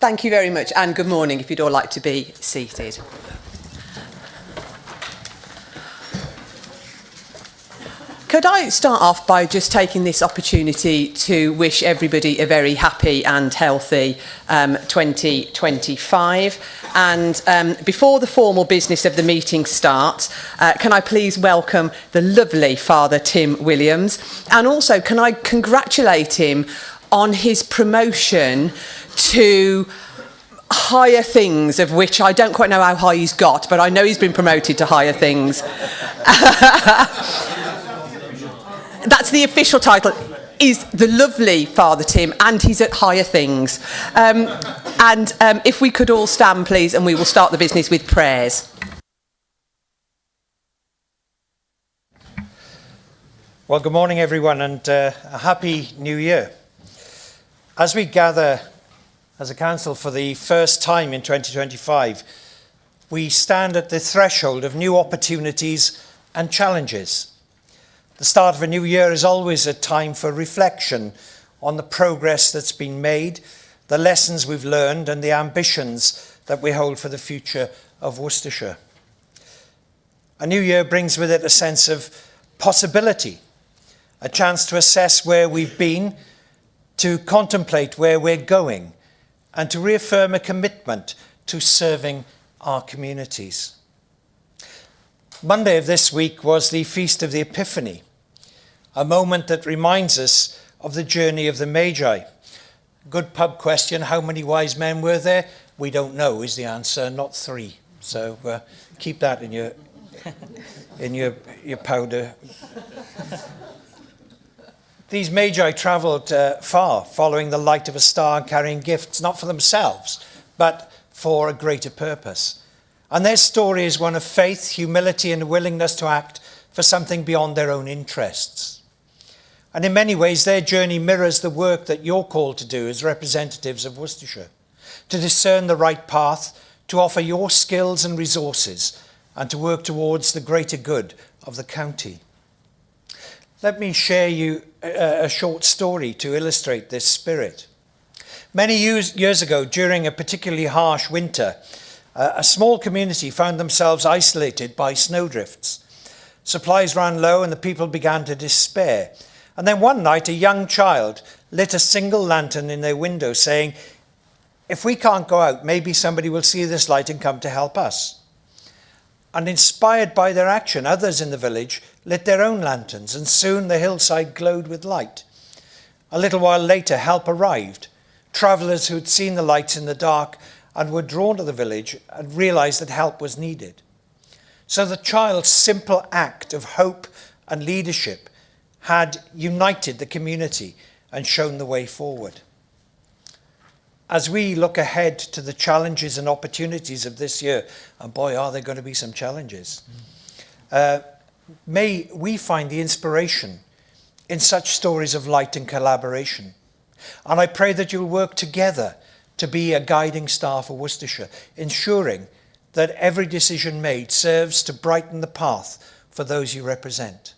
Thank you very much, and good morning, if you'd all like to be seated. Could I start off by just taking this opportunity to wish everybody a very happy and healthy 2025. And before the formal business of the meeting starts, can I please welcome the lovely Father Tim Williams, and also can I congratulate him on his promotion to higher things, of which I don't quite know how high he's got, but I know he's been promoted to higher things. That's the official title, is the lovely Father Tim, and he's at higher things. If we could all stand, please, and we will start the business with prayers. Well, good morning, everyone, and a happy new year. As we gather as a council for the first time in 2025, we stand at the threshold of new opportunities and challenges. The start of a new year is always a time for reflection on the progress that's been made, the lessons we've learned, and the ambitions that we hold for the future of Worcestershire. A new year brings with it a sense of possibility, a chance to assess where we've been, to contemplate where we're going, and to reaffirm a commitment to serving our communities. Monday of this week was the Feast of the Epiphany, a moment that reminds us of the journey of the Magi. Good pub question, how many wise men were there? We don't know is the answer, not 3. So keep that in your powder. These Magi travelled far, following the light of a star and carrying gifts, not for themselves, but for a greater purpose. And their story is one of faith, humility, and a willingness to act for something beyond their own interests. And in many ways, their journey mirrors the work that you're called to do as representatives of Worcestershire, to discern the right path, to offer your skills and resources, and to work towards the greater good of the county. Let me share you a short story to illustrate this spirit. Many years ago, during a particularly harsh winter, a small community found themselves isolated by snowdrifts. Supplies ran low and the people began to despair. And then one night, a young child lit a single lantern in their window, saying, "If we can't go out, maybe somebody will see this light and come to help us." And inspired by their action, others in the village lit their own lanterns, and soon the hillside glowed with light. A little while later, help arrived. Travellers who had seen the lights in the dark and were drawn to the village and realized that help was needed. So the child's simple act of hope and leadership had united the community and shown the way forward. As we look ahead to the challenges and opportunities of this year, and boy, are there going to be some challenges, may we find the inspiration in such stories of light and collaboration. And I pray that you'll work together to be a guiding star for Worcestershire, ensuring that every decision made serves to brighten the path for those you represent.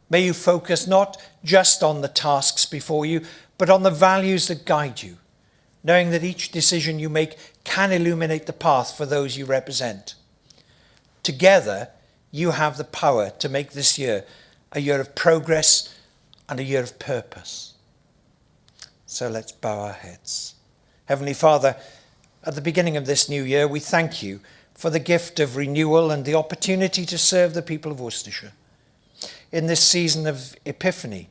May you focus not just on the tasks before you, but on the values that guide you, knowing that each decision you make can illuminate the path for those you represent. Together, you have the power to make this year a year of progress and a year of purpose. So let's bow our heads. Heavenly Father, at the beginning of this new year, we thank you for the gift of renewal and the opportunity to serve the people of Worcestershire. In this season of Epiphany,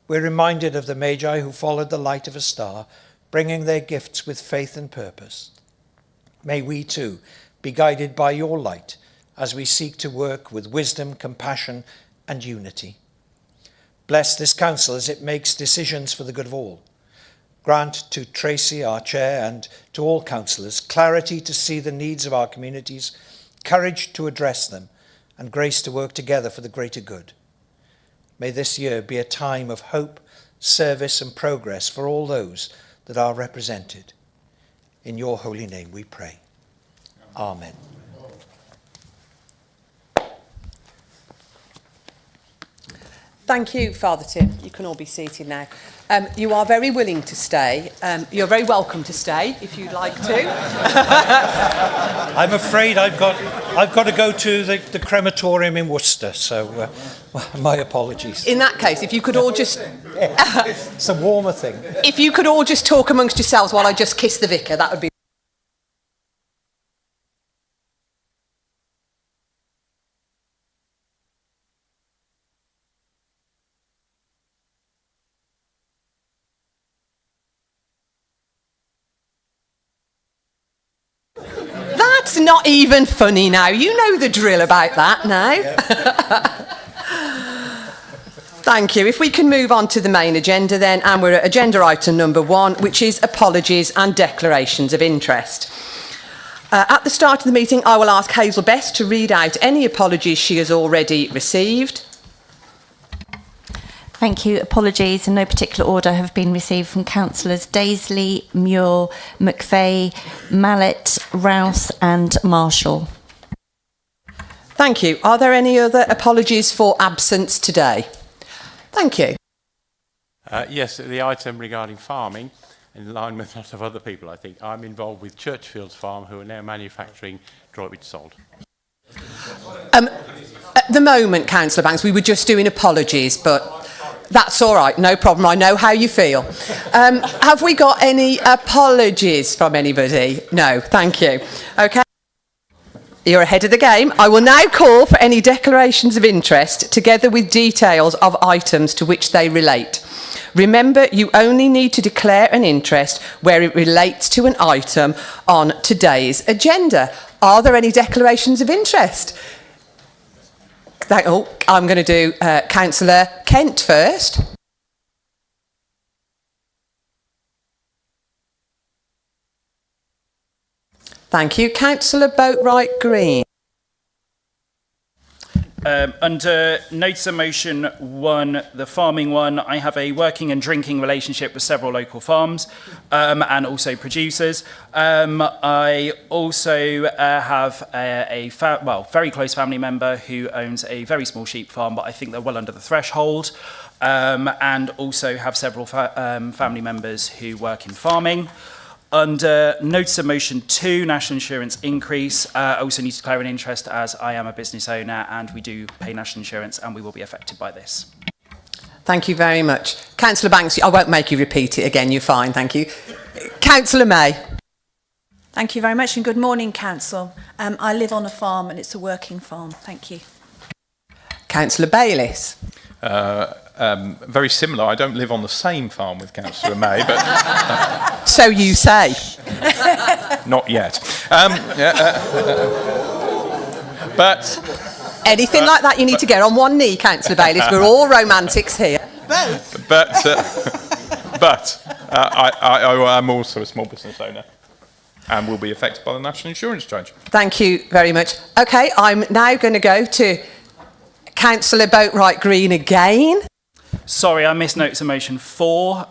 we're reminded of the Magi who followed the light of a star, bringing their gifts with faith and purpose. May we too be guided by your light as we seek to work with wisdom, compassion, and unity. Bless this council as it makes decisions for the good of all. Grant to Tracy, our chair, and to all councillors clarity to see the needs of our communities, courage to address them, and grace to work together for the greater good. May this year be a time of hope, service, and progress for all those that are represented. In your holy name we pray. Amen. Thank you, Father Tim. You can all be seated now. You are very willing to stay. You're very welcome to stay if you'd like to. I'm afraid I've got to go to the crematorium in Worcester, so my apologies. In that case, if you could all just... It's a warmer thing. If you could all just talk amongst yourselves while I just kiss the vicar, that would be... That's not even funny now. You know the drill about that now. Yeah. Thank you. If we can move on to the main agenda then, and we're at agenda item number 1, which is apologies and declarations of interest. At the start of the meeting, I will ask Hazel Best to read out any apologies she has already received. Thank you. Apologies in no particular order have been received from councillors Daisley, Muir, McVeigh, Mallet, Rouse and Marshall. Thank you. Are there any other apologies for absence today? Thank you. Yes, the item regarding farming, in line with a lot of other people, I think. I'm involved with Churchfields Farm, who are now manufacturing Droitwich salt. At the moment, Councillor Banks, we were just doing apologies, but that's all right, no problem. I know how you feel. Have we got any apologies from anybody? No, thank you. Okay. You're ahead of the game. I will now call for any declarations of interest together with details of items to which they relate. Remember, you only need to declare an interest where it relates to an item on today's agenda. Are there any declarations of interest? I'm going to do Councillor Kent first. Thank you. Councillor Boatwright Green. Under notice of motion 1, the farming one, I have a working and drinking relationship with several local farms and also producers. I also have a very close family member who owns a very small sheep farm, but I think they're well under the threshold, and also have several family members who work in farming. Under notice of motion 2, national insurance increase, I also need to declare an interest as I am a business owner and we do pay national insurance and we will be affected by this. Thank you very much. Councillor Banks, I won't make you repeat it again, you're fine, thank you. Councillor May. Thank you very much and good morning, Council. I live on a farm and it's a working farm. Thank you. Councillor Bayliss. Very similar. I don't live on the same farm with Councillor May, but... So you say. Not yet. But... Anything like that you need to get on one knee, Councillor Bayliss. We're all romantics here. Both. But I am also a small business owner and will be affected by the national insurance charge. Thank you very much. OK, I'm now going to go to Councillor Boatwright Green again. Sorry, I missed notice of motion 4.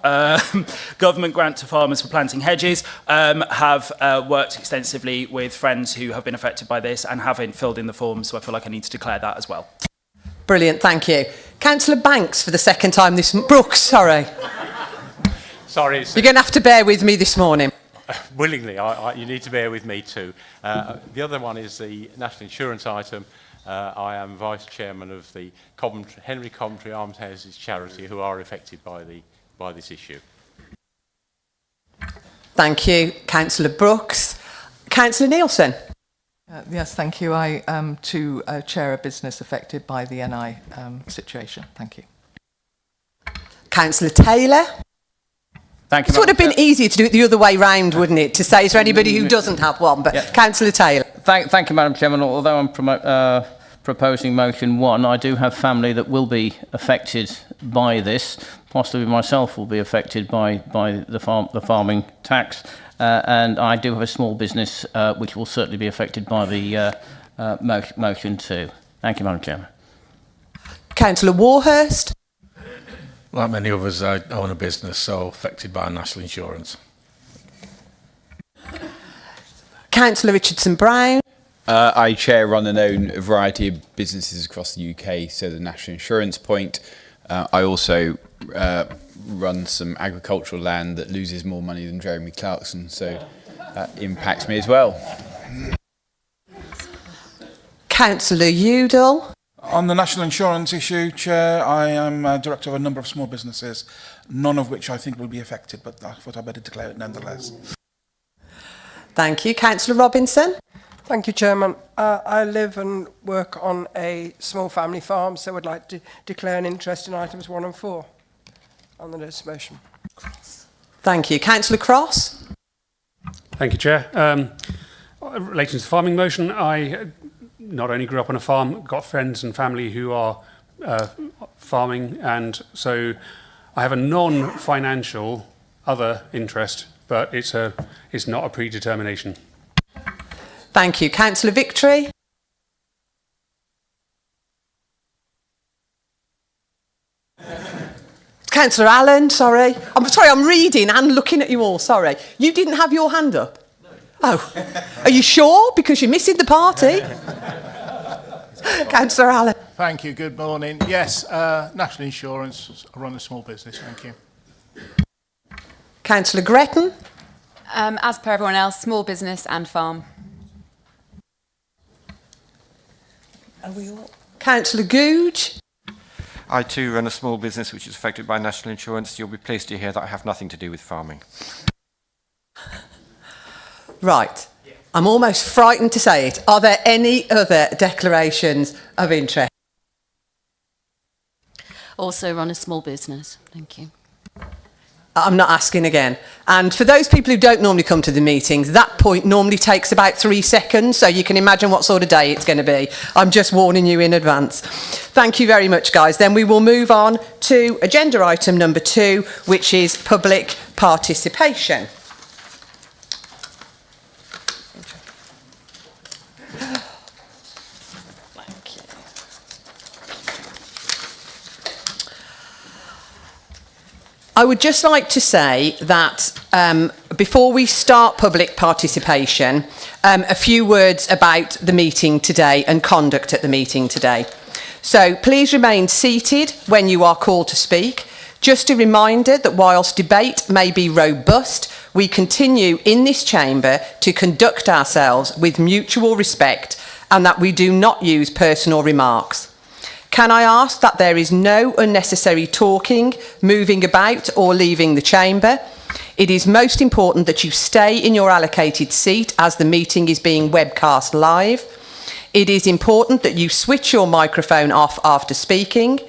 Government grant to farmers for planting hedges. Have worked extensively with friends who have been affected by this and haven't filled in the forms, so I feel like I need to declare that as well. Brilliant, thank you. Councillor Banks for the second time this... Brooks, sorry. Sorry. You're going to have to bear with me this morning. Willingly, you need to bear with me too. The other one is the national insurance item. I am Vice Chairman of the Henry Coventry Almshouses charity who are affected by this issue. Thank you, Councillor Brooks. Councillor Nielsen. Yes, thank you. I am to chair a business affected by the NI situation. Thank you. Councillor Taylor. Thank you. It would have been easier to do it the other way round, wouldn't it? To say, is there anybody who doesn't have one? But yeah. Councillor Taylor. Thank you, Madam Chairman. Although I'm proposing motion 1, I do have family that will be affected by this. Possibly myself will be affected by the farming tax, and I do have a small business which will certainly be affected by the motion 2. Thank you, Madam Chairman. Councillor Warhurst. Like many others, I own a business, so affected by national insurance. Councillor Richardson Brown. I chair, run and own a variety of businesses across the UK, so the national insurance point. I also run some agricultural land that loses more money than Jeremy Clarkson, so that impacts me as well. Councillor Udall. On the national insurance issue, Chair, I am director of a number of small businesses, none of which I think will be affected, but I thought I'd better declare it nonetheless. Thank you. Councillor Robinson. Thank you, Chairman. I live and work on a small family farm, so would like to declare an interest in items 1 and 4 on the notice motion. Thank you. Councillor Cross. Thank you, Chair. Relating to the farming motion, I not only grew up on a farm, got friends and family who are farming, and so I have a non-financial other interest, but it's not a predetermination. Thank you. Councillor Victory. Councillor Allen, sorry. I'm sorry, I'm reading and looking at you all, sorry. You didn't have your hand up? Oh. Are you sure? Because you're missing the party. Councillor Allen. Thank you. Good morning. Yes, national insurance. I run a small business. Thank you. Councillor Gretton. As per everyone else, small business and farm. Are we all? Councillor Googe. I too run a small business which is affected by national insurance. You'll be pleased to hear that I have nothing to do with farming. Right. I'm almost frightened to say it. Are there any other declarations of interest? Also run a small business. Thank you. I'm not asking again. And for those people who don't normally come to the meetings, that point normally takes about 3 seconds, so you can imagine what sort of day it's going to be. I'm just warning you in advance. Thank you very much, guys. Then we will move on to agenda item number 2, which is public participation. I would just like to say that before we start public participation, a few words about the meeting today and conduct at the meeting today. So please remain seated when you are called to speak. Just a reminder that whilst debate may be robust, we continue in this chamber to conduct ourselves with mutual respect and that we do not use personal remarks. Can I ask that there is no unnecessary talking, moving about or leaving the chamber? It is most important that you stay in your allocated seat as the meeting is being webcast live. It is important that you switch your microphone off after speaking.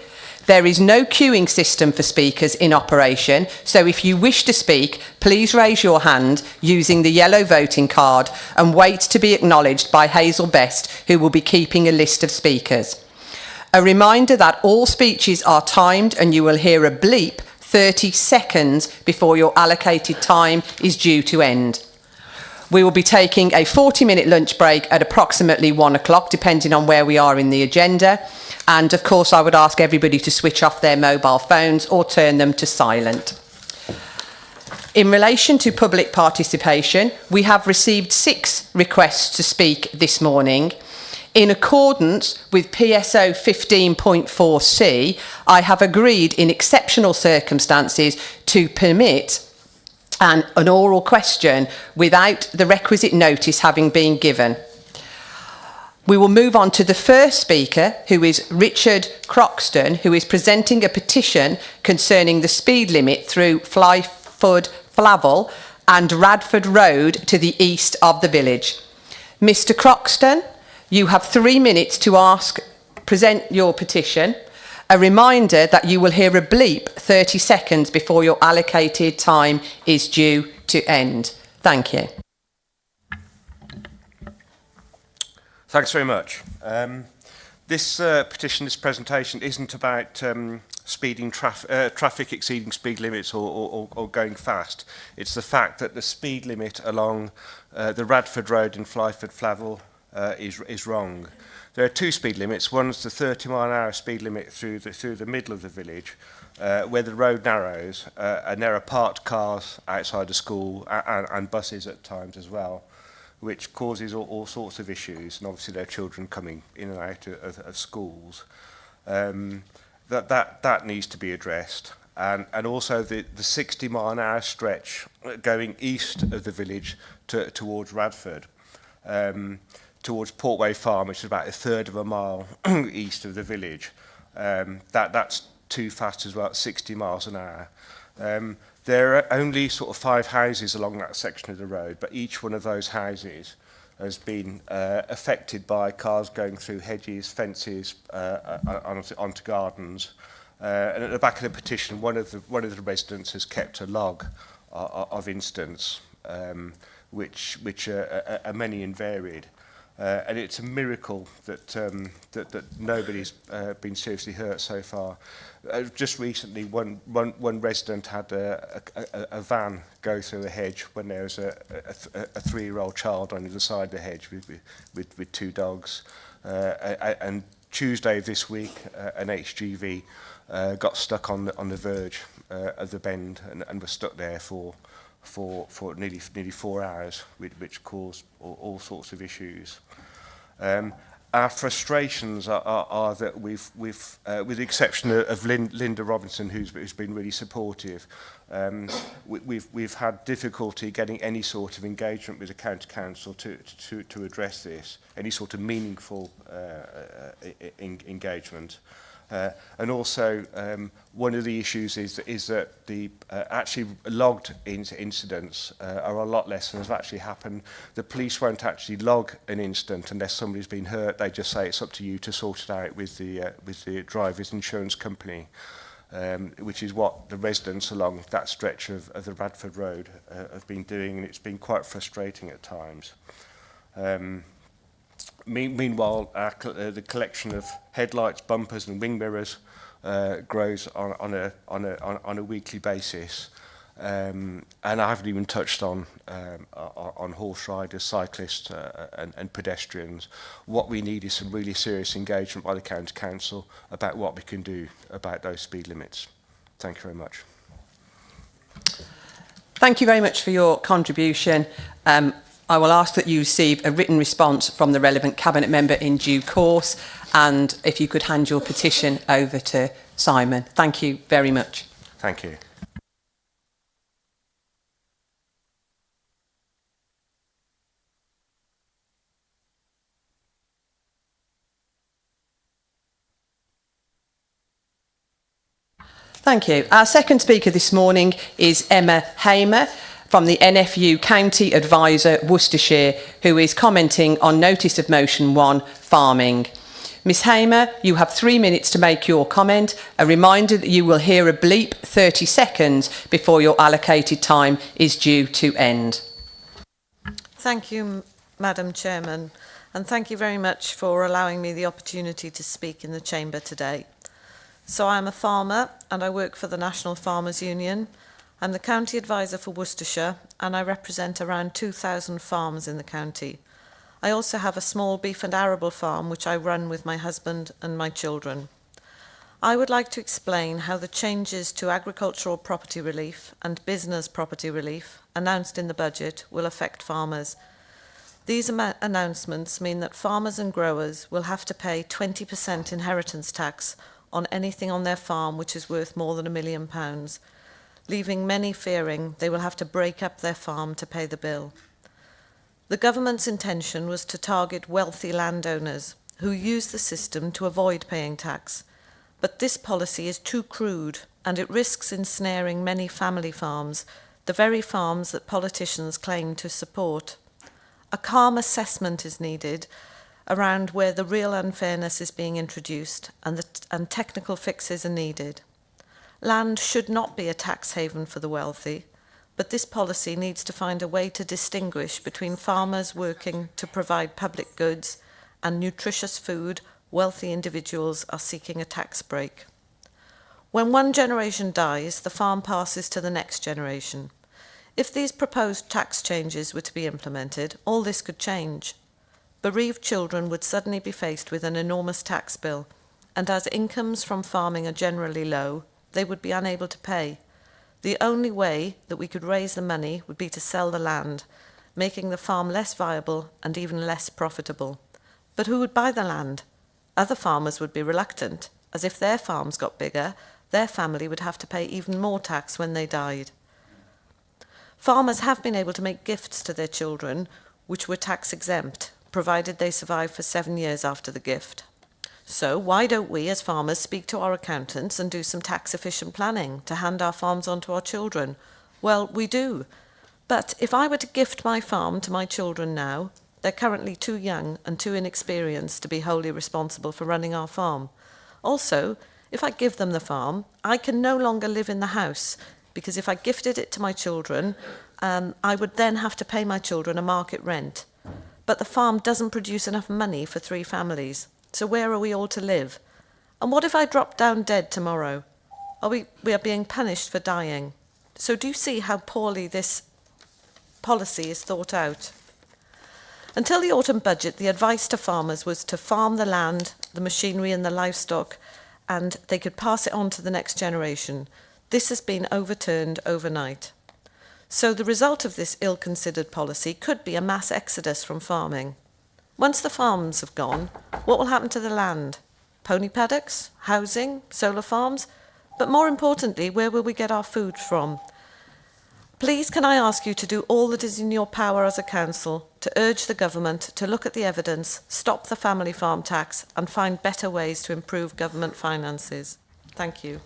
There is no queuing system for speakers in operation, so if you wish to speak, please raise your hand using the yellow voting card and wait to be acknowledged by Hazel Best, who will be keeping a list of speakers. A reminder that all speeches are timed and you will hear a bleep 30 seconds before your allocated time is due to end. We will be taking a 40-minute lunch break at approximately 1 o'clock, depending on where we are in the agenda. And of course, I would ask everybody to switch off their mobile phones or turn them to silent. In relation to public participation, we have received 6 requests to speak this morning. In accordance with PSO 15.4C, I have agreed in exceptional circumstances to permit an oral question without the requisite notice having been given. We will move on to the first speaker, who is Richard Croxton, who is presenting a petition concerning the speed limit through Flavel and Radford Road to the east of the village. Mr. Croxton, you have 3 minutes to present your petition. A reminder that you will hear a bleep 30 seconds before your allocated time is due to end. Thank you. Thanks very much. This petition, this presentation, isn't about speeding traffic exceeding speed limits or going fast. It's the fact that the speed limit along the Radford Road in Flavel is wrong. There are 2 speed limits. One's the 30-mile-an-hour speed limit through the middle of the village, where the road narrows, and there are parked cars outside the school and buses at times as well, which causes all sorts of issues. And obviously there are children coming in and out of schools. that needs to be addressed. And also the 60-mile-an-hour stretch going east of the village towards Radford, towards Portway Farm, which is about a third of a mile east of the village. That's too fast as well, 60 miles an hour. There are only sort of 5 houses along that section of the road, but each one of those houses has been affected by cars going through hedges, fences, onto gardens. And at the back of the petition, one of the residents has kept a log of incidents, which are many and varied. And it's a miracle that nobody's been seriously hurt so far. Just recently, one resident had a van go through a hedge when there was a 3-year-old child on either side of the hedge with 2 dogs. And Tuesday of this week, an HGV got stuck on the verge of the bend and was stuck there for nearly 4 hours, which caused all sorts of issues. Our frustrations are that with the exception of Linda Robinson, who's been really supportive, we've had difficulty getting any sort of engagement with the county council to address this, any sort of meaningful engagement. And also, one of the issues is that the actually logged incidents are a lot less than has actually happened. The police won't actually log an incident unless somebody's been hurt. They just say it's up to you to sort it out with the driver's insurance company, which is what the residents along that stretch of the Radford Road have been doing, and it's been quite frustrating at times. Meanwhile, the collection of headlights, bumpers, and wing mirrors grows on a weekly basis, and I haven't even touched on horse riders, cyclists, and pedestrians. What we need is some really serious engagement by the county council about what we can do about those speed limits. Thank you very much. Thank you very much for your contribution. I will ask that you receive a written response from the relevant Cabinet member in due course, and if you could hand your petition over to Simon. Thank you very much. Thank you. Thank you. Our second speaker this morning is Emma Hamer from the NFU County Advisor, Worcestershire, who is commenting on Notice of Motion 1, Farming. Ms Hamer, you have 3 minutes to make your comment. A reminder that you will hear a bleep 30 seconds before your allocated time is due to end. Thank you, Madam Chairman, and thank you very much for allowing me the opportunity to speak in the Chamber today. So I'm a farmer and I work for the National Farmers Union. I'm the County Advisor for Worcestershire and I represent around 2,000 farms in the county. I also have a small beef and arable farm which I run with my husband and my children. I would like to explain how the changes to agricultural property relief and business property relief announced in the budget will affect farmers. These announcements mean that farmers and growers will have to pay 20% inheritance tax on anything on their farm which is worth more than £1 million. Leaving many fearing they will have to break up their farm to pay the bill. The government's intention was to target wealthy landowners who use the system to avoid paying tax, but this policy is too crude and it risks ensnaring many family farms, the very farms that politicians claim to support. A calm assessment is needed around where the real unfairness is being introduced and technical fixes are needed. Land should not be a tax haven for the wealthy, but this policy needs to find a way to distinguish between farmers working to provide public goods and nutritious food wealthy individuals are seeking a tax break. When one generation dies, the farm passes to the next generation. If these proposed tax changes were to be implemented, all this could change. Bereaved children would suddenly be faced with an enormous tax bill, and as incomes from farming are generally low, they would be unable to pay. The only way that we could raise the money would be to sell the land, making the farm less viable and even less profitable. But who would buy the land? Other farmers would be reluctant, as if their farms got bigger, their family would have to pay even more tax when they died. Farmers have been able to make gifts to their children, which were tax exempt, provided they survived for 7 years after the gift. So why don't we, as farmers, speak to our accountants and do some tax-efficient planning to hand our farms on to our children? Well, we do. But if I were to gift my farm to my children now, they're currently too young and too inexperienced to be wholly responsible for running our farm. Also, if I give them the farm, I can no longer live in the house, because if I gifted it to my children, I would then have to pay my children a market rent. But the farm doesn't produce enough money for 3 families. So where are we all to live? And what if I drop down dead tomorrow? We are being punished for dying. So do you see how poorly this policy is thought out? Until the autumn budget, the advice to farmers was to farm the land, the machinery and the livestock, and they could pass it on to the next generation. This has been overturned overnight. So the result of this ill-considered policy could be a mass exodus from farming. Once the farms have gone, what will happen to the land? Pony paddocks, housing, solar farms? But more importantly, where will we get our food from? Please can I ask you to do all that is in your power as a council to urge the government to look at the evidence, stop the family farm tax and find better ways to improve government finances. Thank you.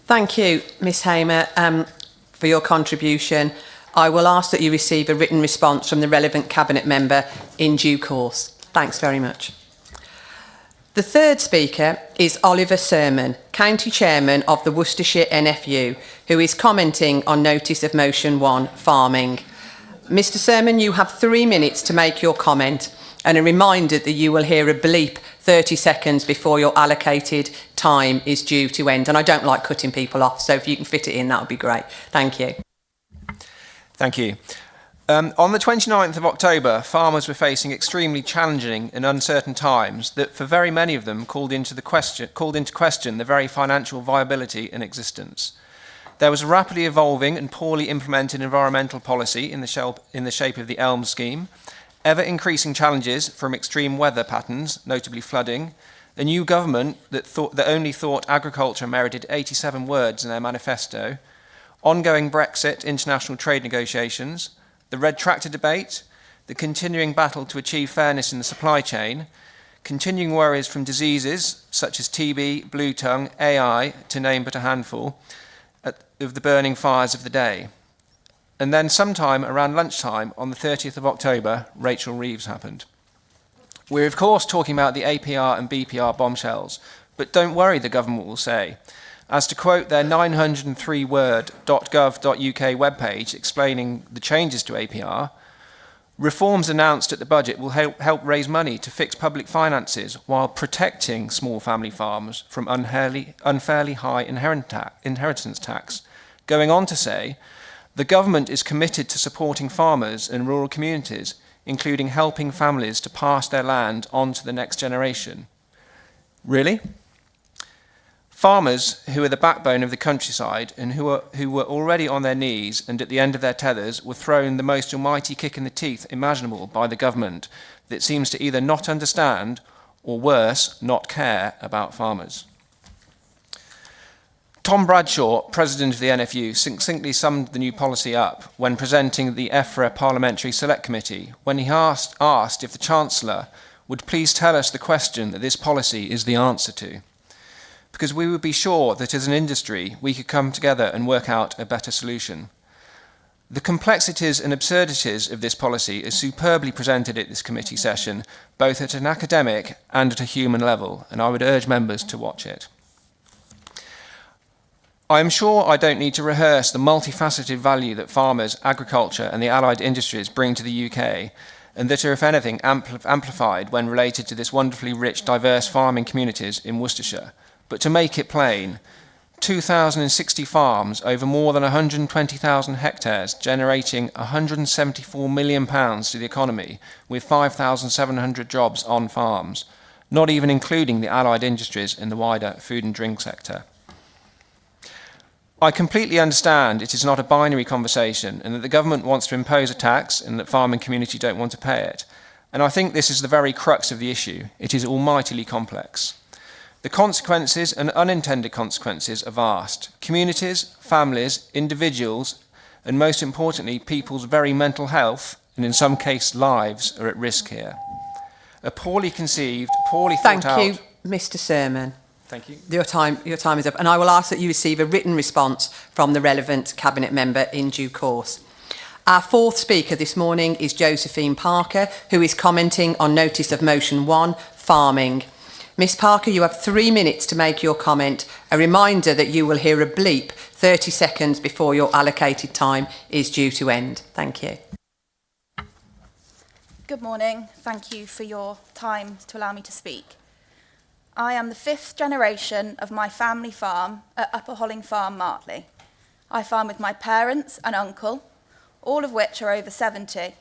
Thank you, Ms Hamer, for your contribution. I will ask that you receive a written response from the relevant Cabinet member in due course. Thanks very much. The third speaker is Oliver Sermon, County Chairman of the Worcestershire NFU, who is commenting on Notice of Motion 1, Farming. Mr Sermon, you have 3 minutes to make your comment, and a reminder that you will hear a bleep 30 seconds before your allocated time is due to end. And I don't like cutting people off, so if you can fit it in, that would be great. Thank you. Thank you. On the 29th of October, farmers were facing extremely challenging and uncertain times that for very many of them called into question the very financial viability and existence. There was a rapidly evolving and poorly implemented environmental policy in the shape of the ELM scheme, ever-increasing challenges from extreme weather patterns, notably flooding, a new government that only thought agriculture merited 87 words in their manifesto, ongoing Brexit international trade negotiations, the red tractor debate, the continuing battle to achieve fairness in the supply chain, continuing worries from diseases such as TB, blue tongue, AI, to name but a handful, of the burning fires of the day. And then sometime around lunchtime on the 30th of October, Rachel Reeves happened. We're of course talking about the APR and BPR bombshells, but don't worry, the government will say. As to quote their 903-word .gov.uk webpage explaining the changes to APR, reforms announced at the budget will help raise money to fix public finances while protecting small family farms from unfairly high inheritance tax. Going on to say, the government is committed to supporting farmers in rural communities, including helping families to pass their land on to the next generation. Really? Farmers, who are the backbone of the countryside and who were already on their knees and at the end of their tethers, were thrown the most almighty kick in the teeth imaginable by the government that seems to either not understand or worse, not care about farmers. Tom Bradshaw, president of the NFU, succinctly summed the new policy up when presenting the EFRA Parliamentary Select Committee, when he asked if the Chancellor would please tell us the question that this policy is the answer to, because we would be sure that as an industry we could come together and work out a better solution. The complexities and absurdities of this policy are superbly presented at this committee session, both at an academic and at a human level, and I would urge members to watch it. I am sure I don't need to rehearse the multifaceted value that farmers, agriculture and the allied industries bring to the UK, and that are, if anything, amplified when related to this wonderfully rich, diverse farming communities in Worcestershire. But to make it plain, 2,060 farms over more than 120,000 hectares, generating £174 million to the economy, with 5,700 jobs on farms, not even including the allied industries in the wider food and drink sector. I completely understand it is not a binary conversation and that the government wants to impose a tax and that farming community don't want to pay it. And I think this is the very crux of the issue. It is almightily complex. The consequences and unintended consequences are vast. Communities, families, individuals, and most importantly, people's very mental health, and in some cases lives, are at risk here. A poorly conceived, poorly thought out... Thank you, Mr. Sermon. Thank you. Your time is up, and I will ask that you receive a written response from the relevant Cabinet member in due course. Our fourth speaker this morning is Josephine Parker, who is commenting on notice of motion 1, farming. Ms Parker, you have 3 minutes to make your comment. A reminder that you will hear a bleep 30 seconds before your allocated time is due to end. Thank you. Good morning. Thank you for your time to allow me to speak. I am the 5th generation of my family farm at Upper Holling Farm, Martley. I farm with my parents and uncle, all of which are over 70.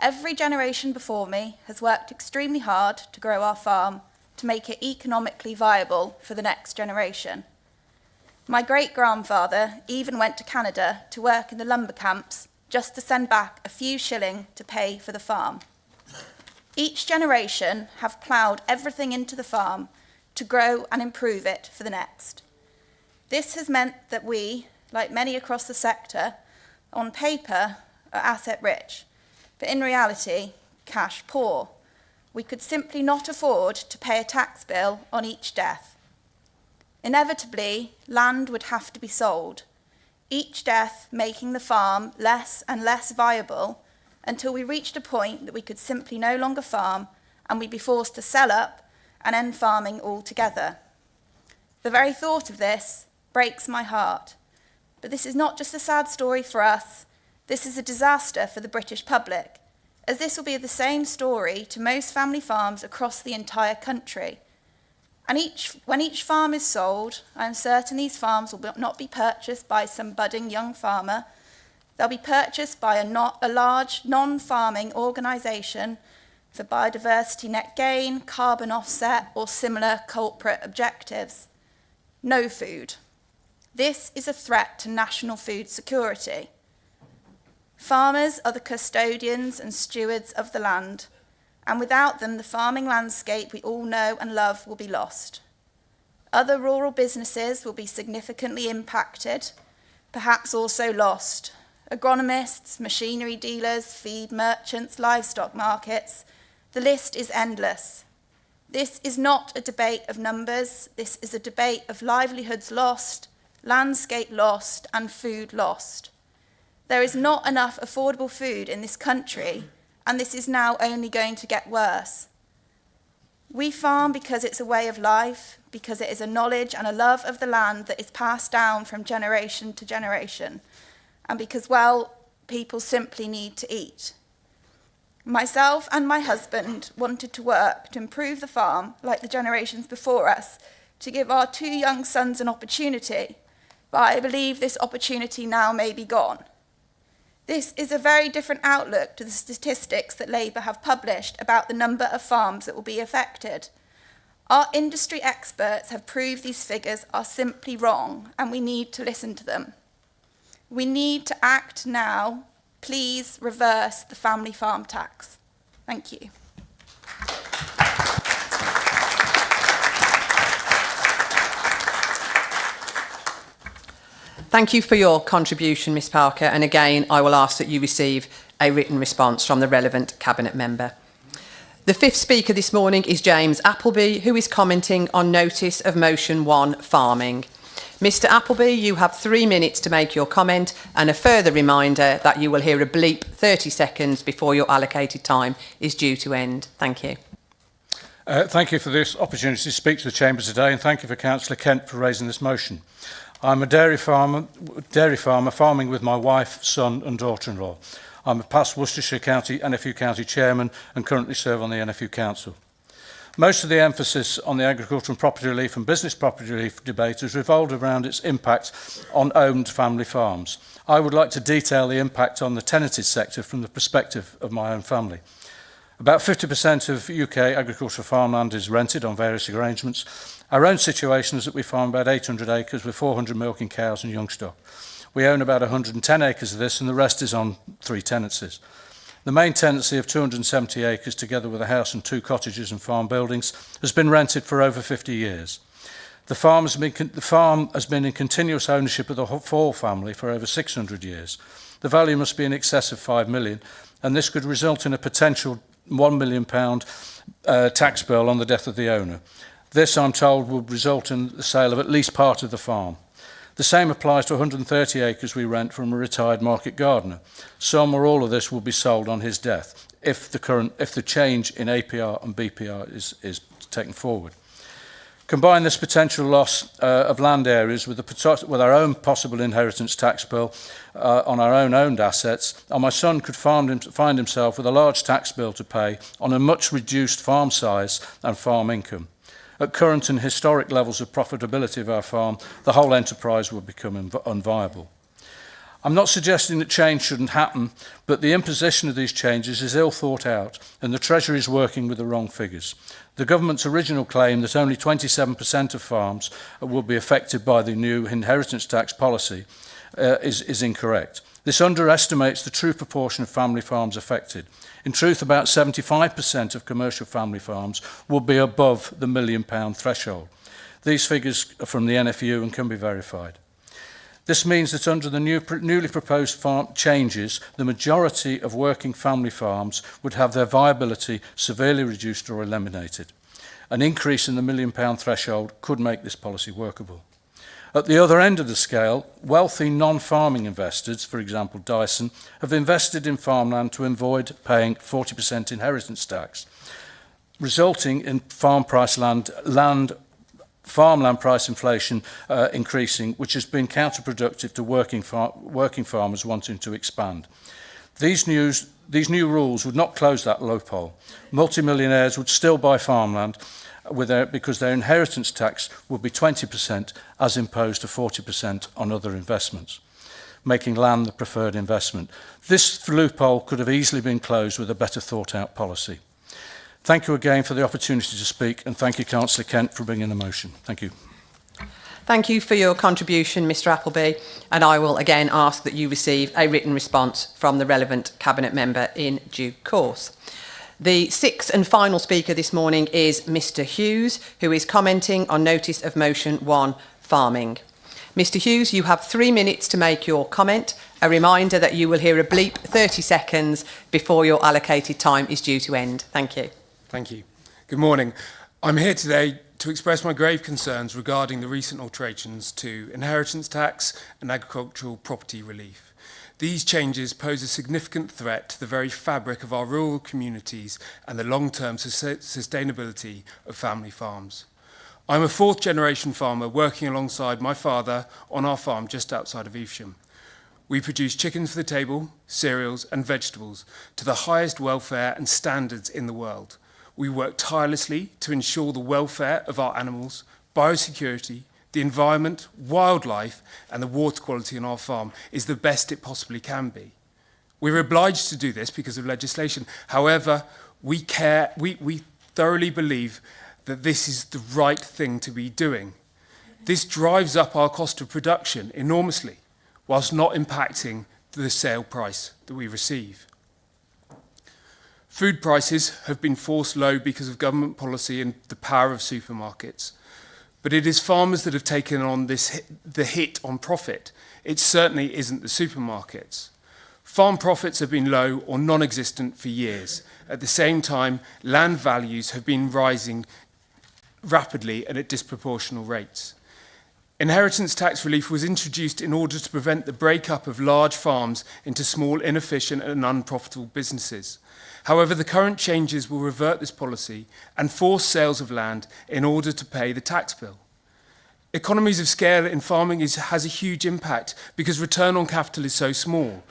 Every generation before me has worked extremely hard to grow our farm to make it economically viable for the next generation. My great-grandfather even went to Canada to work in the lumber camps just to send back a few shilling to pay for the farm. Each generation have ploughed everything into the farm to grow and improve it for the next. This has meant that we, like many across the sector, on paper are asset rich, but in reality, cash poor. We could simply not afford to pay a tax bill on each death. Inevitably, land would have to be sold, each death making the farm less and less viable until we reached a point that we could simply no longer farm and we'd be forced to sell up and end farming altogether. The very thought of this breaks my heart. But this is not just a sad story for us, this is a disaster for the British public, as this will be the same story to most family farms across the entire country. And when each farm is sold, I am certain these farms will not be purchased by some budding young farmer. They'll be purchased by a large non-farming organisation for biodiversity net gain, carbon offset, or similar corporate objectives. No food. This is a threat to national food security. Farmers are the custodians and stewards of the land, and without them, the farming landscape we all know and love will be lost. Other rural businesses will be significantly impacted, perhaps also lost. Agronomists, machinery dealers, feed merchants, livestock markets, the list is endless. This is not a debate of numbers, this is a debate of livelihoods lost, landscape lost, and food lost. There is not enough affordable food in this country, and this is now only going to get worse. We farm because it's a way of life, because it is a knowledge and a love of the land that is passed down from generation to generation, and because, well, people simply need to eat. Myself and my husband wanted to work to improve the farm, like the generations before us, to give our 2 young sons an opportunity, but I believe this opportunity now may be gone. This is a very different outlook to the statistics that Labour have published about the number of farms that will be affected. Our industry experts have proved these figures are simply wrong, and we need to listen to them. We need to act now. Please reverse the family farm tax. Thank you. Thank you for your contribution, Ms Parker, and again I will ask that you receive a written response from the relevant Cabinet member. The 5th speaker this morning is James Appleby, who is commenting on notice of motion 1, farming. Mr Appleby, you have 3 minutes to make your comment, and a further reminder that you will hear a bleep 30 seconds before your allocated time is due to end. Thank you. Thank you for this opportunity to speak to the Chamber today, and thank you for Councillor Kent for raising this motion. I'm a dairy farmer farming with my wife, son and daughter-in-law. I'm a past Worcestershire County NFU County Chairman and currently serve on the NFU Council. Most of the emphasis on the agricultural and property relief and business property relief debate has revolved around its impact on owned family farms. I would like to detail the impact on the tenanted sector from the perspective of my own family. About 50% of UK agricultural farmland is rented on various arrangements. Our own situation is that we farm about 800 acres with 400 milking cows and young stock. We own about 110 acres of this, and the rest is on 3 tenancies. The main tenancy of 270 acres, together with a house and 2 cottages and farm buildings, has been rented for over 50 years. The farm has been in continuous ownership of the Fall family for over 600 years. The value must be in excess of 5 million, and this could result in a potential £1 million tax bill on the death of the owner. This, I'm told, would result in the sale of at least part of the farm. The same applies to 130 acres we rent from a retired market gardener. Some or all of this will be sold on his death if the change in APR and BPR is taken forward. Combine this potential loss of land areas with our own possible inheritance tax bill on our own owned assets, and my son could find himself with a large tax bill to pay on a much reduced farm size and farm income. At current and historic levels of profitability of our farm, the whole enterprise would become unviable. I'm not suggesting that change shouldn't happen, but the imposition of these changes is ill thought out, and the Treasury is working with the wrong figures. The government's original claim that only 27% of farms will be affected by the new inheritance tax policy is incorrect. This underestimates the true proportion of family farms affected. In truth, about 75% of commercial family farms will be above the £1 million threshold. These figures are from the NFU and can be verified. This means that under the newly proposed farm changes, the majority of working family farms would have their viability severely reduced or eliminated. An increase in the £1 million threshold could make this policy workable. At the other end of the scale, wealthy non-farming investors, for example Dyson, have invested in farmland to avoid paying 40% inheritance tax, resulting in farmland price inflation increasing, which has been counterproductive to working farmers wanting to expand. These new rules would not close that loophole. Multimillionaires would still buy farmland because their inheritance tax would be 20% as opposed to 40% on other investments, making land the preferred investment. This loophole could have easily been closed with a better thought out policy. Thank you again for the opportunity to speak, and thank you, Councillor Kent, for bringing the motion. Thank you. Thank you for your contribution, Mr Appleby, and I will again ask that you receive a written response from the relevant Cabinet member in due course. The sixth and final speaker this morning is Mr Hughes, who is commenting on notice of motion 1, farming. Mr Hughes, you have 3 minutes to make your comment. A reminder that you will hear a bleep 30 seconds before your allocated time is due to end. Thank you. Thank you. Good morning. I'm here today to express my grave concerns regarding the recent alterations to inheritance tax and agricultural property relief. These changes pose a significant threat to the very fabric of our rural communities and the long-term sustainability of family farms. I'm a fourth-generation farmer working alongside my father on our farm just outside of Evesham. We produce chickens for the table, cereals and vegetables to the highest welfare and standards in the world. We work tirelessly to ensure the welfare of our animals, biosecurity, the environment, wildlife and the water quality on our farm is the best it possibly can be. We're obliged to do this because of legislation. However, we thoroughly believe that this is the right thing to be doing. This drives up our cost of production enormously, whilst not impacting the sale price that we receive. Food prices have been forced low because of government policy and the power of supermarkets. But it is farmers that have taken on the hit on profit. It certainly isn't the supermarkets. Farm profits have been low or non-existent for years. At the same time, land values have been rising rapidly and at disproportional rates. Inheritance tax relief was introduced in order to prevent the breakup of large farms into small, inefficient and unprofitable businesses. However, the current changes will revert this policy and force sales of land in order to pay the tax bill. Economies of scale in farming has a huge impact because return on capital is so small,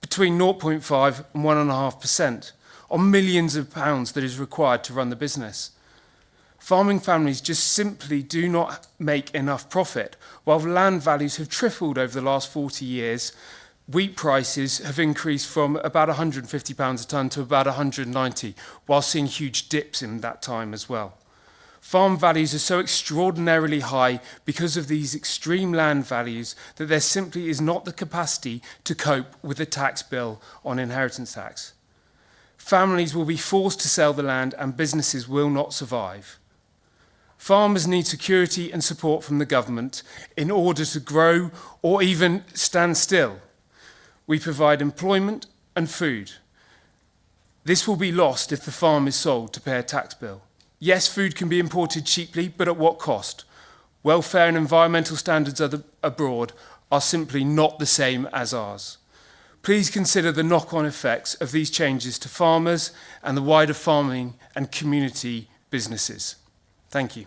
between 0.5 and 1.5%, on millions of pounds that is required to run the business. Farming families just simply do not make enough profit, while land values have tripled over the last 40 years. Wheat prices have increased from about £150 a tonne to about £190, while seeing huge dips in that time as well. Farm values are so extraordinarily high because of these extreme land values that there simply is not the capacity to cope with a tax bill on inheritance tax. Families will be forced to sell the land and businesses will not survive. Farmers need security and support from the government in order to grow or even stand still. We provide employment and food. This will be lost if the farm is sold to pay a tax bill. Yes, food can be imported cheaply, but at what cost? Welfare and environmental standards abroad are simply not the same as ours. Please consider the knock-on effects of these changes to farmers and the wider farming and community businesses. Thank you.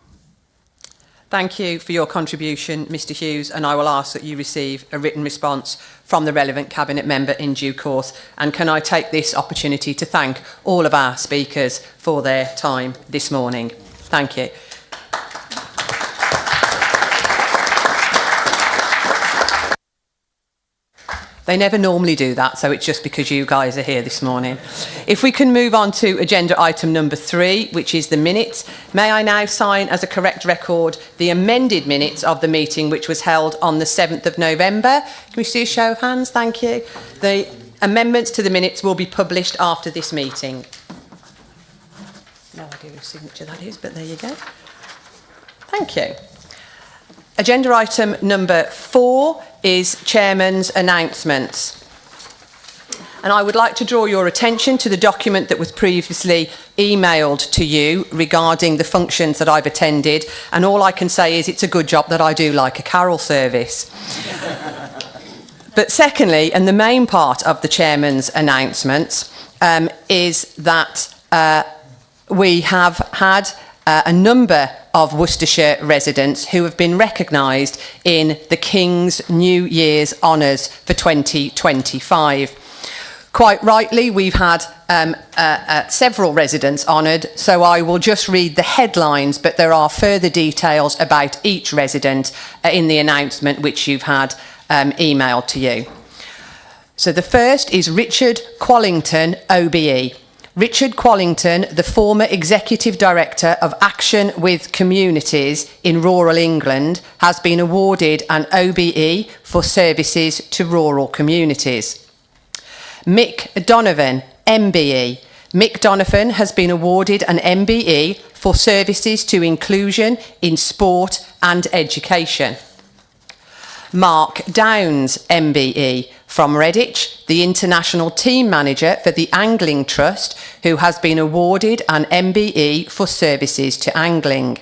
Thank you for your contribution, Mr Hughes, and I will ask that you receive a written response from the relevant Cabinet member in due course. And can I take this opportunity to thank all of our speakers for their time this morning. Thank you. They never normally do that, so it's just because you guys are here this morning. If we can move on to agenda item number 3, which is the minutes. May I now sign as a correct record the amended minutes of the meeting which was held on the 7th of November? Can we see a show of hands? Thank you. The amendments to the minutes will be published after this meeting. No idea whose signature that is, but there you go. Thank you. Agenda item number 4 is Chairman's announcements. And I would like to draw your attention to the document that was previously emailed to you regarding the functions that I've attended. And all I can say is it's a good job that I do like a carol service. But secondly, and the main part of the Chairman's announcements, is that we have had a number of Worcestershire residents who have been recognised in the King's New Year's Honours for 2025. Quite rightly, we've had several residents honoured, so I will just read the headlines, but there are further details about each resident in the announcement which you've had emailed to you. So the first is Richard Quallington, OBE. Richard Quallington, the former Executive Director of Action with Communities in rural England, has been awarded an OBE for services to rural communities. Mick Donovan, MBE. Mick Donovan has been awarded an MBE for services to inclusion in sport and education. Mark Downs, MBE, from Redditch, the International Team Manager for the Angling Trust, who has been awarded an MBE for services to angling.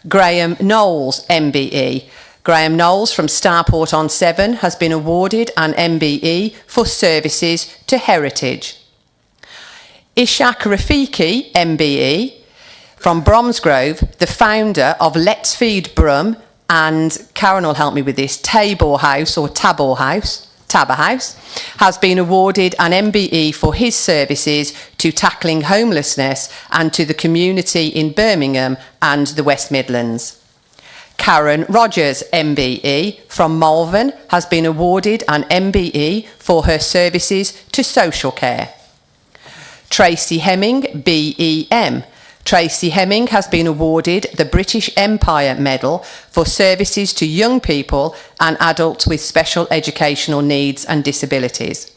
Graham Knowles, MBE. Graham Knowles from Starport-on-Severn has been awarded an MBE for services to heritage. Ishak Rafiki, MBE, from Bromsgrove, the founder of Let's Feed Brum, and Karen will help me with this, Tabor House, has been awarded an MBE for his services to tackling homelessness and to the community in Birmingham and the West Midlands. Karen Rogers, MBE, from Malvern, has been awarded an MBE for her services to social care. Tracy Hemming, BEM. Tracy Hemming has been awarded the British Empire Medal for services to young people and adults with special educational needs and disabilities.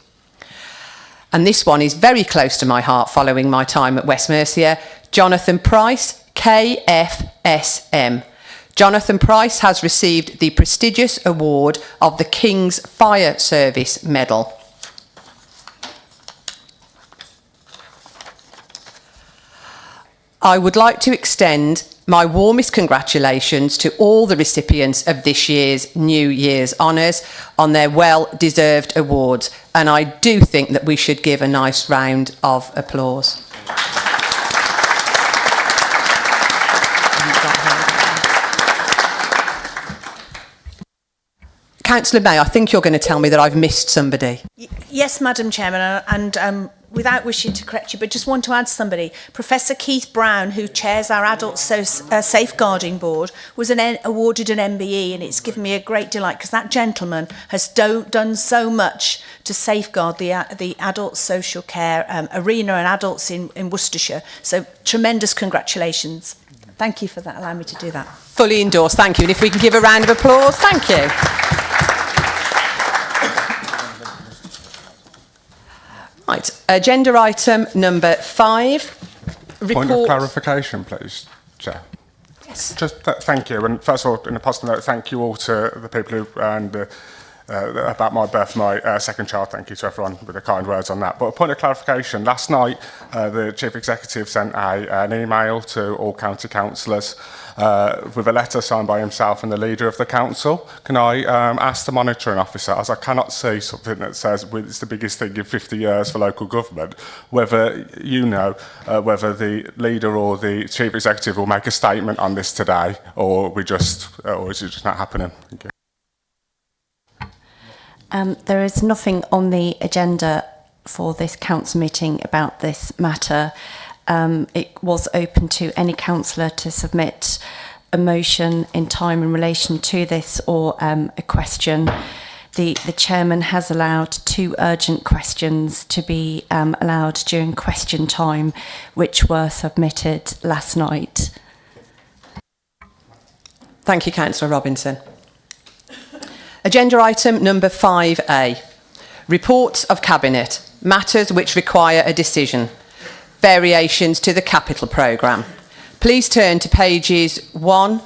And this one is very close to my heart following my time at West Mercia. Jonathan Price, KFSM. Jonathan Price has received the prestigious award of the King's Fire Service Medal. I would like to extend my warmest congratulations to all the recipients of this year's New Year's Honours on their well-deserved awards, and I do think that we should give a nice round of applause. Councillor May, I think you're going to tell me that I've missed somebody. Yes, Madam Chairman, and without wishing to correct you, but just want to add somebody. Professor Keith Brown, who chairs our Adult Safeguarding Board, was awarded an MBE, and it's given me a great delight because that gentleman has done so much to safeguard the adult social care arena and adults in Worcestershire. So tremendous congratulations. Thank you for that, allowing me to do that. Fully endorsed, thank you. And if we can give a round of applause, thank you. Right, Agenda item number 5. Point of clarification, please, Chair. Yes. Just thank you. And first of all, in a positive note, thank you all to the people who, and about my birth, my second child. Thank you to everyone with the kind words on that. But a point of clarification, last night the Chief Executive sent an email to all county councillors with a letter signed by himself and the leader of the council. Can I ask the monitoring officer, as I cannot see something that says it's the biggest thing in 50 years for local government, whether you know whether the leader or the Chief Executive will make a statement on this today, or is it just not happening? Thank you. There is nothing on the agenda for this council meeting about this matter. It was open to any councillor to submit a motion in time in relation to this or a question. The chairman has allowed 2 urgent questions to be allowed during question time, which were submitted last night. Thank you, Councillor Robinson. Agenda item number 5A. Reports of Cabinet. Matters which require a decision. Variations to the capital programme. Please turn to pages 1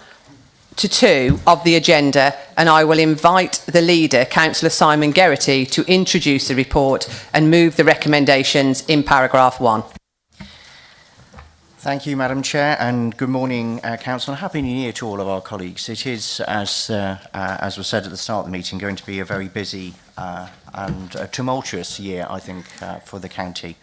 to 2 of the agenda, and I will invite the leader, Councillor Simon Geraghty, to introduce the report and move the recommendations in paragraph 1. Thank you, Madam Chair, and good morning, Council, and Happy New Year to all of our colleagues. It is, as was said at the start of the meeting, going to be a very busy and a tumultuous year, I think, for the county.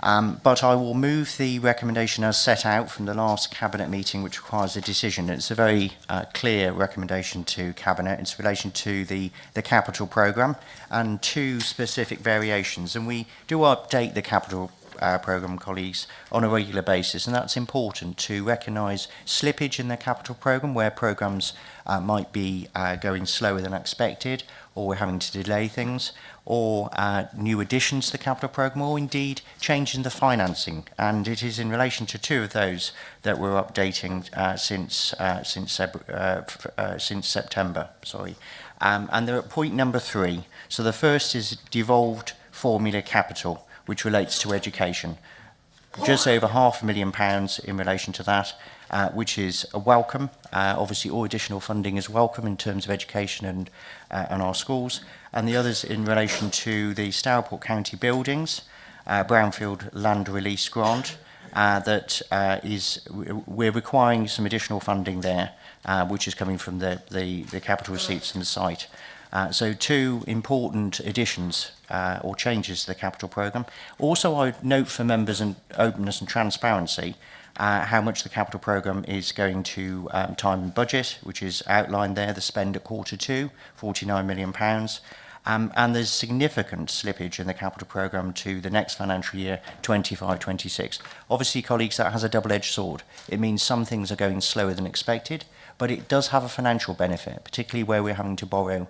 But I will move the recommendation as set out from the last Cabinet meeting, which requires a decision. It's a very clear recommendation to Cabinet. It's in relation to the capital programme and 2 specific variations. And we do update the capital programme, colleagues, on a regular basis, and that's important to recognise slippage in the capital programme where programmes might be going slower than expected, or we're having to delay things, or new additions to the capital programme, or indeed change in the financing. And it is in relation to 2 of those that we're updating since September. And they're at point number 3. So the first is devolved formula capital, which relates to education. Just over £500,000 in relation to that, which is a welcome. Obviously, all additional funding is welcome in terms of education and our schools. And the others in relation to the Stourport County buildings, brownfield land release grant, we're requiring some additional funding there, which is coming from the capital receipts from the site. So 2 important additions or changes to the capital programme. Also, I note for members and openness and transparency how much the capital programme is going to time and budget, which is outlined there, the spend at Q2, £49 million. And there's significant slippage in the capital programme to the next financial year, 25-26. Obviously, colleagues, that has a double-edged sword. It means some things are going slower than expected, but it does have a financial benefit, particularly where we're having to borrow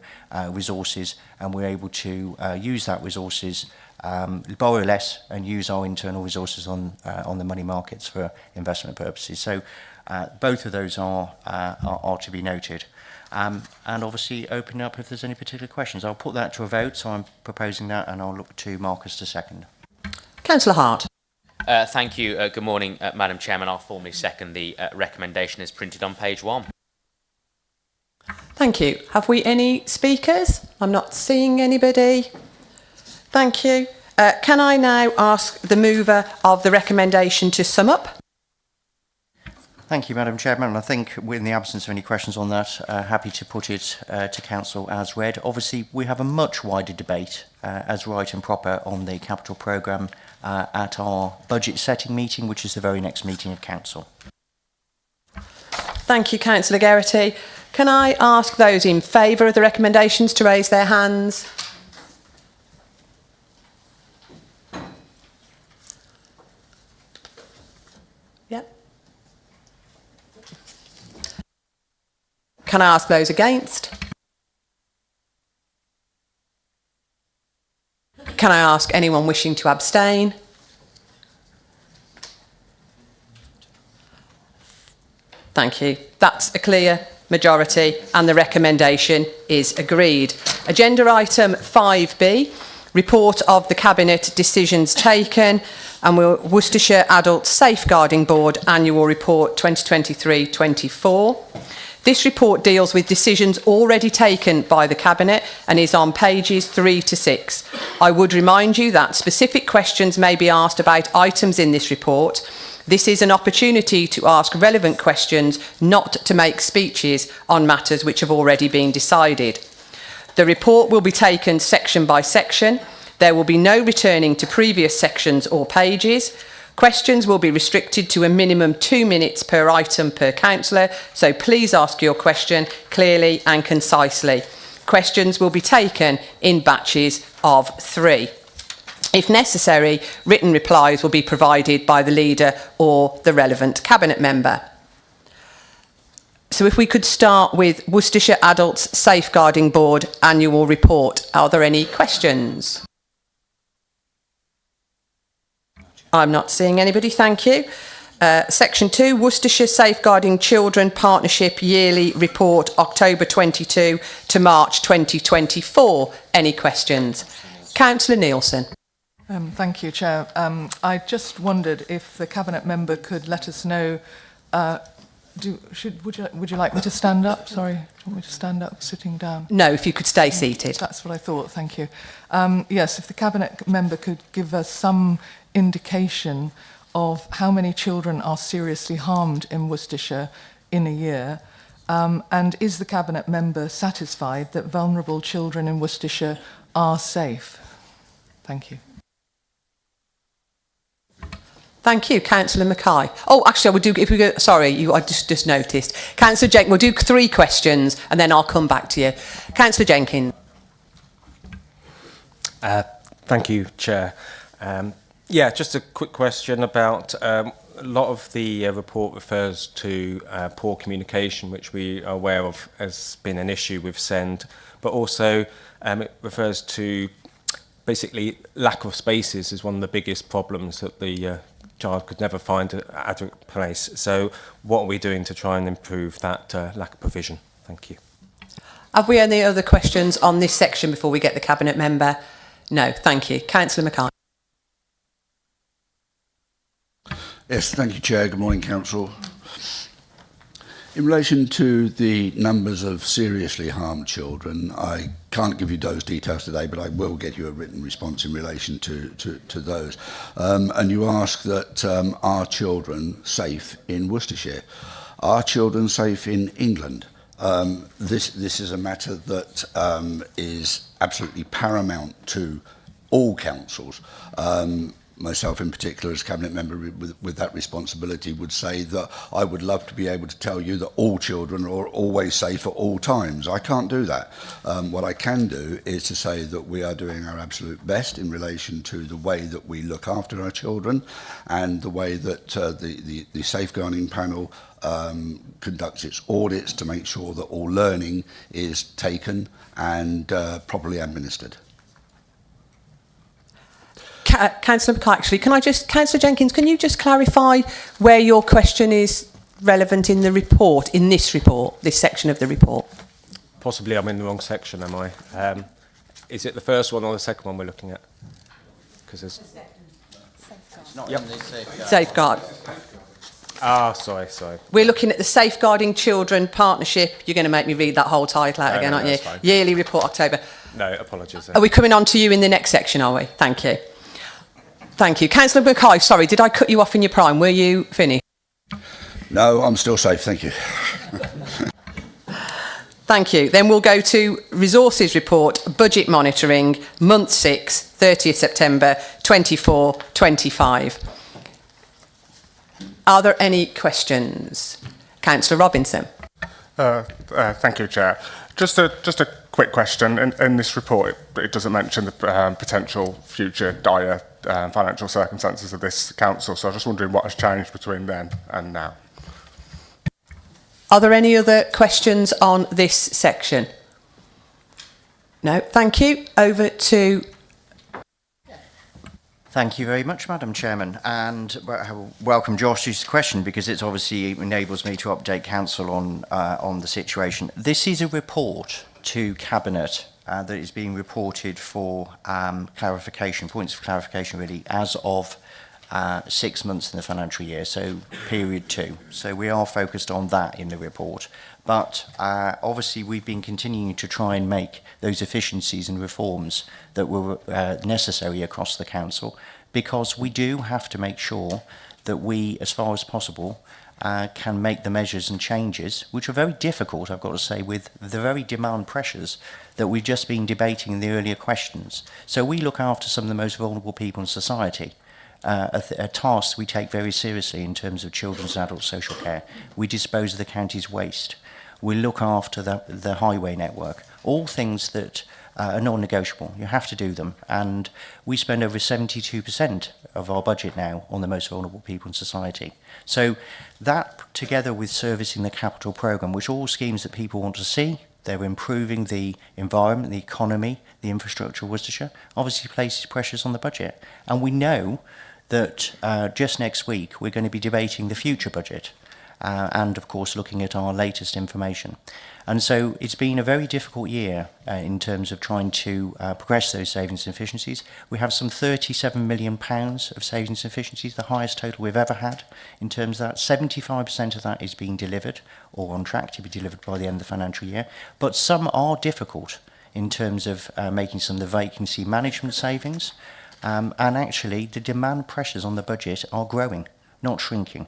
resources, and we're able to use that resources, borrow less and use our internal resources on the money markets for investment purposes. So both of those are to be noted. And obviously open up if there's any particular questions. I'll put that to a vote, so I'm proposing that, and I'll look to Marcus to second. Councillor Hart. Thank you. Good morning, Madam Chairman. I'll formally second the recommendation as printed on page 1. Thank you. Have we any speakers? I'm not seeing anybody. Thank you. Can I now ask the mover of the recommendation to sum up? Thank you, Madam Chairman. I think, in the absence of any questions on that, happy to put it to Council as read. Obviously, we have a much wider debate, as right and proper, on the capital programme at our budget setting meeting, which is the very next meeting of Council. Thank you, Councillor Geraghty. Can I ask those in favour of the recommendations to raise their hands? Yep. Can I ask those against? Can I ask anyone wishing to abstain? Thank you. That's a clear majority and the recommendation is agreed. Agenda item 5B, report of the Cabinet decisions taken, and Worcestershire Adult Safeguarding Board Annual Report 2023-24. This report deals with decisions already taken by the Cabinet and is on pages 3 to 6. I would remind you that specific questions may be asked about items in this report. This is an opportunity to ask relevant questions, not to make speeches on matters which have already been decided. The report will be taken section by section. There will be no returning to previous sections or pages. Questions will be restricted to a minimum 2 minutes per item per councillor, so please ask your question clearly and concisely. Questions will be taken in batches of 3. If necessary, written replies will be provided by the leader or the relevant Cabinet member. So if we could start with Worcestershire Adults Safeguarding Board Annual Report. Are there any questions? I'm not seeing anybody, thank you. Section 2, Worcestershire Safeguarding Children Partnership Yearly Report, October 22 to March 2024. Any questions? Councillor Nielsen. Thank you, Chair. I just wondered if the Cabinet member could let us know. Would you like me to stand up? Sorry, do you want me to stand up, sitting down? No, if you could stay seated. That's what I thought. Thank you. Yes, if the Cabinet member could give us some indication of how many children are seriously harmed in Worcestershire in a year, and is the Cabinet member satisfied that vulnerable children in Worcestershire are safe? Thank you. Thank you, Councillor Mackay. Oh, actually, I would do. If we go, sorry, I just noticed. Councillor Jenkins. We'll do 3 questions, and then I'll come back to you. Councillor Jenkins. Thank you, Chair. Yeah, just a quick question about a lot of the report refers to poor communication, which we are aware of has been an issue with SEND, but also it refers to basically lack of spaces is one of the biggest problems that the child could never find an adequate place. So what are we doing to try and improve that lack of provision? Thank you. Have we any other questions on this section before we get the Cabinet member? No, thank you. Councillor Mackay. Yes, thank you, Chair. Good morning, Council. In relation to the numbers of seriously harmed children, I can't give you those details today, but I will get you a written response in relation to those. And you ask that are children safe in Worcestershire? Are children safe in England? This is a matter that is absolutely paramount to all councils. Myself in particular, as Cabinet member with that responsibility, would say that I would love to be able to tell you that all children are always safe at all times. I can't do that. What I can do is to say that we are doing our absolute best in relation to the way that we look after our children and the way that the safeguarding panel conducts its audits to make sure that all learning is taken and properly administered. Councillor McKay, actually, Councillor Jenkins, can you just clarify where your question is relevant in the report, in this report, this section of the report? Possibly I'm in the wrong section, am I? Is it the first one or the second one we're looking at? Because there's... It's not in the Safeguard. Ah, sorry. We're looking at the Safeguarding Children Partnership. You're going to make me read that whole title out again, aren't you? Fine. Yearly Report, October. No, apologies. Are we coming on to you in the next section, are we? Thank you. Thank you. Councillor Mackay, sorry, did I cut you off in your prime? Were you finished? No, I'm still safe, thank you. Thank you. Then we'll go to Resources Report, Budget Monitoring, Month 6, 30th September 24-25. Are there any questions? Councillor Robinson. Thank you, Chair. Just a quick question. In this report, it doesn't mention the potential future dire financial circumstances of this council, so I was just wondering what has changed between then and now. Are there any other questions on this section? No, thank you. Over to... Thank you very much, Madam Chairman, and welcome Josh's question, because it obviously enables me to update Council on the situation. This is a report to Cabinet that is being reported for clarification, points of clarification really, as of 6 months in the financial year, so period 2. So we are focused on that in the report. But obviously we've been continuing to try and make those efficiencies and reforms that were necessary across the council, because we do have to make sure that we, as far as possible, can make the measures and changes, which are very difficult, I've got to say, with the very demand pressures that we've just been debating in the earlier questions. So we look after some of the most vulnerable people in society, a task we take very seriously in terms of children's and adult social care. We dispose of the county's waste. We look after the highway network, all things that are non-negotiable. You have to do them. And we spend over 72% of our budget now on the most vulnerable people in society. So that, together with servicing the capital programme, which are all schemes that people want to see, they're improving the environment, the economy, the infrastructure of Worcestershire, obviously places pressures on the budget. And we know that just next week we're going to be debating the future budget. And of course looking at our latest information. And so it's been a very difficult year in terms of trying to progress those savings and efficiencies. We have some £37 million of savings and efficiencies, the highest total we've ever had in terms of that. 75% of that is being delivered or on track to be delivered by the end of the financial year. But some are difficult in terms of making some of the vacancy management savings. And actually the demand pressures on the budget are growing, not shrinking.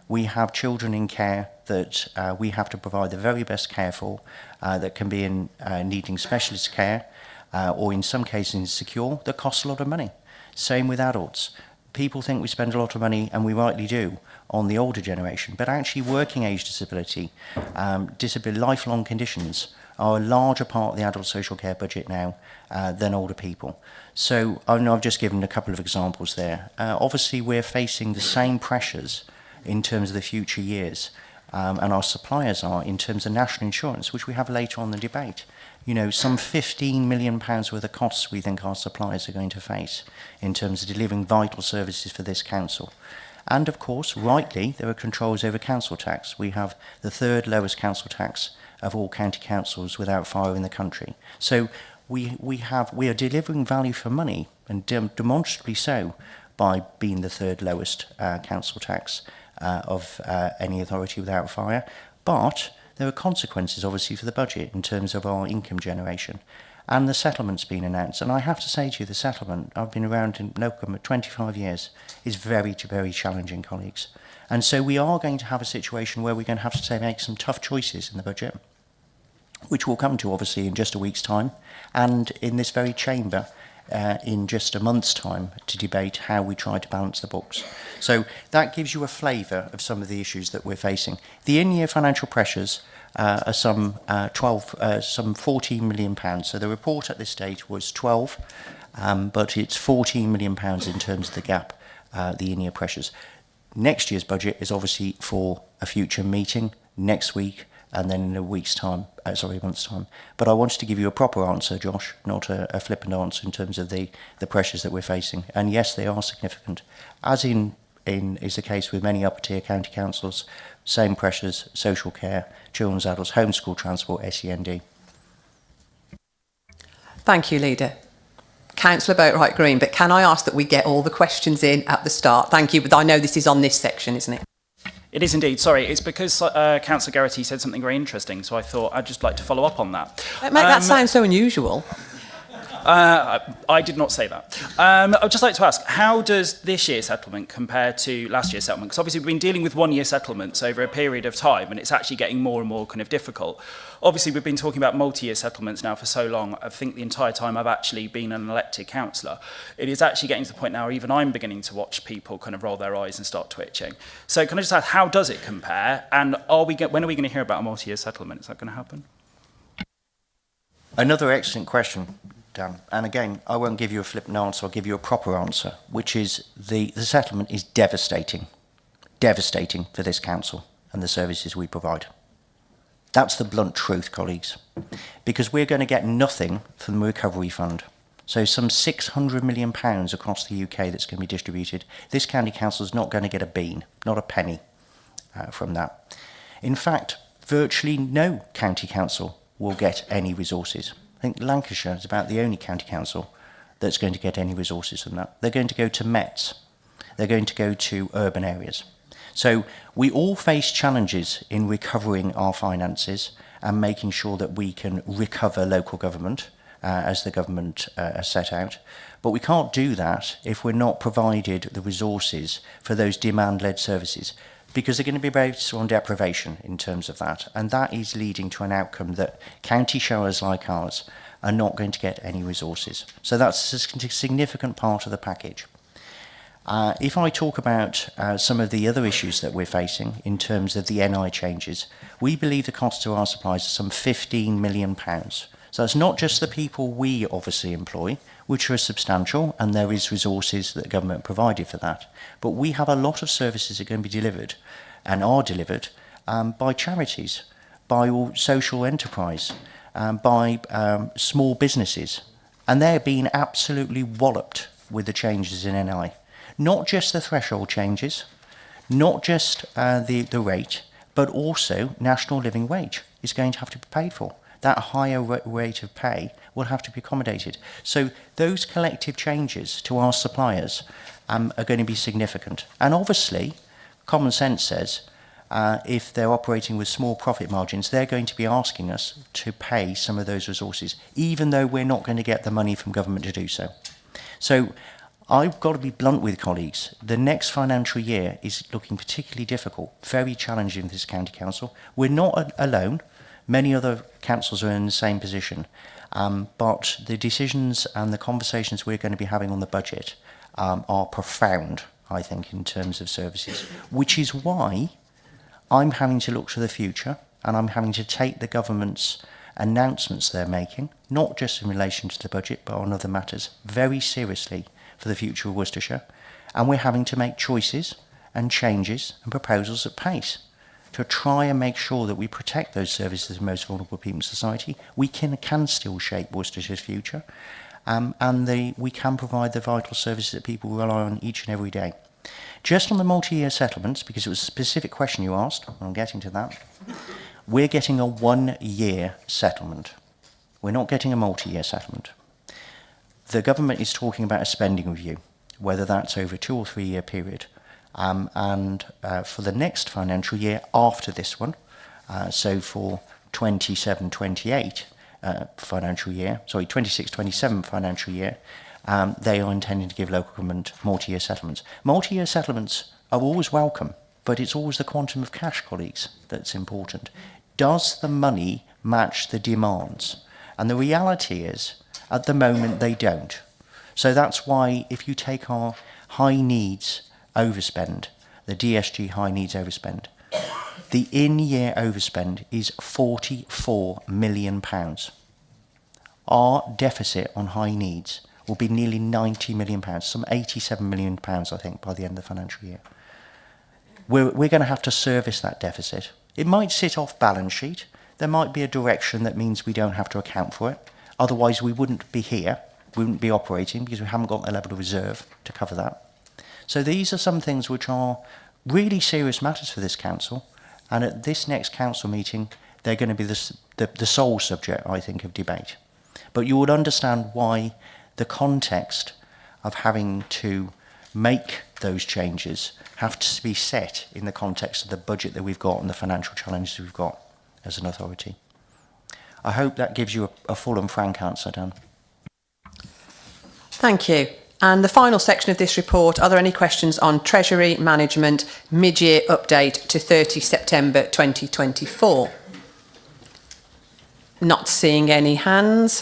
We have children in care that we have to provide the very best care for, that can be in needing specialist care, or in some cases insecure, that costs a lot of money. Same with adults. People think we spend a lot of money, and we rightly do, on the older generation, but actually working age disability, lifelong conditions are a larger part of the adult social care budget now than older people. So I know I've just given a couple of examples there. Obviously we're facing the same pressures in terms of the future years, and our suppliers are in terms of national insurance, which we have later on in the debate. You know, some £15 million worth of costs we think our suppliers are going to face in terms of delivering vital services for this council. And of course, rightly, there are controls over council tax. We have the third lowest council tax of all county councils without fire in the country. So we are delivering value for money, and demonstrably so, by being the third lowest council tax of any authority without fire. But there are consequences obviously for the budget in terms of our income generation. And the settlement's been announced, and I have to say to you, the settlement, I've been around in local government 25 years, is very, very challenging, colleagues. And so we are going to have a situation where we're going to have to make some tough choices in the budget, which we'll come to obviously in just a week's time, and in this very chamber in just a month's time to debate how we try to balance the books. So that gives you a flavour of some of the issues that we're facing. The in-year financial pressures are some £14 million. So the report at this stage was 12, but it's £14 million in terms of the gap, the in-year pressures. Next year's budget is obviously for a future meeting next week, and then in a month's time. But I wanted to give you a proper answer, Josh, not a flippant answer in terms of the pressures that we're facing. And yes, they are significant. As is the case with many upper tier county councils, same pressures: social care, children's adults, homeschool transport, SEND. Thank you, Leader. Councillor Boatwright Green, but can I ask that we get all the questions in at the start? Thank you, but I know this is on this section, isn't it? It is indeed. Sorry, it's because Councillor Garrity said something very interesting, so I thought I'd just like to follow up on that. Make that sound so unusual. I did not say that. I'd just like to ask, how does this year's settlement compare to last year's settlement? Because obviously we've been dealing with one-year settlements over a period of time, and it's actually getting more and more kind of difficult. Obviously, we've been talking about multi-year settlements now for so long. I think the entire time I've actually been an elected councillor, it is actually getting to the point now where even I'm beginning to watch people kind of roll their eyes and start twitching. So can I just ask, how does it compare? And when are we going to hear about a multi-year settlement? Is that going to happen? Another excellent question, Dan. And again, I won't give you a flippant answer, I'll give you a proper answer, which is the settlement is devastating. Devastating for this council and the services we provide. That's the blunt truth, colleagues, because we're going to get nothing from the recovery fund. So some £600 million across the UK that's going to be distributed. This county council is not going to get a bean, not a penny from that. In fact, virtually no county council will get any resources. I think Lancashire is about the only county council that's going to get any resources from that. They're going to go to Mets. They're going to go to urban areas. So we all face challenges in recovering our finances and making sure that we can recover local government as the government has set out. But we can't do that if we're not provided the resources for those demand-led services, because they're going to be based on deprivation in terms of that. And that is leading to an outcome that county showers like ours are not going to get any resources. So that's a significant part of the package. If I talk about some of the other issues that we're facing in terms of the NI changes, we believe the cost to our suppliers is some £15 million. So it's not just the people we obviously employ, which are substantial, and there is resources that the government provided for that. But we have a lot of services that are going to be delivered, and are delivered, by charities, by all social enterprise, by small businesses. And they're being absolutely walloped with the changes in NI. Not just the threshold changes, not just the rate, but also national living wage is going to have to be paid for. That higher rate of pay will have to be accommodated. So those collective changes to our suppliers are going to be significant. And obviously, common sense says if they're operating with small profit margins, they're going to be asking us to pay some of those resources, even though we're not going to get the money from government to do so. So I've got to be blunt with colleagues. The next financial year is looking particularly difficult, very challenging for this county council. We're not alone. Many other councils are in the same position. But the decisions and the conversations we're going to be having on the budget are profound, I think, in terms of services, which is why I'm having to look to the future, and I'm having to take the government's announcements they're making, not just in relation to the budget, but on other matters, very seriously for the future of Worcestershire. And we're having to make choices and changes and proposals at pace to try and make sure that we protect those services of the most vulnerable people in society. We can still shape Worcestershire's future, and we can provide the vital services that people rely on each and every day. Just on the multi-year settlements, because it was a specific question you asked, and I'm getting to that, we're getting a 1-year settlement. We're not getting a multi-year settlement. The government is talking about a spending review, whether that's over a 2 or 3 year period. And for the next financial year after this one, so for 27-28 financial year, sorry, 26-27 financial year, they are intending to give local government multi-year settlements. Multi-year settlements are always welcome, but it's always the quantum of cash, colleagues, that's important. Does the money match the demands? And the reality is, at the moment, they don't. So that's why if you take our high needs overspend, the DSG high needs overspend, the in-year overspend is £44 million. Our deficit on high needs will be nearly £90 million, some £87 million, I think, by the end of the financial year. We're going to have to service that deficit. It might sit off balance sheet. There might be a direction that means we don't have to account for it. Otherwise, we wouldn't be here. We wouldn't be operating because we haven't got the level of reserve to cover that. So these are some things which are really serious matters for this council. And at this next council meeting, they're going to be the sole subject, I think, of debate. But you would understand why the context of having to make those changes have to be set in the context of the budget that we've got and the financial challenges we've got as an authority. I hope that gives you a full and frank answer, Dan. Thank you. And the final section of this report, are there any questions on Treasury Management mid-year update to 30 September 2024? Not seeing any hands.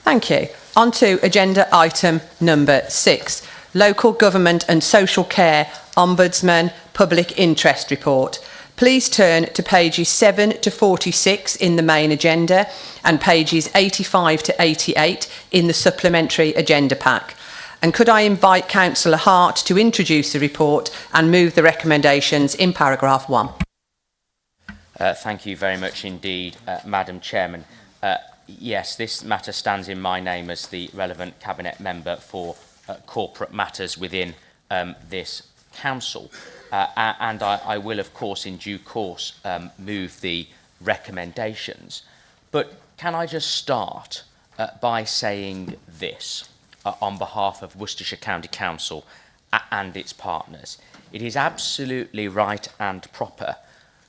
Thank you. On to agenda item number 6, Local Government and Social Care Ombudsman Public Interest Report. Please turn to pages 7 to 46 in the main agenda and pages 85 to 88 in the supplementary agenda pack. And could I invite Councillor Hart to introduce the report and move the recommendations in paragraph 1. Thank you very much indeed, Madam Chairman. Yes, this matter stands in my name as the relevant Cabinet Member for corporate matters within this Council. And I will, of course, in due course, move the recommendations. But can I just start by saying this on behalf of Worcestershire County Council and its partners? It is absolutely right and proper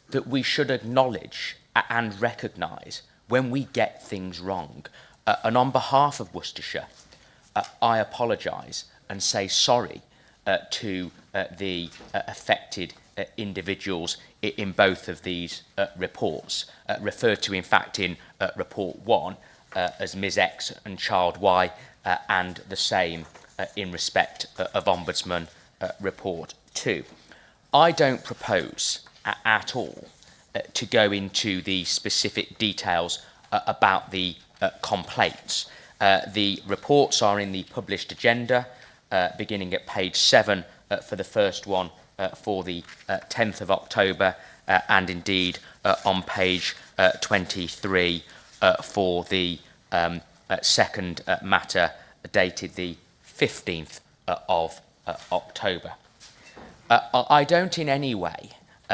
that we should acknowledge and recognise when we get things wrong. And on behalf of Worcestershire, I apologise and say sorry to the affected individuals in both of these reports, referred to in fact in report 1 as Ms X and child Y, and the same in respect of Ombudsman report 2. I don't propose at all to go into the specific details about the complaints. The reports are in the published agenda, beginning at page 7 for the first one for the 10th of October, and indeed on page 23 for the second matter dated the 15th of October. I don't in any way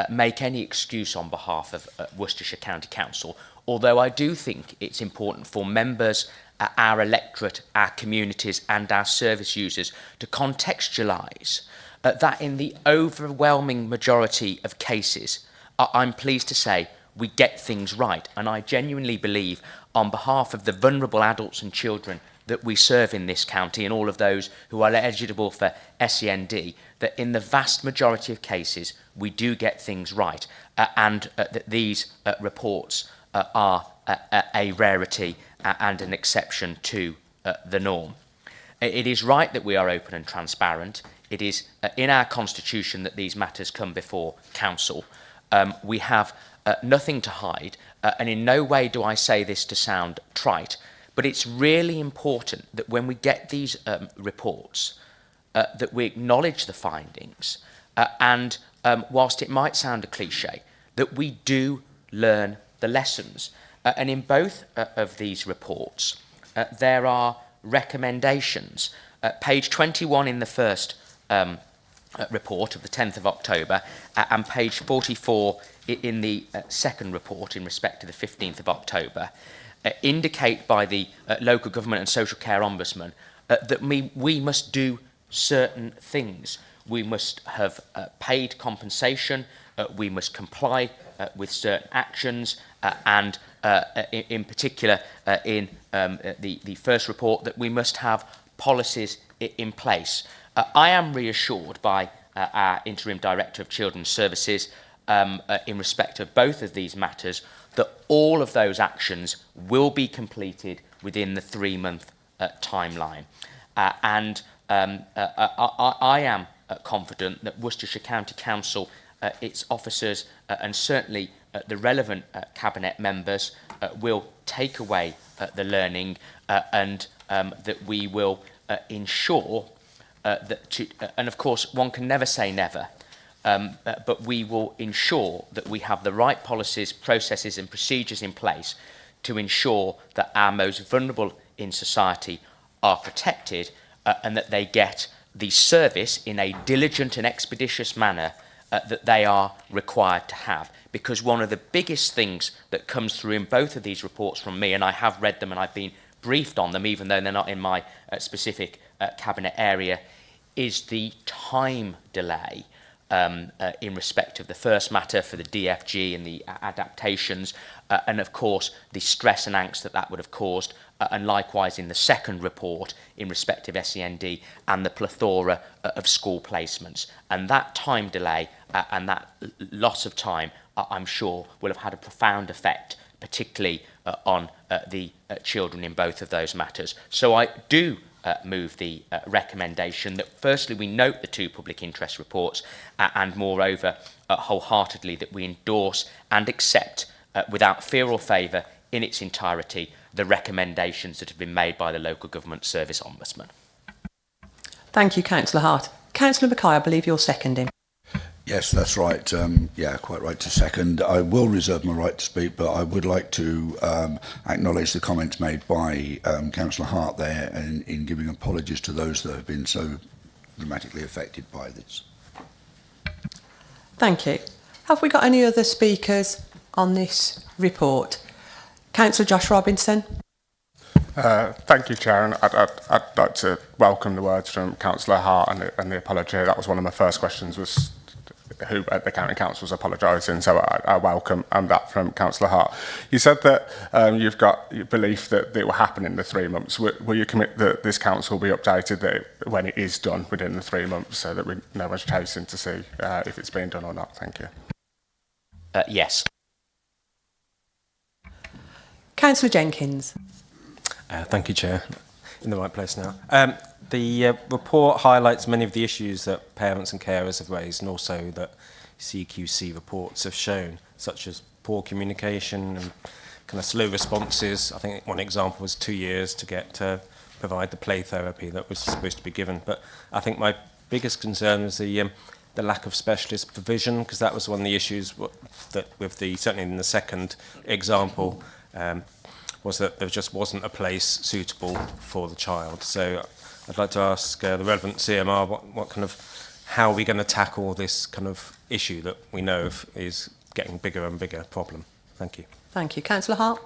make any excuse on behalf of Worcestershire County Council, although I do think it's important for members, our electorate, our communities and our service users to contextualise that in the overwhelming majority of cases, I'm pleased to say, we get things right. And I genuinely believe, on behalf of the vulnerable adults and children that we serve in this county and all of those who are eligible for SEND, that in the vast majority of cases we do get things right, and that these reports are a rarity and an exception to the norm. It is right that we are open and transparent. It is in our constitution that these matters come before council. We have nothing to hide, and in no way do I say this to sound trite, but it's really important that when we get these reports, that we acknowledge the findings, and whilst it might sound a cliche, that we do learn the lessons. And in both of these reports, there are recommendations. Page 21 in the first report of the 10th of October, and page 44 in the second report in respect to the 15th of October, indicate by the Local Government and Social Care Ombudsman that we must do certain things. We must have paid compensation, we must comply with certain actions, and in particular in the first report, that we must have policies in place. I am reassured by our Interim Director of Children's Services in respect of both of these matters that all of those actions will be completed within the 3-month timeline. I am confident that Worcestershire County Council, its officers and certainly the relevant Cabinet members will take away the learning and that we will ensure and of course one can never say never, but we will ensure that we have the right policies, processes and procedures in place to ensure that our most vulnerable in society are protected and that they get the service in a diligent and expeditious manner that they are required to have. Because one of the biggest things that comes through in both of these reports from me, and I have read them and I've been briefed on them even though they're not in my specific cabinet area, is the time delay in respect of the first matter for the DFG and the adaptations, and of course the stress and angst that would have caused, and likewise in the second report in respect of SEND and the plethora of school placements. And that time delay and that loss of time, I'm sure, will have had a profound effect, particularly on the children in both of those matters. So I do move the recommendation that firstly we note the 2 public interest reports and moreover wholeheartedly that we endorse and accept without fear or favour in its entirety the recommendations that have been made by the Local Government Service Ombudsman. Thank you, Councillor Hart. Councillor Mackay, I believe you're seconding. Yes, that's right. Yeah, quite right to second. I will reserve my right to speak, but I would like to acknowledge the comments made by Councillor Hart there in giving apologies to those that have been so dramatically affected by this. Thank you. Have we got any other speakers on this report? Councillor Josh Robinson. Thank you, Chair, and I'd like to welcome the words from Councillor Hart and the apology. That was one of my first questions, was who at the County Council was apologising, so I welcome that from Councillor Hart. You said that you've got your belief that it will happen in the 3 months. Will you commit that this council will be updated when it is done within the 3 months, so that no one's chasing to see if it's being done or not? Thank you. Yes. Councillor Jenkins. Thank you, Chair. In the right place now. The report highlights many of the issues that parents and carers have raised, and also that CQC reports have shown, such as poor communication and kind of slow responses. I think one example was 2 years to get to provide the play therapy that was supposed to be given. But I think my biggest concern was the lack of specialist provision, because that was one of the issues that with the, certainly in the second example, was that there just wasn't a place suitable for the child. So I'd like to ask the relevant CMR what kind of, how are we going to tackle this kind of issue that we know is getting bigger and bigger problem? Thank you. Thank you. Councillor Hart.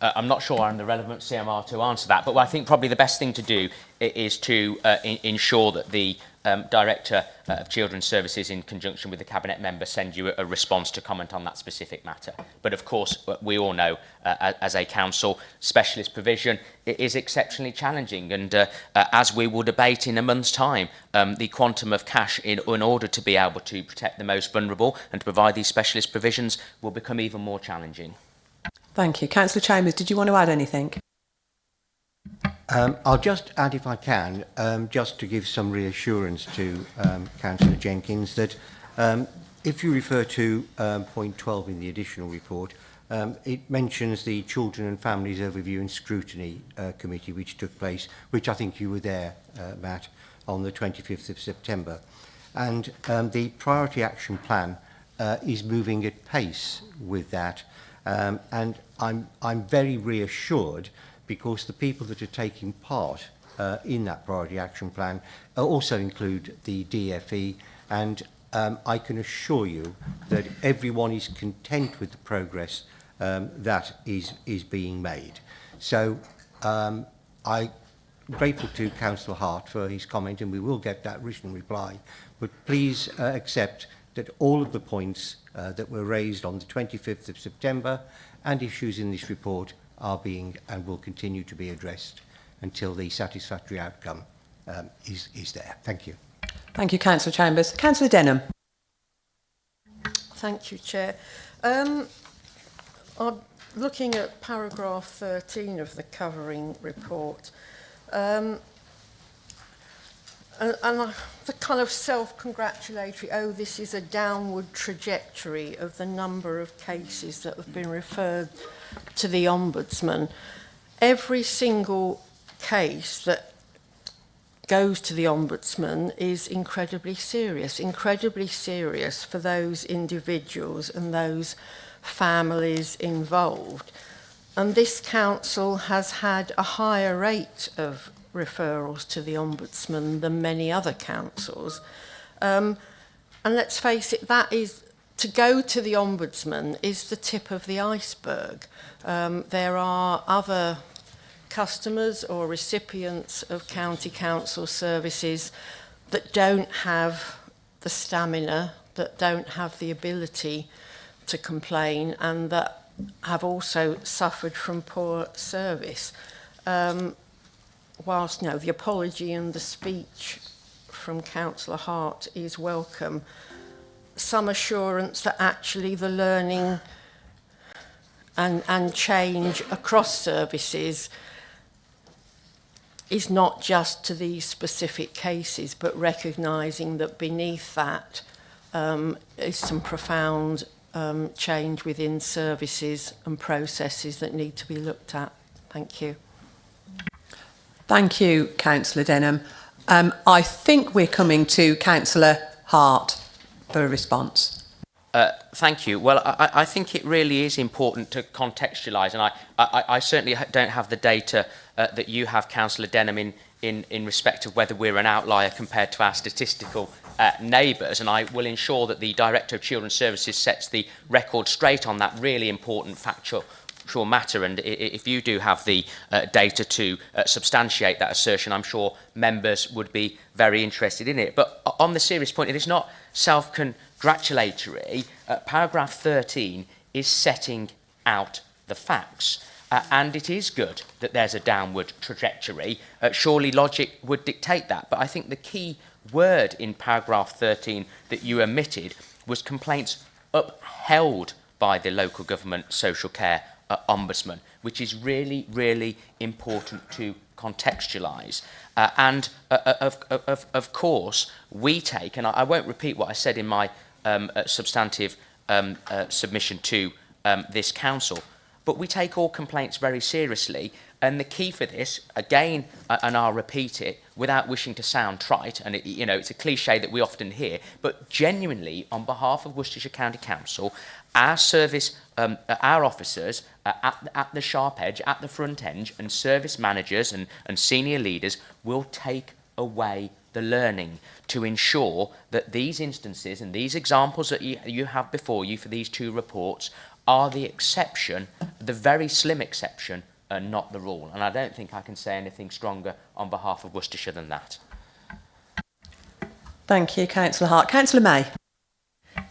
I'm not sure I'm the relevant CMR to answer that, but I think probably the best thing to do is to ensure that the Director of Children's Services, in conjunction with the Cabinet member, send you a response to comment on that specific matter. But of course, we all know, as a council, specialist provision is exceptionally challenging, and as we will debate in a month's time, the quantum of cash in order to be able to protect the most vulnerable and to provide these specialist provisions will become even more challenging. Thank you. Councillor Chambers, did you want to add anything? I'll just add, if I can, just to give some reassurance to Councillor Jenkins, that if you refer to point 12 in the additional report, it mentions the Children and Families Overview and Scrutiny Committee, which took place, which I think you were there, Matt, on the 25th of September. And the Priority Action Plan is moving at pace with that. And I'm very reassured, because the people that are taking part in that Priority Action Plan also include the DFE, and I can assure you that everyone is content with the progress that is being made. So I'm grateful to Councillor Hart for his comment, and we will get that written reply, but please accept that all of the points that were raised on the 25th of September and issues in this report are being and will continue to be addressed until the satisfactory outcome is there. Thank you. Thank you, Councillor Chambers. Councillor Denham. Thank you, Chair. Looking at paragraph 13 of the covering report, and the kind of self-congratulatory, oh, this is a downward trajectory of the number of cases that have been referred to the Ombudsman. Every single case that goes to the Ombudsman is incredibly serious for those individuals and those families involved. And this council has had a higher rate of referrals to the Ombudsman than many other councils. And let's face it, that is, to go to the Ombudsman is the tip of the iceberg. There are other customers or recipients of county council services that don't have the stamina, that don't have the ability to complain, and that have also suffered from poor service. Whilst the apology and the speech from Councillor Hart is welcome, some assurance that actually the learning and change across services is not just to these specific cases, but recognising that beneath that is some profound change within services and processes that need to be looked at. Thank you. Thank you, Councillor Denham. I think we're coming to Councillor Hart for a response. Thank you. Well, I think it really is important to contextualise, and I certainly don't have the data that you have, Councillor Denham, in respect of whether we're an outlier compared to our statistical neighbours, and I will ensure that the Director of Children's Services sets the record straight on that really important factual matter, and if you do have the data to substantiate that assertion, I'm sure members would be very interested in it. But on the serious point, it is not self-congratulatory. Paragraph 13 is setting out the facts. And it is good that there's a downward trajectory. Surely logic would dictate that. But I think the key word in paragraph 13 that you omitted was complaints upheld by the local government social care Ombudsman, which is really, really important to contextualise. And of course, we take, and I won't repeat what I said in my substantive submission to this council, but we take all complaints very seriously. And the key for this, again, and I'll repeat it without wishing to sound trite, and it's a cliche that we often hear, but genuinely, on behalf of Worcestershire County Council, our service, our officers at the sharp edge, at the front end, and service managers and senior leaders will take away the learning to ensure that these instances and these examples that you have before you for these two reports are the exception, the very slim exception, and not the rule. And I don't think I can say anything stronger on behalf of Worcestershire than that. Thank you, Councillor Hart. Councillor May.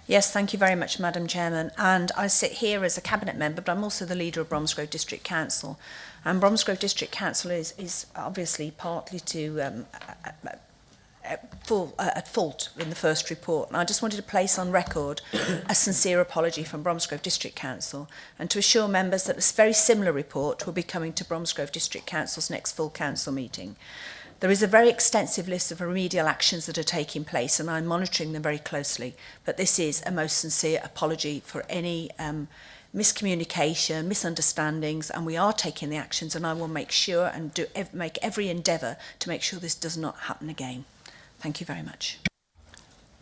Yes, thank you very much, Madam Chairman. And I sit here as a Cabinet member, but I'm also the leader of Bromsgrove District Council. And Bromsgrove District Council is obviously partly to at fault in the first report. And I just wanted to place on record a sincere apology from Bromsgrove District Council and to assure members that a very similar report will be coming to Bromsgrove District Council's next full council meeting. There is a very extensive list of remedial actions that are taking place, and I'm monitoring them very closely. But this is a most sincere apology for any miscommunication, misunderstandings, and we are taking the actions, and I will make sure and make every endeavour to make sure this does not happen again. Thank you very much.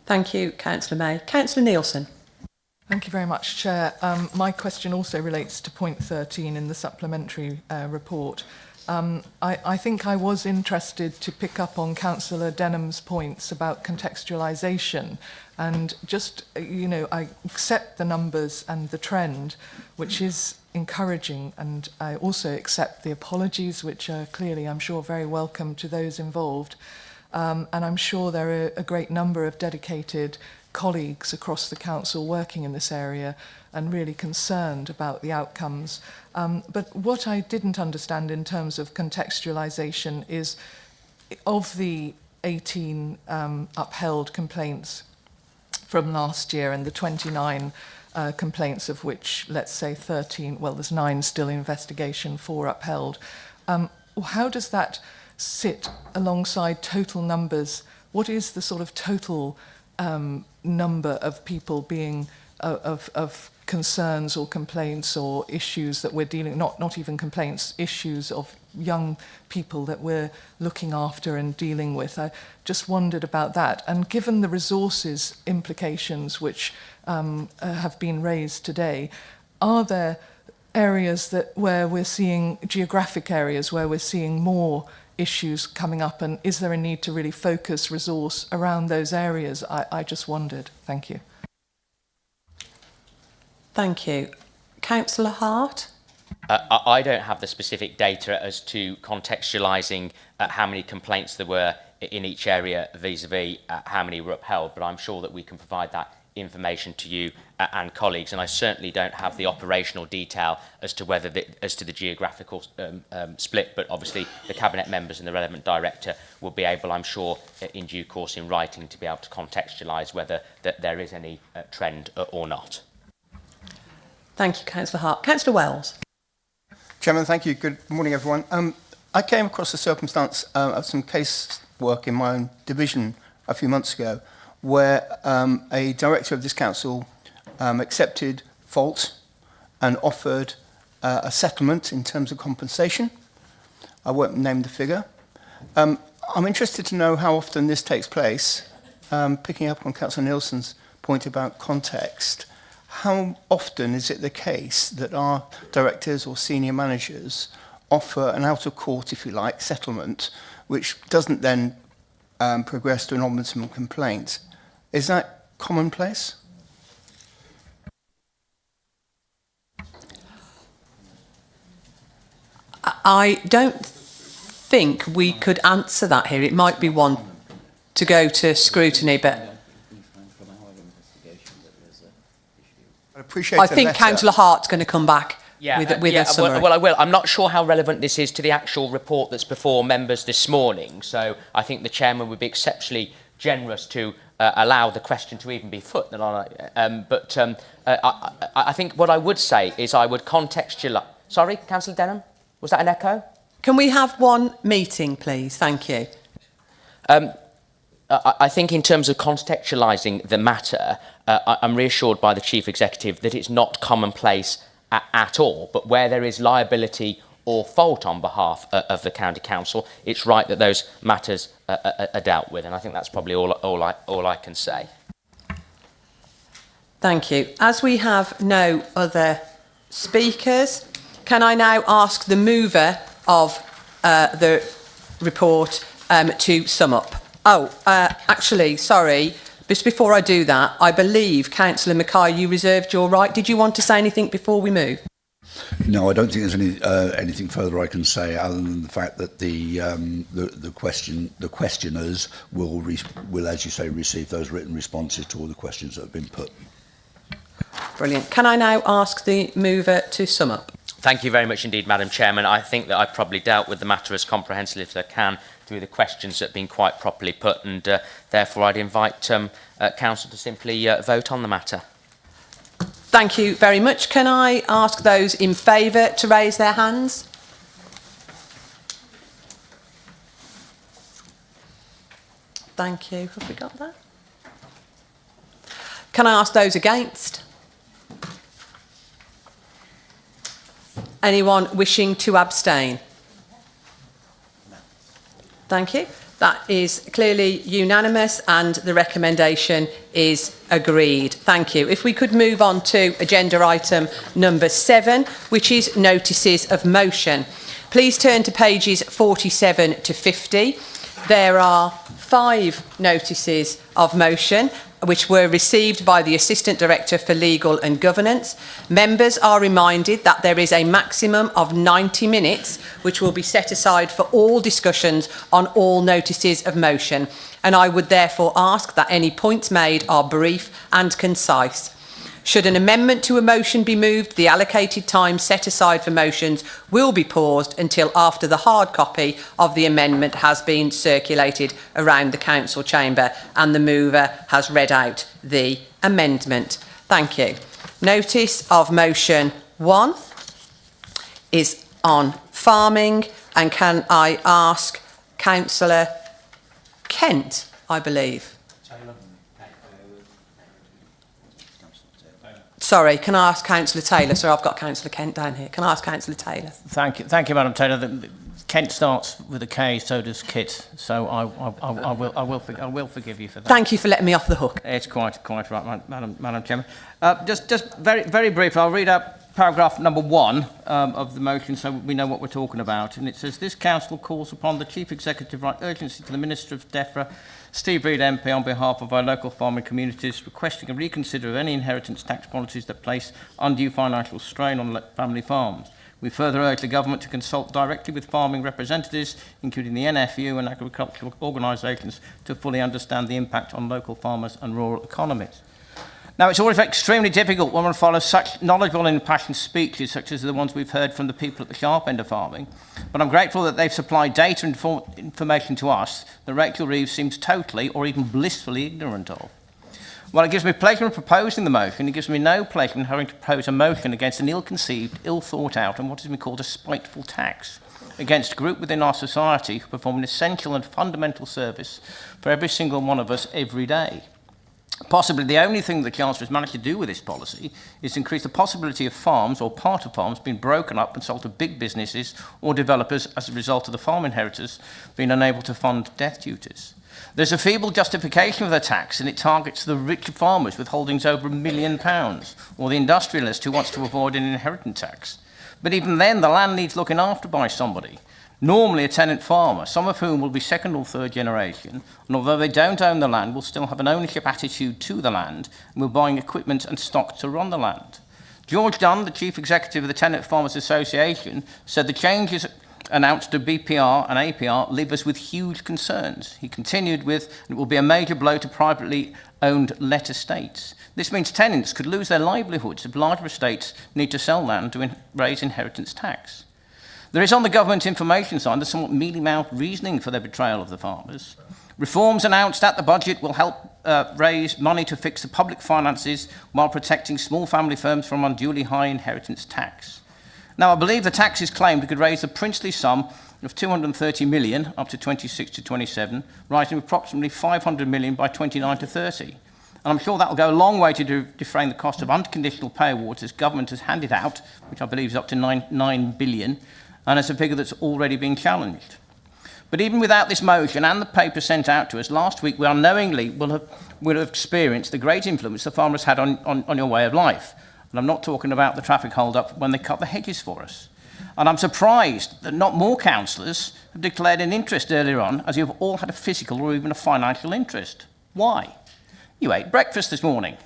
Thank you, Councillor May. Councillor Nielsen. Thank you very much, Chair. My question also relates to point 13 in the supplementary report. I think I was interested to pick up on Councillor Denham's points about contextualisation, and just, I accept the numbers and the trend, which is encouraging, and I also accept the apologies, which are clearly, I'm sure, very welcome to those involved. And I'm sure there are a great number of dedicated colleagues across the council working in this area and really concerned about the outcomes. But what I didn't understand in terms of contextualisation is, of the 18 upheld complaints from last year and the 29 complaints of which, let's say 13, well, there's 9 still in investigation, 4 upheld. How does that sit alongside total numbers? What is the sort of total number of people being of concerns or complaints or issues that we're dealing, not even complaints, issues of young people that we're looking after and dealing with? I just wondered about that. And given the resources implications which have been raised today, are there areas where we're seeing, geographic areas where we're seeing more issues coming up, and is there a need to really focus resource around those areas? I just wondered. Thank you. Thank you. Councillor Hart? I don't have the specific data as to contextualising how many complaints there were in each area vis-a-vis how many were upheld, but I'm sure that we can provide that information to you and colleagues, and I certainly don't have the operational detail as to whether as to the geographical split, but obviously the Cabinet members and the relevant director will be able, I'm sure, in due course in writing to be able to contextualise whether there is any trend or not. Thank you, Councillor Hart. Councillor Wells. Chairman, thank you. Good morning, everyone. I came across the circumstance of some case work in my own division a few months ago, where a director of this council accepted fault and offered a settlement in terms of compensation. I won't name the figure. I'm interested to know how often this takes place, picking up on Councillor Nielsen's point about context. How often is it the case that our directors or senior managers offer an out-of-court, if you like, settlement which doesn't then progress to an Ombudsman complaint. Is that commonplace? I don't think we could answer that here. It might be one to go to scrutiny, but I think Councillor Hart's going to come back with a summary. Well, I will. I'm not sure how relevant this is to the actual report that's before members this morning, so I think the chairman would be exceptionally generous to allow the question to even be put. I think what I would say is I would contextualise... Sorry, Councillor Denham? Was that an echo? Can we have one meeting, please? Thank you. I think in terms of contextualising the matter, I'm reassured by the Chief Executive that it's not commonplace at all, but where there is liability or fault on behalf of the County Council, it's right that those matters are dealt with, and I think that's probably all I can say. Thank you. As we have no other speakers, can I now ask the mover of the report to sum up? Actually, sorry, just before I do that, I believe, Councillor Mackay, you reserved your right. Did you want to say anything before we move? No, I don't think there's anything further I can say other than the fact that the questioners will, as you say, receive those written responses to all the questions that have been put. Brilliant. Can I now ask the mover to sum up? Thank you very much indeed, Madam Chairman. I think that I've probably dealt with the matter as comprehensively as I can through the questions that have been quite properly put, and therefore I'd invite Council to simply vote on the matter. Thank you very much. Can I ask those in favour to raise their hands? Thank you. Have we got that? Can I ask those against? Anyone wishing to abstain? Thank you. That is clearly unanimous and the recommendation is agreed. Thank you. If we could move on to agenda item number 7, which is notices of motion. Please turn to pages 47 to 50. There are 5 notices of motion which were received by the Assistant Director for Legal and Governance. Members are reminded that there is a maximum of 90 minutes which will be set aside for all discussions on all notices of motion, and I would therefore ask that any points made are brief and concise. Should an amendment to a motion be moved, the allocated time set aside for motions will be paused until after the hard copy of the amendment has been circulated around the council chamber and the mover has read out the amendment. Thank you. Notice of motion 1 is on farming, and can I ask Councillor Kent, I believe? Sorry, can I ask Councillor Taylor? Sorry, I've got Councillor Kent down here. Can I ask Councillor Taylor? Thank you, Madam Taylor. Kent starts with a K, so does Kit. So I will forgive you for that. Thank you for letting me off the hook. It's quite right, Madam Chairman. Just very briefly, I'll read out paragraph number 1 of the motion, so we know what we're talking about. And it says, "This council calls upon the Chief Executive write urgency to the Minister of DEFRA, Steve Reid MP, on behalf of our local farming communities, requesting a reconsider of any inheritance tax policies that place undue financial strain on family farms. We further urge the government to consult directly with farming representatives, including the NFU and agricultural organisations, to fully understand the impact on local farmers and rural economies." Now, it's always extremely difficult when one follows such knowledgeable and impassioned speeches, such as the ones we've heard from the people at the sharp end of farming. But I'm grateful that they've supplied data and information to us that Rachel Reeves seems totally or even blissfully ignorant of. While it gives me pleasure in proposing the motion, it gives me no pleasure in having to propose a motion against an ill-conceived, ill-thought-out, and what has been called a spiteful tax against a group within our society who perform an essential and fundamental service for every single one of us every day. Possibly the only thing the Chancellor has managed to do with this policy is to increase the possibility of farms or part of farms being broken up and sold to big businesses or developers as a result of the farm inheritors being unable to fund death duties. There's a feeble justification of the tax, and it targets the rich farmers with holdings over £1 million, or the industrialist who wants to avoid an inheritance tax. But even then, the land needs looking after by somebody. normally a tenant farmer, some of whom will be second or third generation, and although they don't own the land, will still have an ownership attitude to the land and will buying equipment and stock to run the land. George Dunn, the Chief Executive of the Tenant Farmers Association, said the changes announced to BPR and APR leave us with huge concerns. He continued with, it will be a major blow to privately owned let estates. This means tenants could lose their livelihoods if larger estates need to sell land to raise inheritance tax. There is on the government information side the somewhat mealy-mouthed reasoning for their betrayal of the farmers. Reforms announced at the budget will help raise money to fix the public finances while protecting small family firms from unduly high inheritance tax. Now, I believe the tax is claimed could raise the princely sum of 230 million up to 26 to 27, rising approximately 500 million by 29 to 30. And I'm sure that will go a long way to defray the cost of unconditional pay awards as government has handed out, which I believe is up to 9 billion, and it's a figure that's already being challenged. But even without this motion and the paper sent out to us last week, we unknowingly will have experienced the great influence the farmers had on your way of life. And I'm not talking about the traffic hold-up when they cut the hedges for us. And I'm surprised that not more councillors have declared an interest earlier on, as you've all had a physical or even a financial interest. Why? You ate breakfast this morning.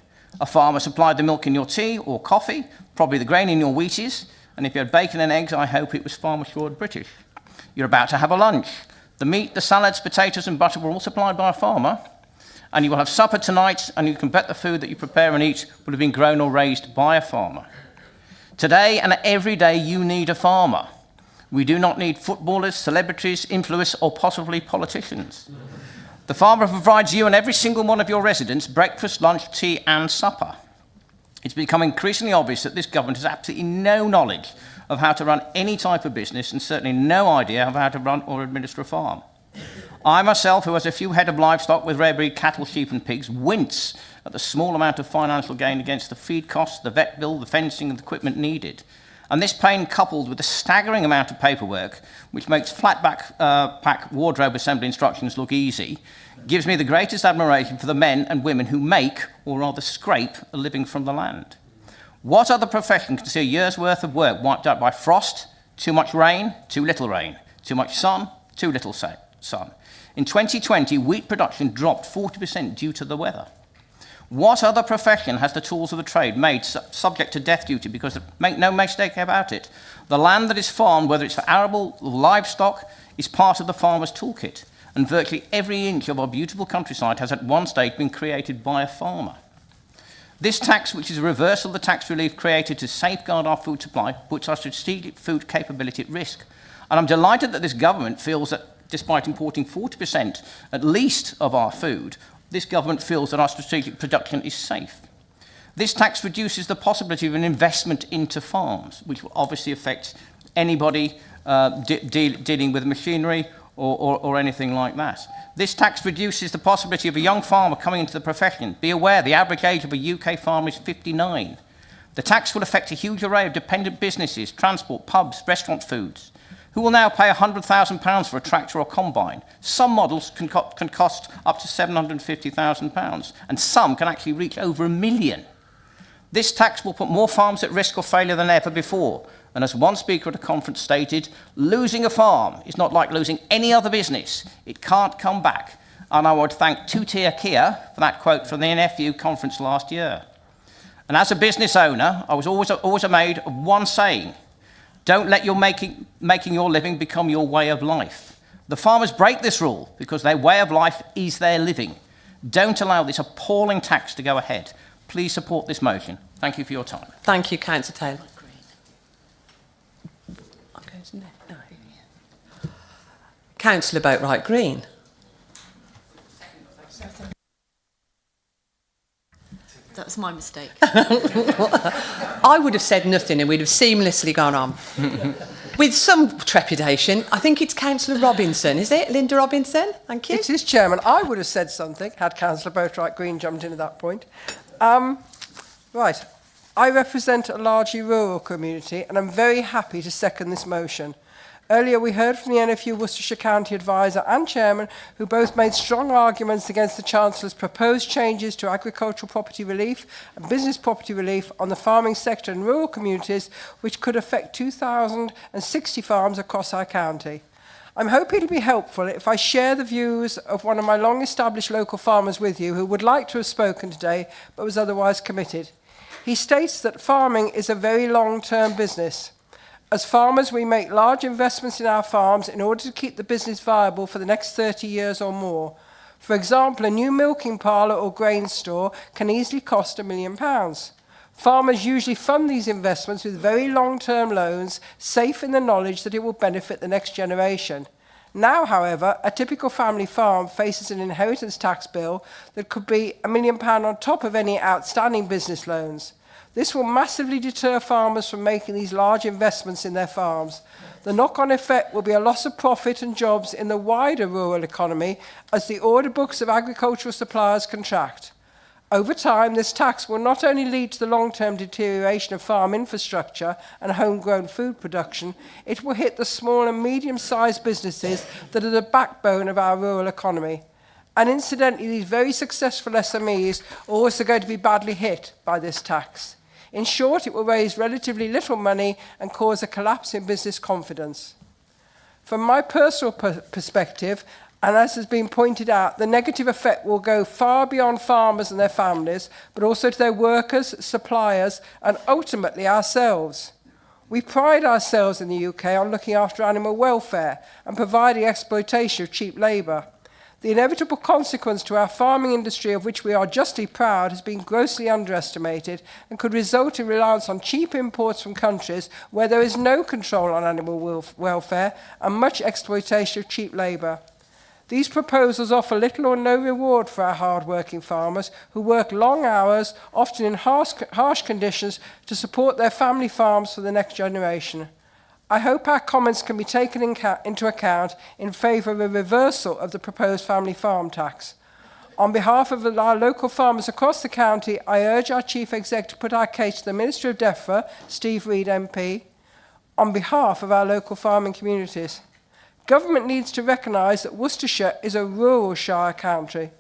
A farmer supplied the milk in your tea or coffee, probably the grain in your Wheaties, and if you had bacon and eggs, I hope it was farm assured British. You're about to have a lunch. The meat, the salads, potatoes and butter were all supplied by a farmer. And you will have supper tonight, and you can bet the food that you prepare and eat will have been grown or raised by a farmer. Today and every day you need a farmer. We do not need footballers, celebrities, influencers or possibly politicians. The farmer provides you and every single one of your residents breakfast, lunch, tea and supper. It's become increasingly obvious that this government has absolutely no knowledge of how to run any type of business and certainly no idea of how to run or administer a farm. I myself, who has a few head of livestock with rare breed cattle, sheep and pigs, wince at the small amount of financial gain against the feed costs, the vet bill, the fencing and the equipment needed. And this pain, coupled with the staggering amount of paperwork, which makes pack wardrobe assembly instructions look easy, gives me the greatest admiration for the men and women who make, or rather scrape, a living from the land. What other profession can see a year's worth of work wiped out by frost, too much rain, too little rain, too much sun, too little sun? In 2020, wheat production dropped 40% due to the weather. What other profession has the tools of the trade made subject to death duty? Because make no mistake about it, the land that is farmed, whether it's for arable or livestock, is part of the farmer's toolkit. And virtually every inch of our beautiful countryside has at one stage been created by a farmer. This tax, which is a reversal of the tax relief created to safeguard our food supply, puts our strategic food capability at risk. And I'm delighted that this government feels that despite importing 40% at least of our food, this government feels that our strategic production is safe. This tax reduces the possibility of an investment into farms, which will obviously affect anybody dealing with machinery or anything like that. This tax reduces the possibility of a young farmer coming into the profession. Be aware, the average age of a UK farmer is 59. The tax will affect a huge array of dependent businesses, transport, pubs, restaurant foods, who will now pay £100,000 for a tractor or combine. Some models can cost up to £750,000, and some can actually reach over £1 million. This tax will put more farms at risk of failure than ever before. And as one speaker at a conference stated, losing a farm is not like losing any other business. It can't come back. And I would thank Tutia Kia for that quote from the NFU conference last year. And as a business owner, I was always amazed of one saying: don't let your making your living become your way of life. The farmers break this rule because their way of life is their living. Don't allow this appalling tax to go ahead. Please support this motion. Thank you for your time. Thank you, Councillor Taylor. Councillor Boatwright Green. That was my mistake. I would have said nothing and we'd have seamlessly gone on. With some trepidation, I think it's Councillor Robinson, is it? Linda Robinson? Thank you. It is, Chairman. I would have said something had Councillor Boatwright Green jumped in at that point. Right. I represent a largely rural community and I'm very happy to second this motion. Earlier we heard from the NFU Worcestershire County Advisor and Chairman, who both made strong arguments against the Chancellor's proposed changes to agricultural property relief and business property relief on the farming sector in rural communities, which could affect 2,060 farms across our county. I'm hoping it'll be helpful if I share the views of one of my long-established local farmers with you who would like to have spoken today but was otherwise committed. He states that farming is a very long-term business. As farmers, we make large investments in our farms in order to keep the business viable for the next 30 years or more. For example, a new milking parlour or grain store can easily cost £1 million. Farmers usually fund these investments with very long-term loans, safe in the knowledge that it will benefit the next generation. Now, however, a typical family farm faces an inheritance tax bill that could be £1 million on top of any outstanding business loans. This will massively deter farmers from making these large investments in their farms. The knock-on effect will be a loss of profit and jobs in the wider rural economy as the order books of agricultural suppliers contract. Over time, this tax will not only lead to the long-term deterioration of farm infrastructure and homegrown food production, it will hit the small and medium-sized businesses that are the backbone of our rural economy. And incidentally, these very successful SMEs are also going to be badly hit by this tax. In short, it will raise relatively little money and cause a collapse in business confidence. From my personal perspective, and as has been pointed out, the negative effect will go far beyond farmers and their families, but also to their workers, suppliers, and ultimately ourselves. We pride ourselves in the UK on looking after animal welfare and providing exploitation of cheap labour. The inevitable consequence to our farming industry, of which we are justly proud, has been grossly underestimated and could result in reliance on cheap imports from countries where there is no control on animal welfare and much exploitation of cheap labour. These proposals offer little or no reward for our hard-working farmers who work long hours, often in harsh conditions, to support their family farms for the next generation. I hope our comments can be taken into account in favour of a reversal of the proposed family farm tax. On behalf of our local farmers across the county, I urge our Chief Executive to put our case to the Minister of DEFRA, Steve Reid MP, on behalf of our local farming communities. Government needs to recognise that Worcestershire is a rural shire county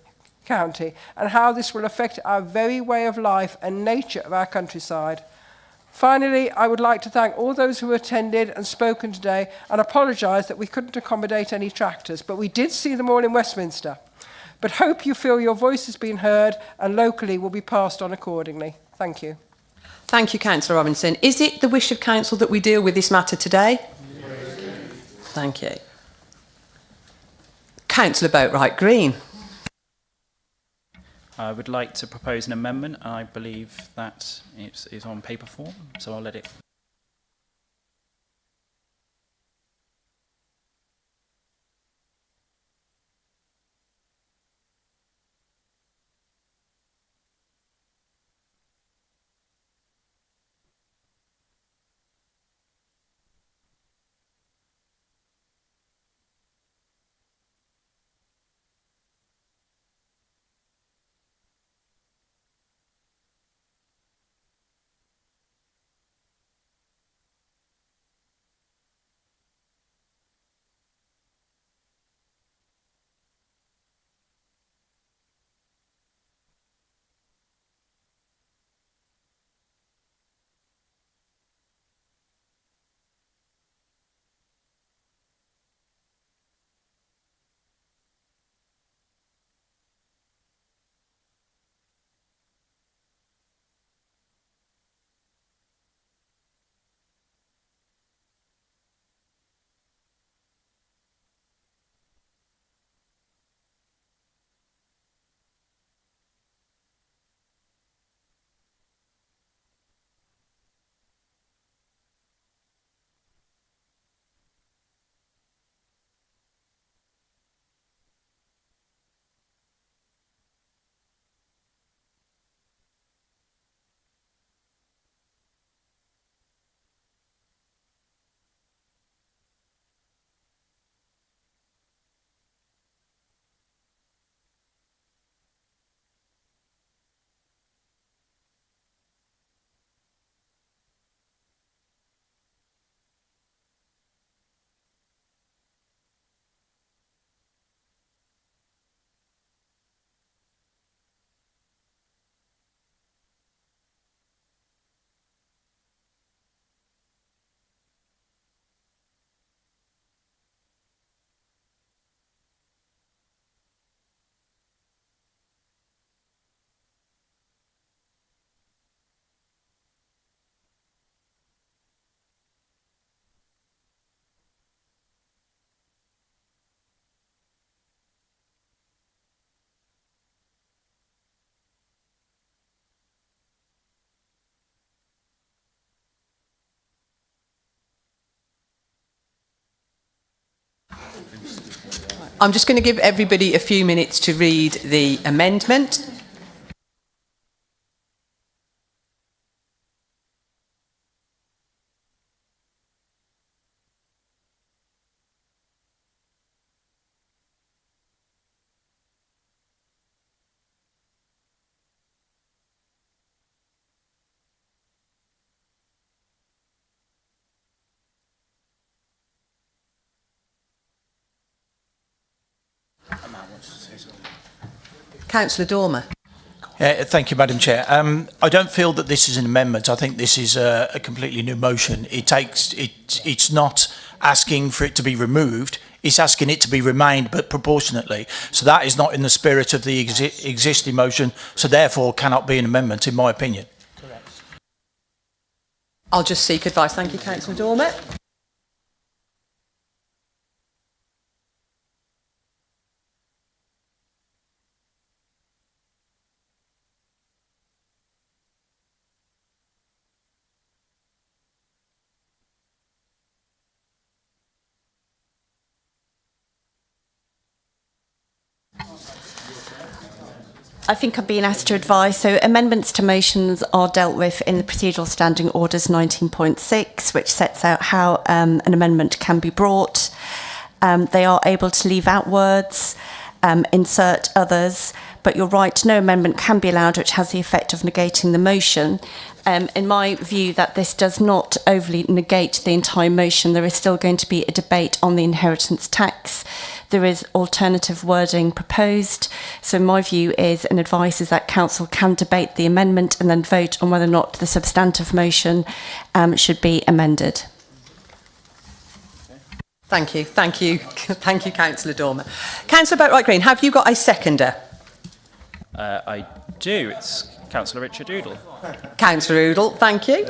and how this will affect our very way of life and nature of our countryside. Finally, I would like to thank all those who attended and spoken today and apologise that we couldn't accommodate any tractors, but we did see them all in Westminster. But hope you feel your voice has been heard and locally will be passed on accordingly. Thank you. Thank you, Councillor Robinson. Is it the wish of Council that we deal with this matter today? Thank you. Councillor Boatwright Green. I would like to propose an amendment. I believe that it is on paper form, so I'll let it. I'm just going to give everybody a few minutes to read the amendment. Councillor Dormer. Thank you, Madam Chair. I don't feel that this is an amendment. I think this is a completely new motion. It's not asking for it to be removed. It's asking it to be remained, but proportionately. So that is not in the spirit of the existing motion. So therefore, cannot be an amendment, in my opinion. Correct. I'll just seek advice. Thank you, Councillor Dormer. I think I'm being asked to advise. So amendments to motions are dealt with in the Procedural Standing Orders 19.6, which sets out how an amendment can be brought. They are able to leave out words, insert others, but you're right, no amendment can be allowed which has the effect of negating the motion. In my view, that this does not overly negate the entire motion. There is still going to be a debate on the inheritance tax. There is alternative wording proposed. So my view is, and advice is, that Council can debate the amendment and then vote on whether or not the substantive motion should be amended. Thank you. Thank you. Thank you, Councillor Dormer. Councillor Boatwright Green, have you got a seconder? I do. It's Councillor Richard Oodle. Councillor Oodle, thank you.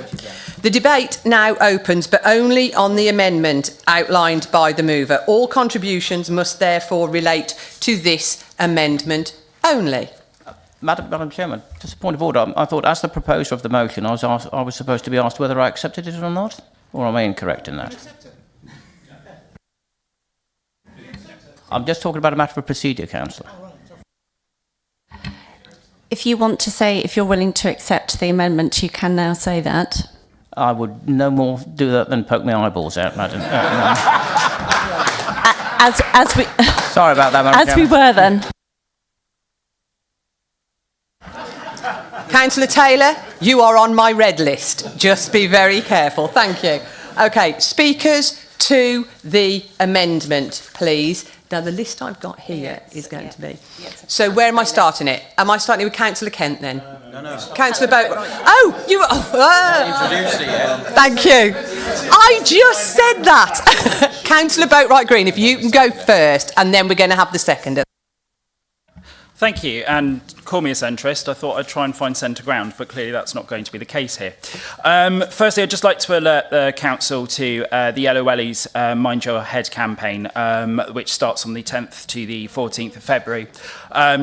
The debate now opens, but only on the amendment outlined by the mover. All contributions must therefore relate to this amendment only. Madam Chairman, just a point of order. I thought, as the proposer of the motion, I was supposed to be asked whether I accepted it or not, or am I incorrect in that? I'm just talking about a matter of procedure, Councillor. If you want to say, if you're willing to accept the amendment, you can now say that. I would no more do that than poke my eyeballs out, Madam. As we. Sorry about that, Madam As we were then. Councillor Taylor, you are on my red list. Just be very careful. Thank you. Okay, speakers to the amendment, please. Now, the list I've got here is going to be... So where am I starting it? Am I starting with Councillor Kent then? No. Councillor Boatwright... Oh, you... Introduced it yet. Thank you. I just said that. Councillor Boatwright Green, if you can go first, and then we're going to have the second. Thank you, and call me a centrist. I thought I'd try and find centre ground, but clearly that's not going to be the case here. Firstly, I'd just like to alert the Council to the Yellow Wellies Mind Your Head campaign, which starts on the 10th to the 14th of February.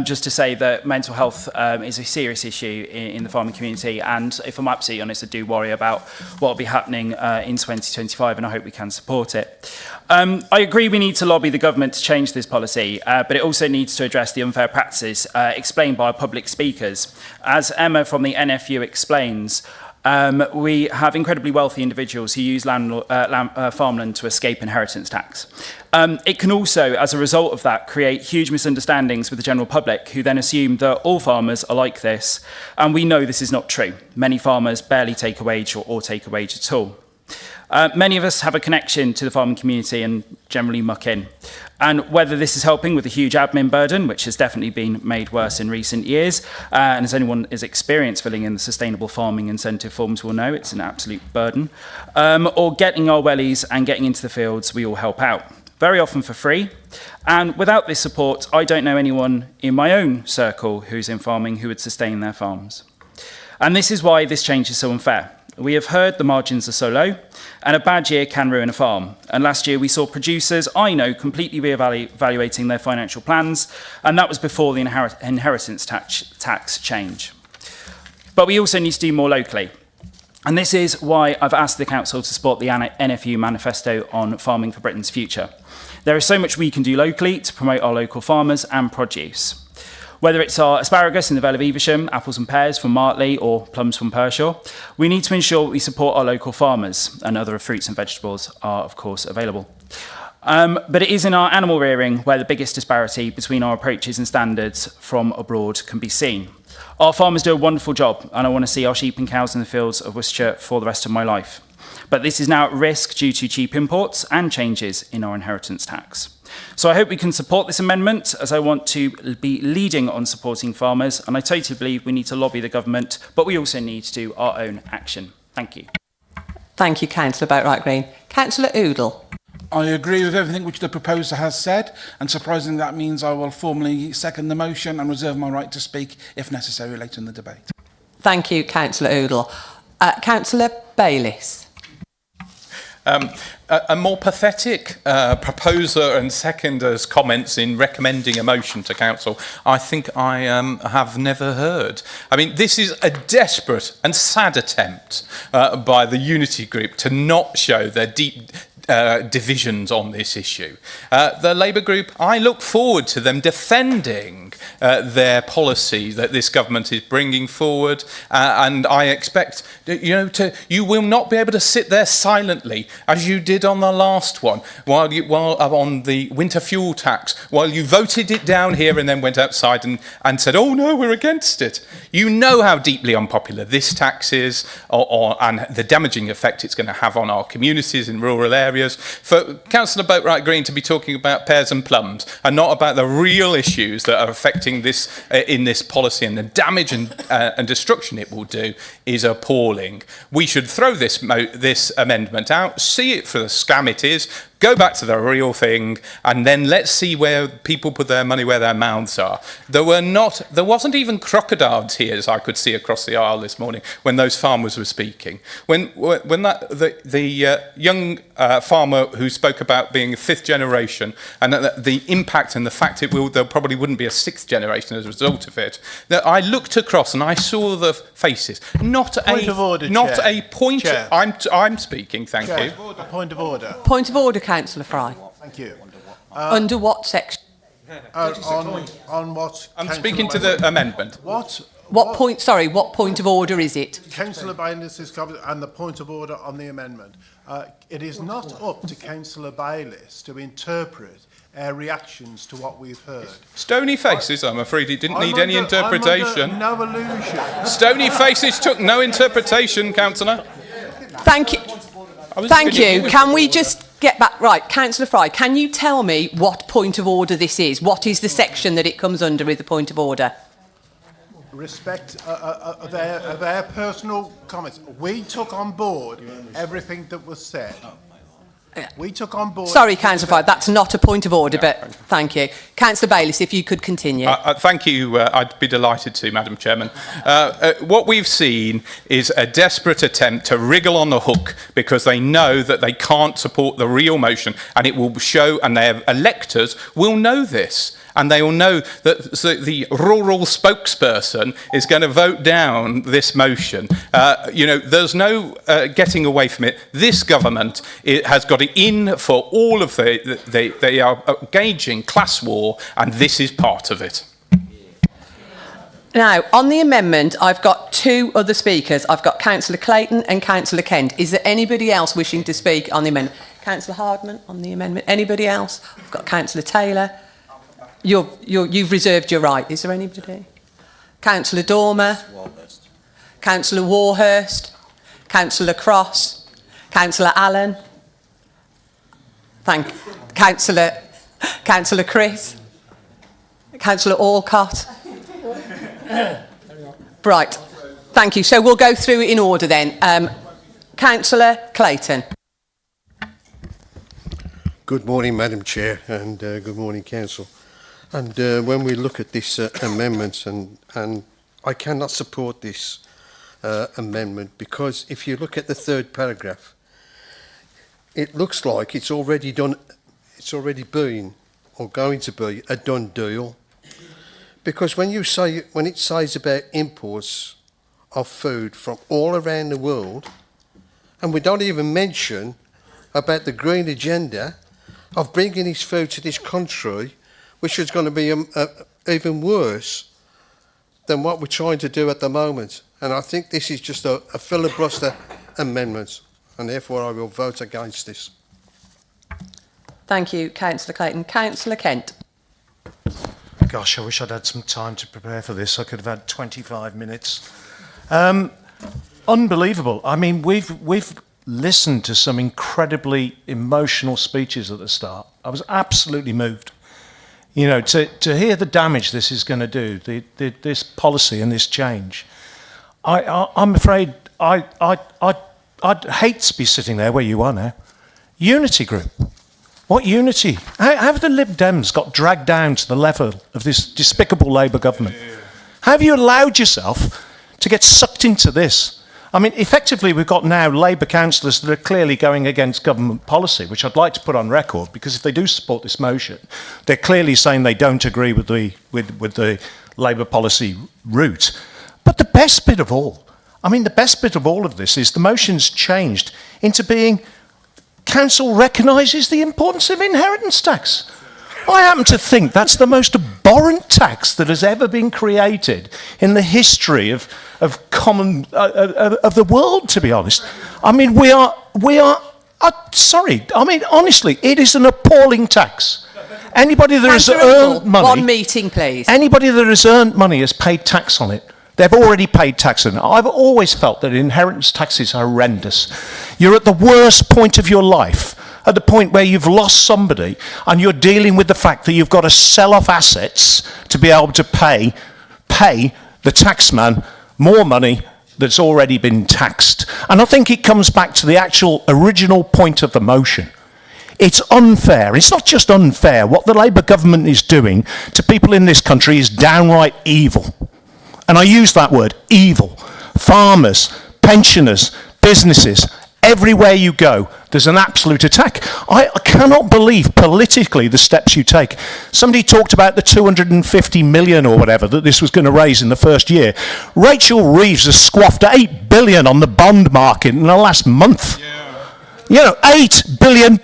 Just to say that mental health is a serious issue in the farming community, and if I'm absolutely honest, I do worry about what will be happening in 2025, and I hope we can support it. I agree we need to lobby the government to change this policy, but it also needs to address the unfair practices explained by public speakers. As Emma from the NFU explains, we have incredibly wealthy individuals who use farmland to escape inheritance tax. It can also, as a result of that, create huge misunderstandings with the general public, who then assume that all farmers are like this, and we know this is not true. Many farmers barely take a wage or take a wage at all. Many of us have a connection to the farming community and generally muck in. And whether this is helping with the huge admin burden, which has definitely been made worse in recent years, and as anyone is experienced filling in the sustainable farming incentive forms will know, it's an absolute burden, or getting our wellies and getting into the fields, we all help out. Very often for free. And without this support, I don't know anyone in my own circle who's in farming who would sustain their farms. And this is why this change is so unfair. We have heard the margins are so low, and a bad year can ruin a farm. And last year we saw producers I know completely reevaluating their financial plans, and that was before the inheritance tax change. But we also need to do more locally. And this is why I've asked the Council to support the NFU manifesto on farming for Britain's future. There is so much we can do locally to promote our local farmers and produce. Whether it's our asparagus in the Vale of Evesham, apples and pears from Martley, or plums from Pershore, we need to ensure we support our local farmers, and other fruits and vegetables are, of course, available. But it is in our animal rearing where the biggest disparity between our approaches and standards from abroad can be seen. Our farmers do a wonderful job, and I want to see our sheep and cows in the fields of Worcestershire for the rest of my life. But this is now at risk due to cheap imports and changes in our inheritance tax. So I hope we can support this amendment, as I want to be leading on supporting farmers, and I totally believe we need to lobby the government, but we also need to do our own action. Thank you. Thank you, Councillor Boatwright Green. Councillor Oodle. I agree with everything which the proposer has said, and surprisingly that means I will formally second the motion and reserve my right to speak if necessary later in the debate. Thank you, Councillor Oodle. Councillor Bayliss. A more pathetic proposer and seconder's comments in recommending a motion to council, I think I have never heard. I mean, this is a desperate and sad attempt by the Unity Group to not show their deep divisions on this issue. The Labour Group, I look forward to them defending their policy that this government is bringing forward, and I expect you will not be able to sit there silently as you did on the last one, while on the winter fuel tax, while you voted it down here and then went outside and said, oh no, we're against it. You know how deeply unpopular this tax is, and the damaging effect it's going to have on our communities in rural areas. For Councillor Boatwright Green to be talking about pears and plums and not about the real issues that are affecting this in this policy and the damage and destruction it will do is appalling. We should throw this amendment out, see it for the scam it is, go back to the real thing, and then let's see where people put their money where their mouths are. There wasn't even crocodile tears I could see across the aisle this morning when those farmers were speaking. When the young farmer who spoke about being a fifth generation and the impact and the fact there probably wouldn't be a sixth generation as a result of it, that I looked across and I saw the faces. Point of order, Chair. I'm speaking. Thank you. Point of order. Point of order, Councillor Fry. Thank you. Under what section? On what? I'm speaking to the amendment. What point? Sorry, what point of order is it? Councillor Bayliss is covered, and the point of order on the amendment. It is not up to Councillor Bayliss to interpret our reactions to what we've heard. Stony faces, I'm afraid it didn't need any interpretation. I'm under no illusion. Stony faces took no interpretation, Councillor. Thank you. Thank you. Can we just get back? Right, Councillor Fry, can you tell me what point of order this is? What is the section that it comes under with the point of order? Respect of their personal comments. We took on board everything that was said. We took on board... Sorry, Councillor Fry, that's not a point of order, but thank you. Councillor Bayliss, if you could continue. Thank you. I'd be delighted to, Madam Chairman. What we've seen is a desperate attempt to wriggle on the hook because they know that they can't support the real motion, and it will show, and their electors will know this. And they will know that the rural spokesperson is going to vote down this motion. There's no getting away from it. This government has got it in for all of they are engaging class war, and this is part of it. Now, on the amendment, I've got two other speakers. I've got Councillor Clayton and Councillor Kent. Is there anybody else wishing to speak on the amendment? Councillor Hardman on the amendment. Anybody else? I've got Councillor Taylor. You've reserved your right. Is there anybody? Councillor Dormer. Councillor Warhurst. Councillor Cross. Councillor Allen. Councillor Chris. Councillor Alcott. Right. Thank you. So we'll go through it in order then. Councillor Clayton. Good morning, Madam Chair, and good morning, Council. And when we look at this amendment, and I cannot support this amendment because if you look at the third paragraph, it looks like it's already done. It's already been or going to be a done deal. Because when it says about imports of food from all around the world, and we don't even mention about the green agenda, of bringing his food to this country, which is going to be even worse than what we're trying to do at the moment. And I think this is just a filibuster amendment, and therefore I will vote against this. Thank you, Councillor Clayton. Councillor Kent. Gosh, I wish I'd had some time to prepare for this. I could have had 25 minutes. Unbelievable. I mean, we've listened to some incredibly emotional speeches at the start. I was absolutely moved. You know, to hear the damage this is going to do, this policy and this change. I'm afraid I'd hate to be sitting there where you are now. Unity Group. What unity? How have the Lib Dems got dragged down to the level of this despicable Labour government? How have you allowed yourself to get sucked into this? I mean, effectively, we've got now Labour councillors that are clearly going against government policy, which I'd like to put on record, because if they do support this motion, they're clearly saying they don't agree with the Labour policy route. But the best bit of all, I mean, the best bit of all of this is the motion's changed into being Council recognises the importance of inheritance tax. I happen to think that's the most abhorrent tax that has ever been created in the history of the world, to be honest. I mean, we are sorry. I mean, honestly, it is an appalling tax. Anybody that has earned money... One meeting, please. Anybody that has earned money has paid tax on it. They've already paid tax on it. I've always felt that inheritance tax is horrendous. You're at the worst point of your life, at the point where you've lost somebody and you're dealing with the fact that you've got to sell off assets to be able to pay the taxman more money that's already been taxed. And I think it comes back to the actual original point of the motion. It's unfair. It's not just unfair. What the Labour government is doing to people in this country is downright evil. And I use that word, evil. Farmers, pensioners, businesses, everywhere you go, there's an absolute attack. I cannot believe politically the steps you take. Somebody talked about the 250 million or whatever that this was going to raise in the first year. Rachel Reeves has squaffed 8 billion on the bond market in the last month. You know, £8 billion,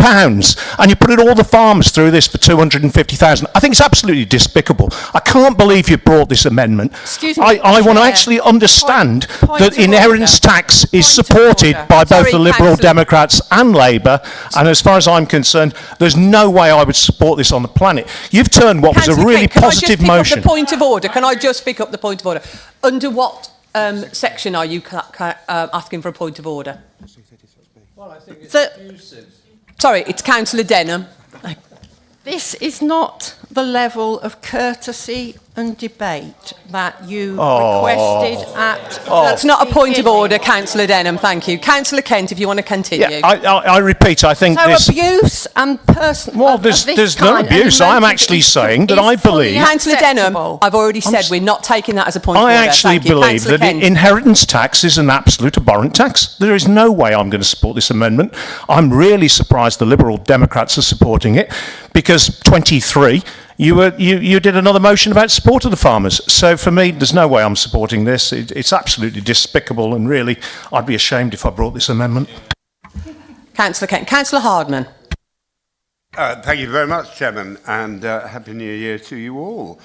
and you put it all the farmers through this for 250,000. I think it's absolutely despicable. I can't believe you brought this amendment. Excuse me, I want to actually understand that inheritance tax is supported by both the Liberal Democrats and Labour, and as far as I'm concerned, there's no way I would support this on the planet. You've turned what was a really positive motion. Can I just pick up the point of order? Can I just pick up the point of order? Under what section are you asking for a point of order? Well, I think it's abusive. Sorry, it's Councillor Denham. This is not the level of courtesy and debate that you requested at... That's not a point of order, Councillor Denham, thank you. Councillor Kent, if you want to continue. Yeah, I repeat, I think this... abuse and personal... Well, there's no abuse. I'm actually saying that I believe... Councillor Denham, I've already said we're not taking that as a point of order. I actually believe that inheritance tax is an absolute abhorrent tax. There is no way I'm going to support this amendment. I'm really surprised the Liberal Democrats are supporting it, because 23... You did another motion about support of the farmers. So for me, there's no way I'm supporting this. It's absolutely despicable, and really, I'd be ashamed if I brought this amendment. Councillor Kent. Councillor Hardman. Thank you very much, Chairman, and Happy New Year to you all.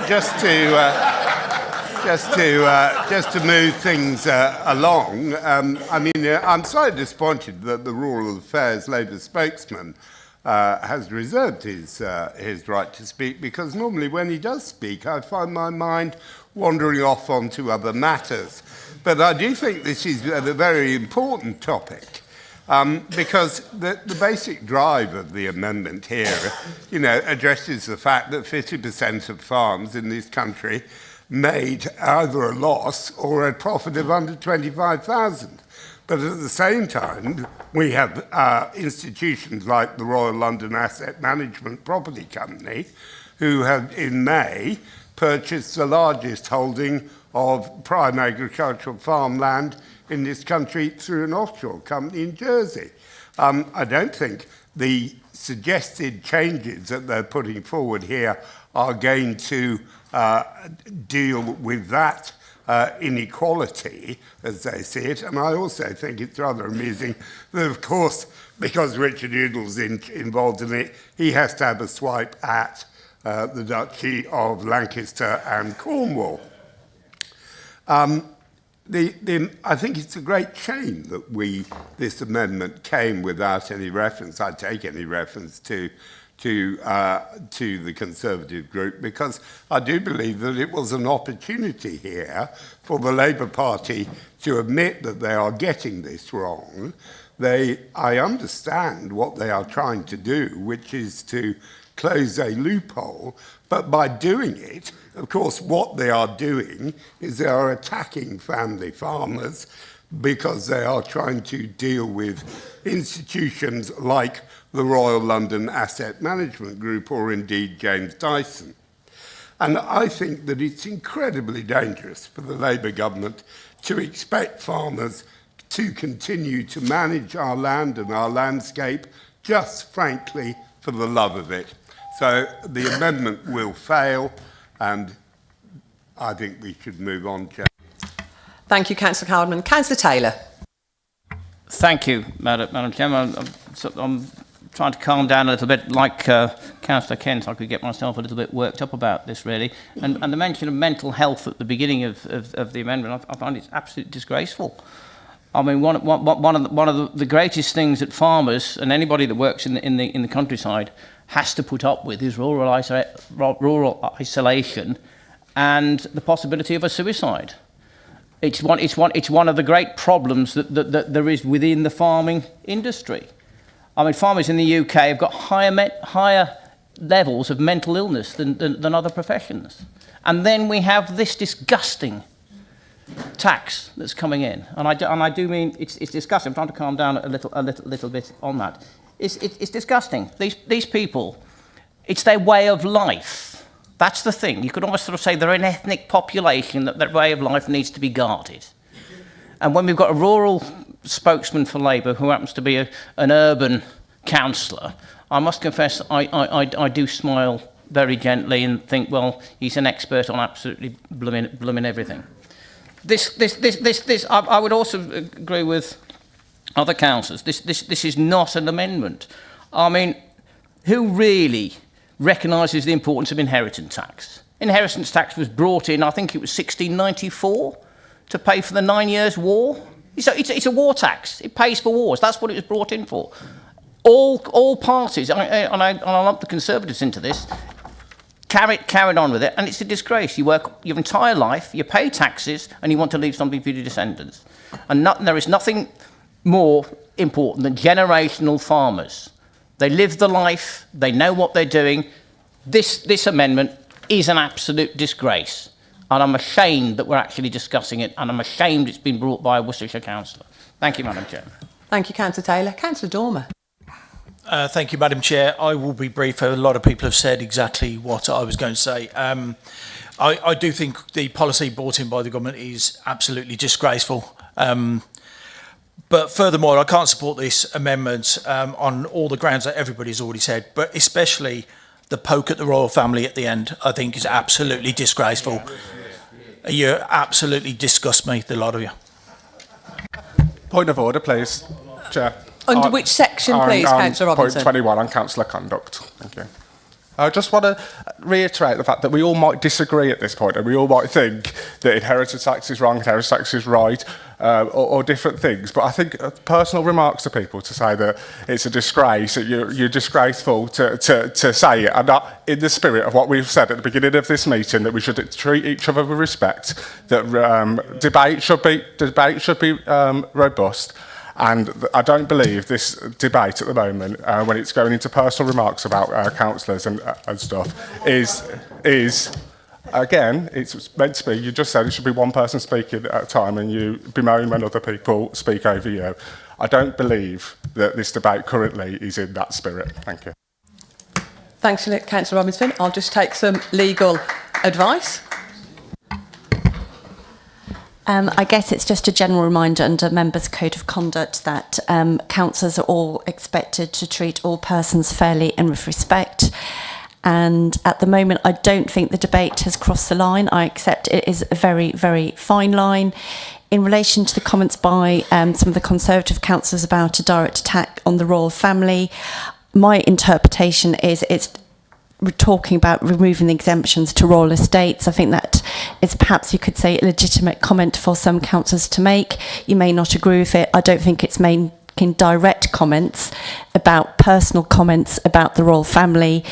Just to move things along, I mean, I'm slightly disappointed that the Rural Affairs Labour spokesman has reserved his right to speak, because normally when he does speak, I find my mind wandering off onto other matters. But I do think this is a very important topic, because the basic drive of the amendment here, you know, addresses the fact that 50% of farms in this country made either a loss or a profit of under 25,000. But at the same time, we have institutions like the Royal London Asset Management Property Company, who have, in May, purchased the largest holding of prime agricultural farmland in this country through an offshore company in Jersey. I don't think the suggested changes that they're putting forward here are going to deal with that inequality as they see it. And I also think it's rather amusing that, of course, because Richard Udall's involved in it, he has to have a swipe at the Duchy of Lancaster and Cornwall. I think it's a great shame that this amendment came without any reference, I take any reference to the Conservative group, because I do believe that it was an opportunity here for the Labour Party to admit that they are getting this wrong. I understand what they are trying to do, which is to close a loophole, but by doing it, of course, what they are doing is they are attacking family farmers because they are trying to deal with institutions like the Royal London Asset Management Group or indeed James Dyson. And I think that it's incredibly dangerous for the Labour government to expect farmers to continue to manage our land and our landscape just, frankly, for the love of it. So the amendment will fail, and I think we should move on, Chair. Thank you, Councillor Cowardman. Councillor Taylor. Thank you, Madam Chairman. I'm trying to calm down a little bit, like Councillor Kent. I could get myself a little bit worked up about this, really. And the mention of mental health at the beginning of the amendment, I find it's absolutely disgraceful. I mean, one of the greatest things that farmers and anybody that works in the countryside has to put up with is rural isolation and the possibility of a suicide. It's one of the great problems that there is within the farming industry. I mean, farmers in the UK have got higher levels of mental illness than other professions. And then we have this disgusting tax that's coming in. And I do mean it's disgusting. I'm trying to calm down a little bit on that. It's disgusting. These people, it's their way of life. That's the thing. You could almost sort of say they're an ethnic population, that their way of life needs to be guarded. And when we've got a rural spokesman for Labour who happens to be an urban councillor, I must confess I do smile very gently and think, well, he's an expert on absolutely blooming everything. I would also agree with other councillors. This is not an amendment. I mean, who really recognises the importance of inheritance tax? Inheritance tax was brought in, I think it was 1694, to pay for the 9 Years' War. It's a war tax. It pays for wars. That's what it was brought in for. All parties, and I'll lump the Conservatives into this, carried on with it, and it's a disgrace. You work your entire life, you pay taxes, and you want to leave something for your descendants. And there is nothing more important than generational farmers. They live the life, they know what they're doing. This amendment is an absolute disgrace. And I'm ashamed that we're actually discussing it, and I'm ashamed it's been brought by a Worcestershire councillor. Thank you, Madam Chair. Thank you, Councillor Taylor. Councillor Dormer. Thank you, Madam Chair. I will be brief. A lot of people have said exactly what I was going to say. I do think the policy brought in by the government is absolutely disgraceful. But furthermore, I can't support this amendment on all the grounds that everybody's already said, but especially the poke at the royal family at the end, I think is absolutely disgraceful. You absolutely disgust me, the lot of you. Point of order, please, Chair. Under which section, please, Councillor Robinson? Point 21 on councillor conduct. Thank you. I just want to reiterate the fact that we all might disagree at this point, and we all might think that inheritance tax is wrong, inheritance tax is right, or different things. But I think personal remarks to people to say that it's a disgrace, that you're disgraceful to say it, and not in the spirit of what we've said at the beginning of this meeting, that we should treat each other with respect, that debate should be robust. And I don't believe this debate at the moment, when it's going into personal remarks about councillors and stuff, is again, it's meant to be, you just said it should be one person speaking at a time and you bemoan when other people speak over you. I don't believe that this debate currently is in that spirit. Thank you. Thanks, Councillor Robinson. I'll just take some legal advice. I guess it's just a general reminder under Members' Code of Conduct that councillors are all expected to treat all persons fairly and with respect. And at the moment, I don't think the debate has crossed the line. I accept it is a very, very fine line. In relation to the comments by some of the Conservative councillors about a direct attack on the royal family, my interpretation is we're talking about removing the exemptions to royal estates. I think that is perhaps, you could say, a legitimate comment for some councillors to make. You may not agree with it. I don't think it's making direct comments about personal comments about the royal family.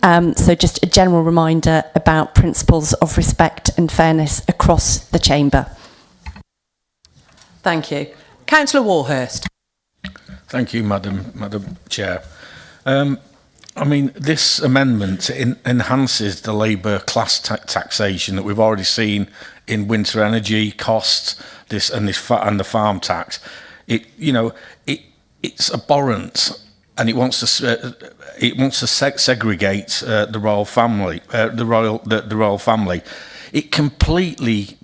So just a general reminder about principles of respect and fairness across the chamber. Thank you. Councillor Warhurst. Thank you, Madam Chair. I mean, this amendment enhances the labour class taxation that we've already seen in winter energy costs, and the farm tax. It's abhorrent, and it wants to segregate the royal family. The royal family. It completely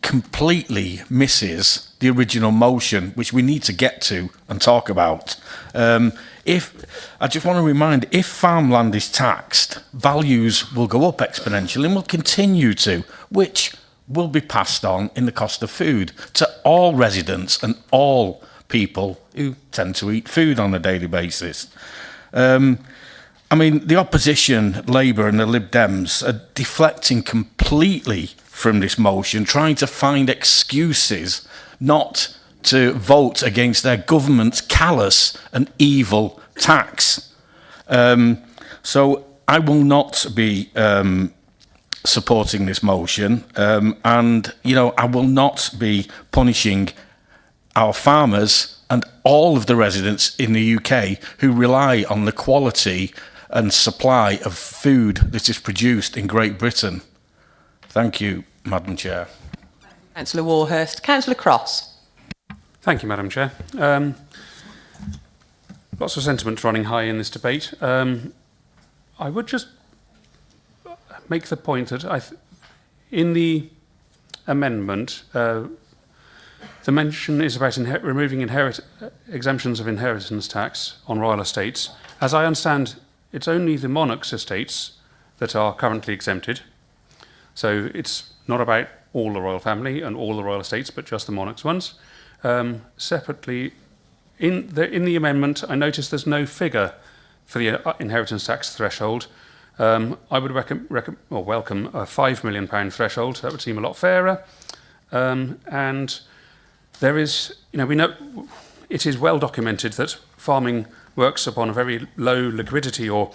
misses the original motion, which we need to get to and talk about. I just want to remind, if farmland is taxed, values will go up exponentially and will continue to, which will be passed on in the cost of food to all residents and all people who tend to eat food on a daily basis. I mean, the opposition, Labour and the Lib Dems, are deflecting completely from this motion, trying to find excuses not to vote against their government's callous and evil tax. So I will not be supporting this motion, and I will not be punishing our farmers and all of the residents in the UK who rely on the quality and supply of food that is produced in Great Britain. Thank you, Madam Chair. Councillor Warhurst. Councillor Cross. Thank you, Madam Chair. Lots of sentiment running high in this debate. I would just make the point that in the amendment, the mention is about removing exemptions of inheritance tax on royal estates. As I understand, it's only the monarch's estates that are currently exempted. So it's not about all the royal family and all the royal estates, but just the monarch's ones. Separately, in the amendment, I noticed there's no figure for the inheritance tax threshold. I would welcome a £5 million threshold. That would seem a lot fairer. And there is, we know it is well documented that farming works upon a very low liquidity or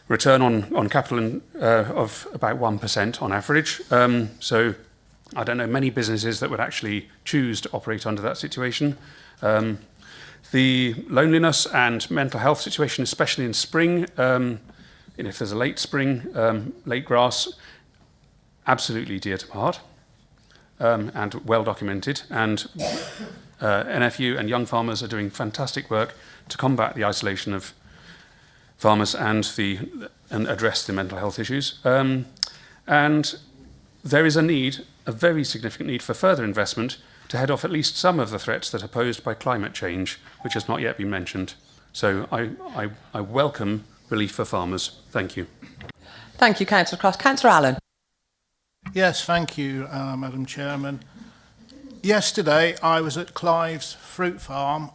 return on capital of about 1% on average. So I don't know many businesses that would actually choose to operate under that situation. The loneliness and mental health situation, especially in spring, and if there's a late spring, late grass, absolutely dear to my heart, and well documented. And NFU and young farmers are doing fantastic work to combat the isolation of farmers and address the mental health issues. And there is a very significant need for further investment to head off at least some of the threats that are posed by climate change, which has not yet been mentioned. So I welcome relief for farmers. Thank you. Thank you, Councillor Cross. Councillor Allen. Yes, thank you, Madam Chairman. Yesterday, I was at Clive's Fruit Farm.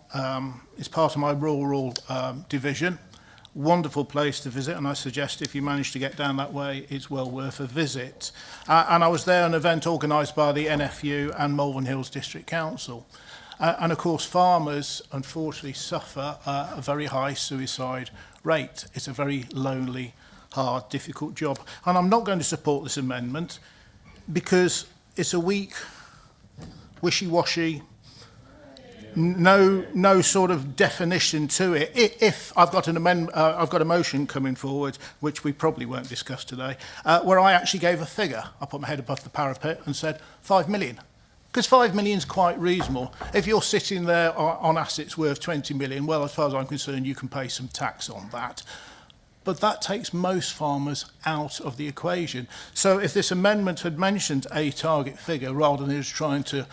It's part of my rural division. Wonderful place to visit, and I suggest if you manage to get down that way, it's well worth a visit. And I was there at an event organised by the NFU and Malvern Hills District Council. And of course, farmers unfortunately suffer a very high suicide rate. It's a very lonely, hard, difficult job. And I'm not going to support this amendment because it's a weak, wishy-washy, no sort of definition to it. If I've got I've got a motion coming forward, which we probably won't discuss today, where I actually gave a figure. I put my head above the parapet and said 5 million. Because 5 million is quite reasonable. If you're sitting there on assets worth 20 million, well, as far as I'm concerned, you can pay some tax on that. But that takes most farmers out of the equation. So if this amendment had mentioned a target figure rather than just trying to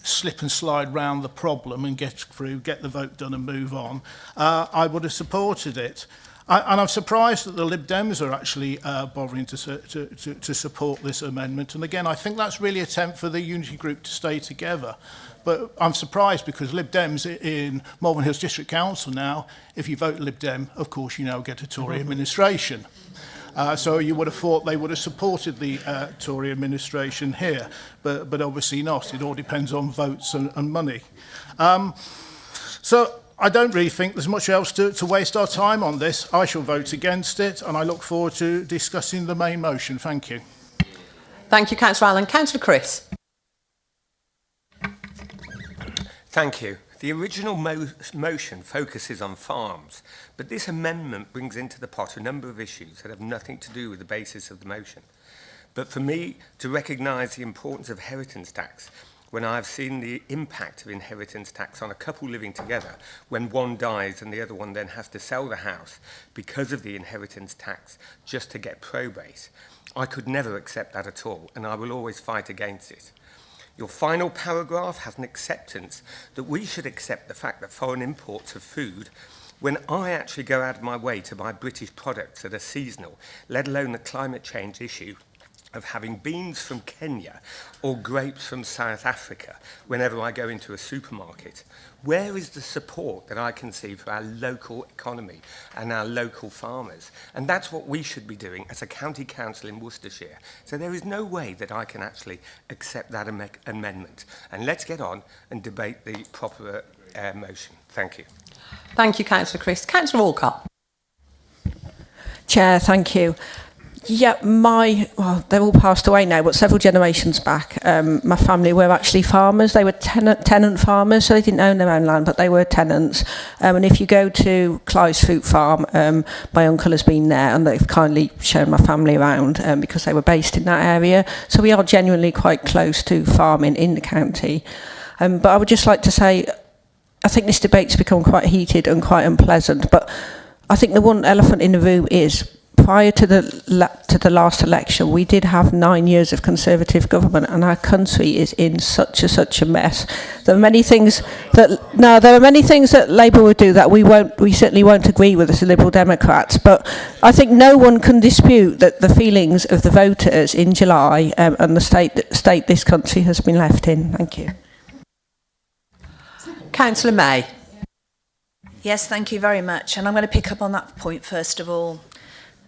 slip and slide round the problem and get through, get the vote done and move on, I would have supported it. And I'm surprised that the Lib Dems are actually bothering to support this amendment. And again, I think that's really an attempt for the Unity Group to stay together. But I'm surprised because Lib Dems in Malvern Hills District Council now, if you vote Lib Dem, of course you now get a Tory administration. So you would have thought they would have supported the Tory administration here, but obviously not. It all depends on votes and money. So I don't really think there's much else to waste our time on this. I shall vote against it, and I look forward to discussing the main motion. Thank you. Thank you, Councillor Allen. Councillor Chris. Thank you. The original motion focuses on farms, but this amendment brings into the pot a number of issues that have nothing to do with the basis of the motion. But for me to recognise the importance of inheritance tax, when I've seen the impact of inheritance tax on a couple living together, when one dies and the other one then has to sell the house because of the inheritance tax just to get probate, I could never accept that at all, and I will always fight against it. Your final paragraph has an acceptance that we should accept the fact that foreign imports of food, when I actually go out of my way to buy British products that are seasonal, let alone the climate change issue of having beans from Kenya or grapes from South Africa whenever I go into a supermarket. Where is the support that I can see for our local economy and our local farmers? And that's what we should be doing as a county council in Worcestershire. So there is no way that I can actually accept that amendment. And let's get on and debate the proper motion. Thank you. Thank you, Councillor Chris. Councillor Walcott. Chair, thank you. Yeah, well, they're all passed away now, but several generations back, my family were actually farmers. They were tenant farmers, so they didn't own their own land, but they were tenants. And if you go to Clive's Fruit Farm, my uncle has been there, and they've kindly shown my family around because they were based in that area. So we are genuinely quite close to farming in the county. But I would just like to say, I think this debate's become quite heated and quite unpleasant, but I think the one elephant in the room is, prior to the last election, we did have 9 years of Conservative government, and our country is in such a mess. There are many things that Labour would do that we certainly won't agree with as Liberal Democrats. But I think no one can dispute that the feelings of the voters in July and the state this country has been left in. Thank you. Councillor May. Yes, thank you very much. And I'm going to pick up on that point first of all.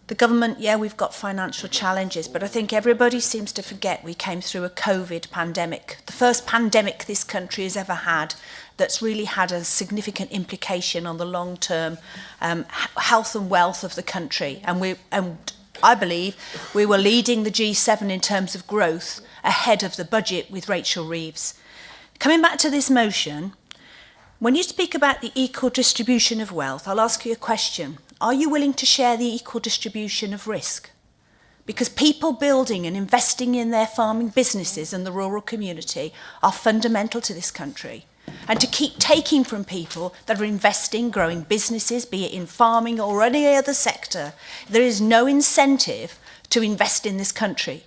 The government, yeah, we've got financial challenges, but I think everybody seems to forget we came through a COVID pandemic, the first pandemic this country has ever had that's really had a significant implication on the long-term health and wealth of the country. And I believe we were leading the G7 in terms of growth ahead of the budget with Rachel Reeves. Coming back to this motion, when you speak about the equal distribution of wealth, I'll ask you a question. Are you willing to share the equal distribution of risk? Because people building and investing in their farming businesses and the rural community are fundamental to this country. And to keep taking from people that are investing, growing businesses, be it in farming or any other sector, there is no incentive to invest in this country.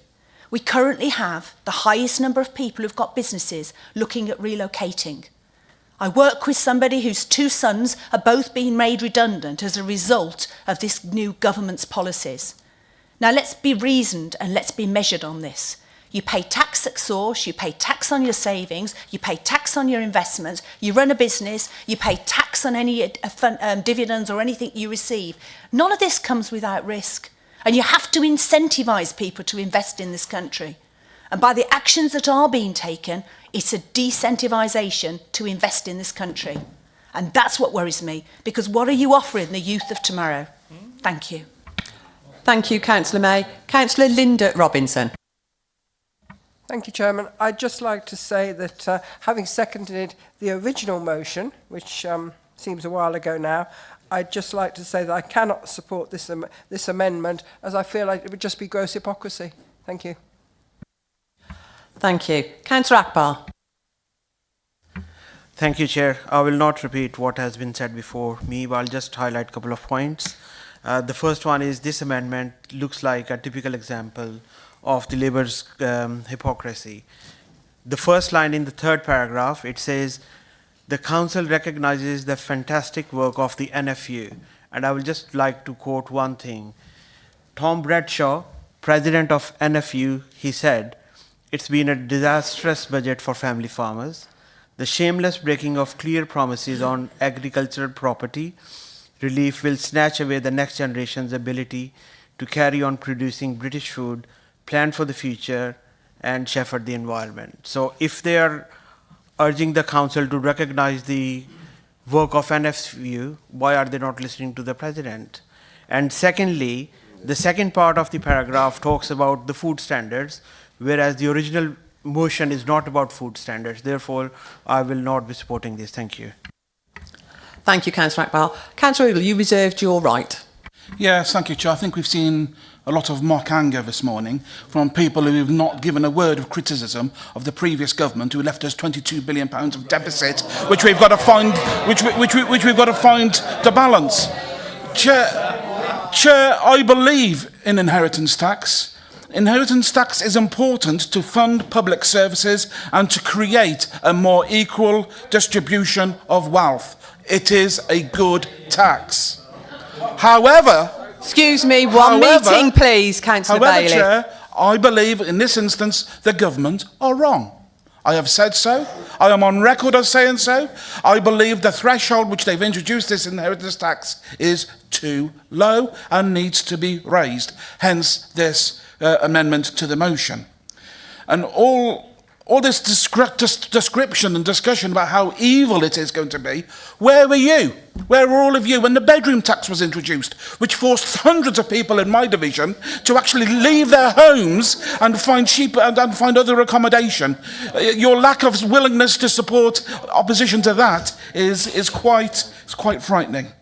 We currently have the highest number of people who've got businesses looking at relocating. I work with somebody whose 2 sons are both being made redundant as a result of this new government's policies. Now let's be reasoned and let's be measured on this. You pay tax at source, you pay tax on your savings, you pay tax on your investments, you run a business, you pay tax on any dividends or anything you receive. None of this comes without risk. And you have to incentivise people to invest in this country. And by the actions that are being taken, it's a decentivisation to invest in this country. And that's what worries me, because what are you offering the youth of tomorrow? Thank you. Thank you, Councillor May. Councillor Linda Robinson. Thank you, Chairman. I'd just like to say that having seconded the original motion, which seems a while ago now, I'd just like to say that I cannot support this amendment, as I feel like it would just be gross hypocrisy. Thank you. Thank you. Councillor Akbar. Thank you, Chair. I will not repeat what has been said before me, but I'll just highlight a couple of points. The first one is this amendment looks like a typical example of the Labour's hypocrisy. The first line in the 3rd paragraph, it says, the Council recognises the fantastic work of the NFU And I will just like to quote one thing. Tom Bradshaw, president of NFU, he said, "It's been a disastrous budget for family farmers. The shameless breaking of clear promises on agricultural property relief will snatch away the next generation's ability to carry on producing British food, plan for the future, and shepherd the environment." So if they are urging the council to recognize the work of NFU, why are they not listening to the president? And secondly, the second part of the paragraph talks about the food standards, whereas the original motion is not about food standards. Therefore, I will not be supporting this. Thank you. Thank you, Councillor Akbal. Councillor Eagle, you reserved your right. Yes, thank you, Chair. I think we've seen a lot of mock anger this morning from people who have not given a word of criticism of the previous government, who left us £22 billion of deficit, which we've got to find, which we've got to find to balance. Chair, I believe in inheritance tax. Inheritance tax is important to fund public services and to create a more equal distribution of wealth. It is a good tax. However... Excuse me, one meeting, please, Councillor Bailey. Chair, I believe in this instance the government are wrong. I have said so. I am on record as saying so. I believe the threshold which they've introduced this inheritance tax is too low and needs to be raised. Hence this amendment to the motion. And all this description and discussion about how evil it is going to be, where were you? Where were all of you when the bedroom tax was introduced, which forced hundreds of people in my division to actually leave their homes and find cheaper and find other accommodation? Your lack of willingness to support opposition to that is quite frightening.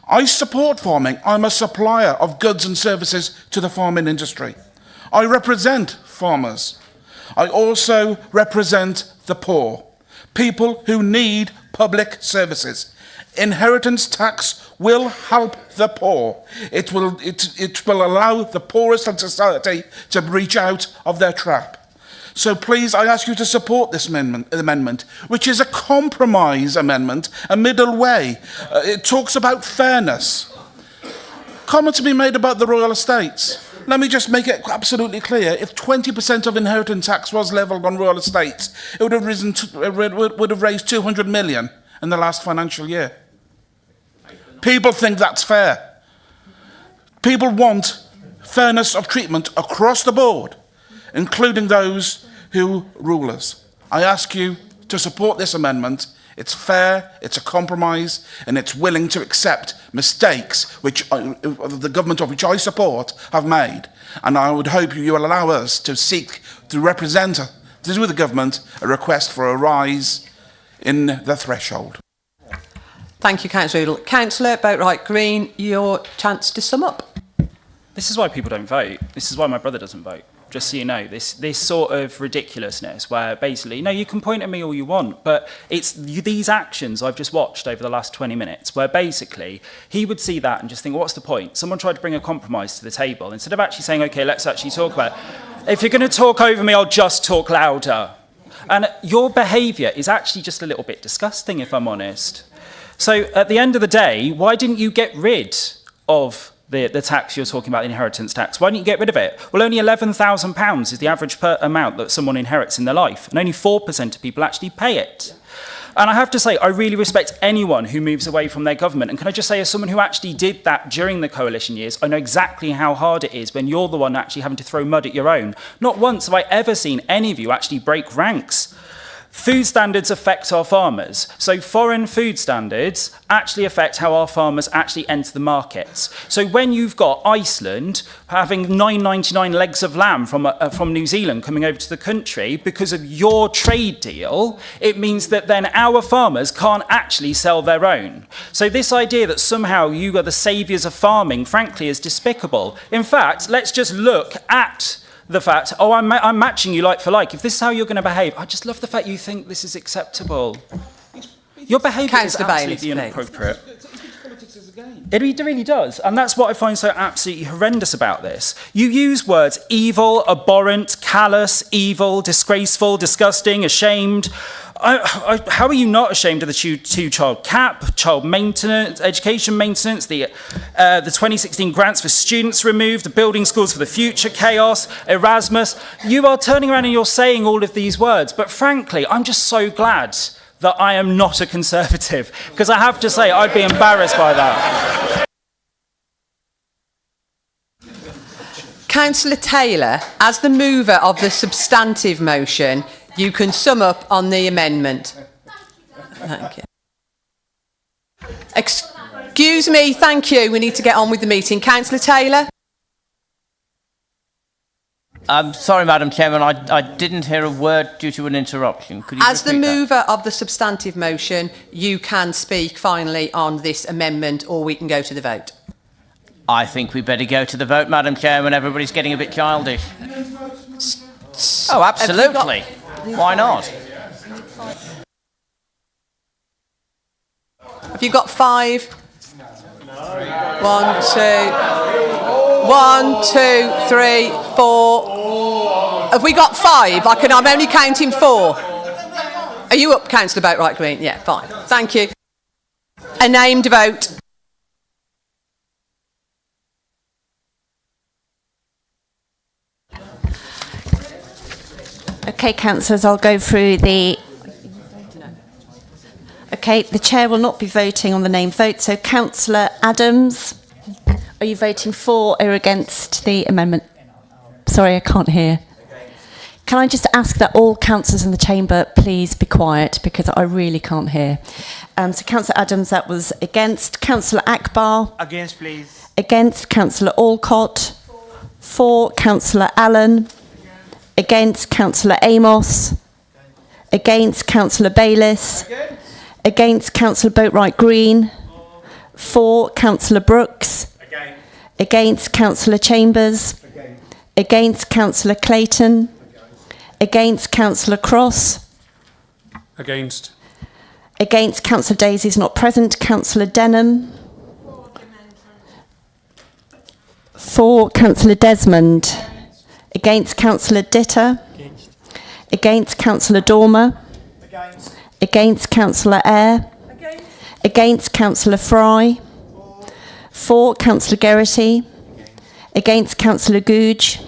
I support farming. I'm a supplier of goods and services to the farming industry. I represent farmers. I also represent the poor, people who need public services. Inheritance tax will help the poor. It will allow the poorest in society to reach out of their trap. So please, I ask you to support this amendment, which is a compromise amendment, a middle way. It talks about fairness. Comments have been made about the royal estates. Let me just make it absolutely clear. If 20% of inheritance tax was levelled on royal estates, it would have raised 200 million in the last financial year. People think that's fair. People want fairness of treatment across the board, including those who rule us. I ask you to support this amendment. It's fair, it's a compromise, and it's willing to accept mistakes which the government of which I support have made. And I would hope you will allow us to seek to represent through the government a request for a rise in the threshold. Thank you, Councillor Udall. Councillor Boatwright Green, your chance to sum up. This is why people don't vote. This is why my brother doesn't vote. Just so you know, this sort of ridiculousness where basically, no, you can point at me all you want, but it's these actions I've just watched over the last 20 minutes where basically he would see that and just think, what's the point? Someone tried to bring a compromise to the table instead of actually saying, okay, let's actually talk about it. If you're going to talk over me, I'll just talk louder. And your behaviour is actually just a little bit disgusting, if I'm honest. So at the end of the day, why didn't you get rid of the tax you're talking about, inheritance tax? Why didn't you get rid of it? Well, only £11,000 is the average amount that someone inherits in their life, and only 4% of people actually pay it. And I have to say, I really respect anyone who moves away from their government. And can I just say, as someone who actually did that during the coalition years, I know exactly how hard it is when you're the one actually having to throw mud at your own. Not once have I ever seen any of you actually break ranks. Food standards affect our farmers. So foreign food standards actually affect how our farmers actually enter the markets. So when you've got Iceland having $9.99 legs of lamb from New Zealand coming over to the country because of your trade deal, it means that then our farmers can't actually sell their own. So this idea that somehow you are the saviours of farming, frankly, is despicable. In fact, let's just look at the fact, oh, I'm matching you like for like. If this is how you're going to behave, I just love the fact you think this is acceptable. Your behaviour is absolutely inappropriate. It really does. And that's what I find so absolutely horrendous about this. You use words evil, abhorrent, callous, evil, disgraceful, disgusting, ashamed. How are you not ashamed of the two-child cap, child maintenance, education maintenance, the 2016 grants for students removed, the building schools for the future, chaos, Erasmus? You are turning around and you're saying all of these words. But frankly, I'm just so glad that I am not a Conservative, because I have to say I'd be embarrassed by that. Councillor Taylor, as the mover of the substantive motion, you can sum up on the amendment. Thank you. Excuse me, thank you. We need to get on with the meeting. Councillor Taylor? I'm sorry, Madam Chairman, I didn't hear a word due to an interruption. Could you As the repeat that? mover of the substantive motion, you can speak finally on this amendment, or we can go to the vote. I think we better go to the vote, Madam Chairman. Everybody's getting a bit childish. Oh, absolutely. Why not? Have you got 5? 1, 2, 3, 4. Have we got 5? I'm only counting 4. Are you up, Councillor Boatwright Green? Yeah, fine. Thank you. A named vote. Okay, councillors, I'll go through the... Okay, the chair will not be voting on the named vote. So, Councillor Adams, are you voting for or against the amendment? Sorry, I can't hear. Can I just ask that all councillors in the chamber please be quiet, because I really can't hear. So, Councillor Adams, that was against. Councillor Akbar? Against, please. Against. Councillor Alcott? For. Councillor Allen? Against. Councillor Amos? Against. Councillor Bayliss? Against. Councillor Boatwright Green? For. Councillor Brooks? Against. Councillor Chambers? Against. Councillor Clayton? Against. Councillor Cross? Against. Against. Councillor Daisy is not present. Councillor Denham? For. Councillor Desmond? Against. Councillor Ditter? Against. Councillor Dormer? Against. Councillor Eyre? Against. Councillor Fry? For. Councillor Geraghty? Against. Councillor Googe?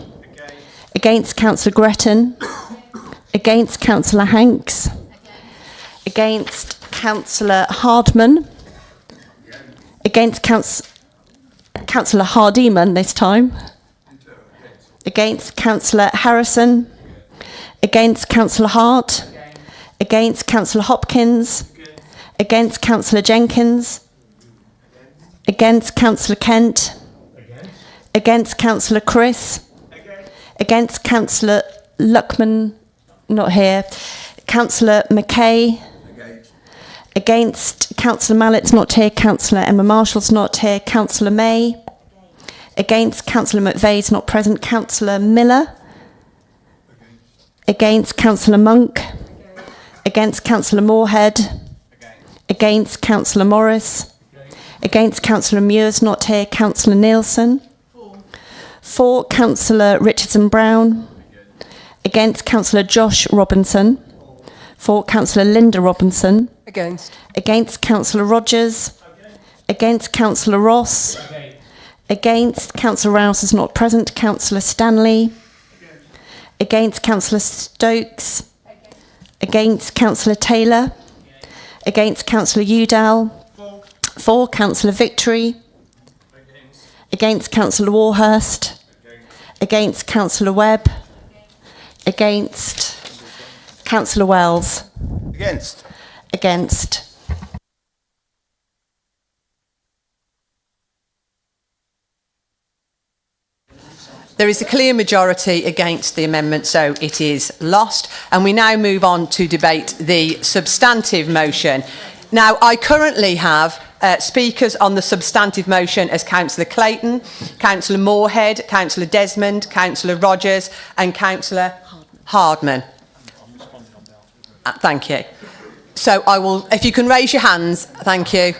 Against. Councillor Gretton? Against. Councillor Hanks? Against. Councillor Hardman? Against. Councillor Hardiman this time? Against. Councillor Harrison? Against. Councillor Hart? Against. Councillor Hopkins? Against. Councillor Jenkins? Against. Councillor Kent? Against. Councillor Chris? Against. Councillor Luckman? Not here. Councillor McKay? Against. Councillor Mallett's not here. Councillor Emma Marshall's not here. Councillor May? Against. Councillor McVeigh's not present. Councillor Miller? Against. Councillor Monk? Against. Councillor Moorhead? Against. Councillor Morris? Against. Councillor Muir's not here. Councillor Nielsen? For. Councillor Richardson Brown? Against. Councillor Josh Robinson? For. Councillor Linda Robinson? Against. Against. Councillor Rogers? Against. Councillor Ross? Against. Councillor Rouse is not present. Councillor Stanley? Against. Councillor Stokes? Against. Councillor Taylor? Against. Councillor Udall? For. Councillor Victory? Against. Councillor Warhurst? Against. Councillor Webb? Against. Councillor Wells? Against. Against. There is a clear majority against the amendment, so it is lost. And we now move on to debate the substantive motion. Now, I currently have speakers on the substantive motion as Councillor Clayton, Councillor Moorhead, Councillor Desmond, Councillor Rogers and Councillor Hardman. Thank you. So I will, if you can raise your hands, thank you.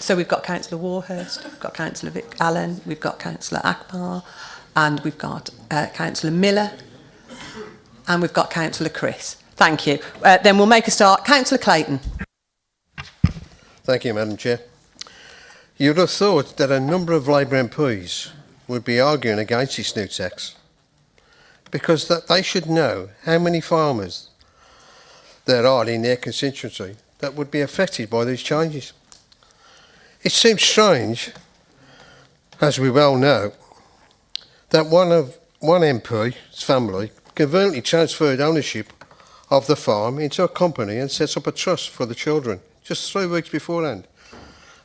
So we've got Councillor Warhurst, we've got Councillor Vic Allen, we've got Councillor Akbar, and we've got Councillor Miller, and we've got Councillor Chris. Thank you. Then we'll make a start. Councillor Clayton. Thank you, Madam Chair. You'd have thought that a number of Labour MPs would be arguing against this new tax, because that they should know how many farmers there are in their constituency that would be affected by these changes. It seems strange, as we well know, that one MP's family conveniently transferred ownership of the farm into a company and set up a trust for the children just 3 weeks beforehand,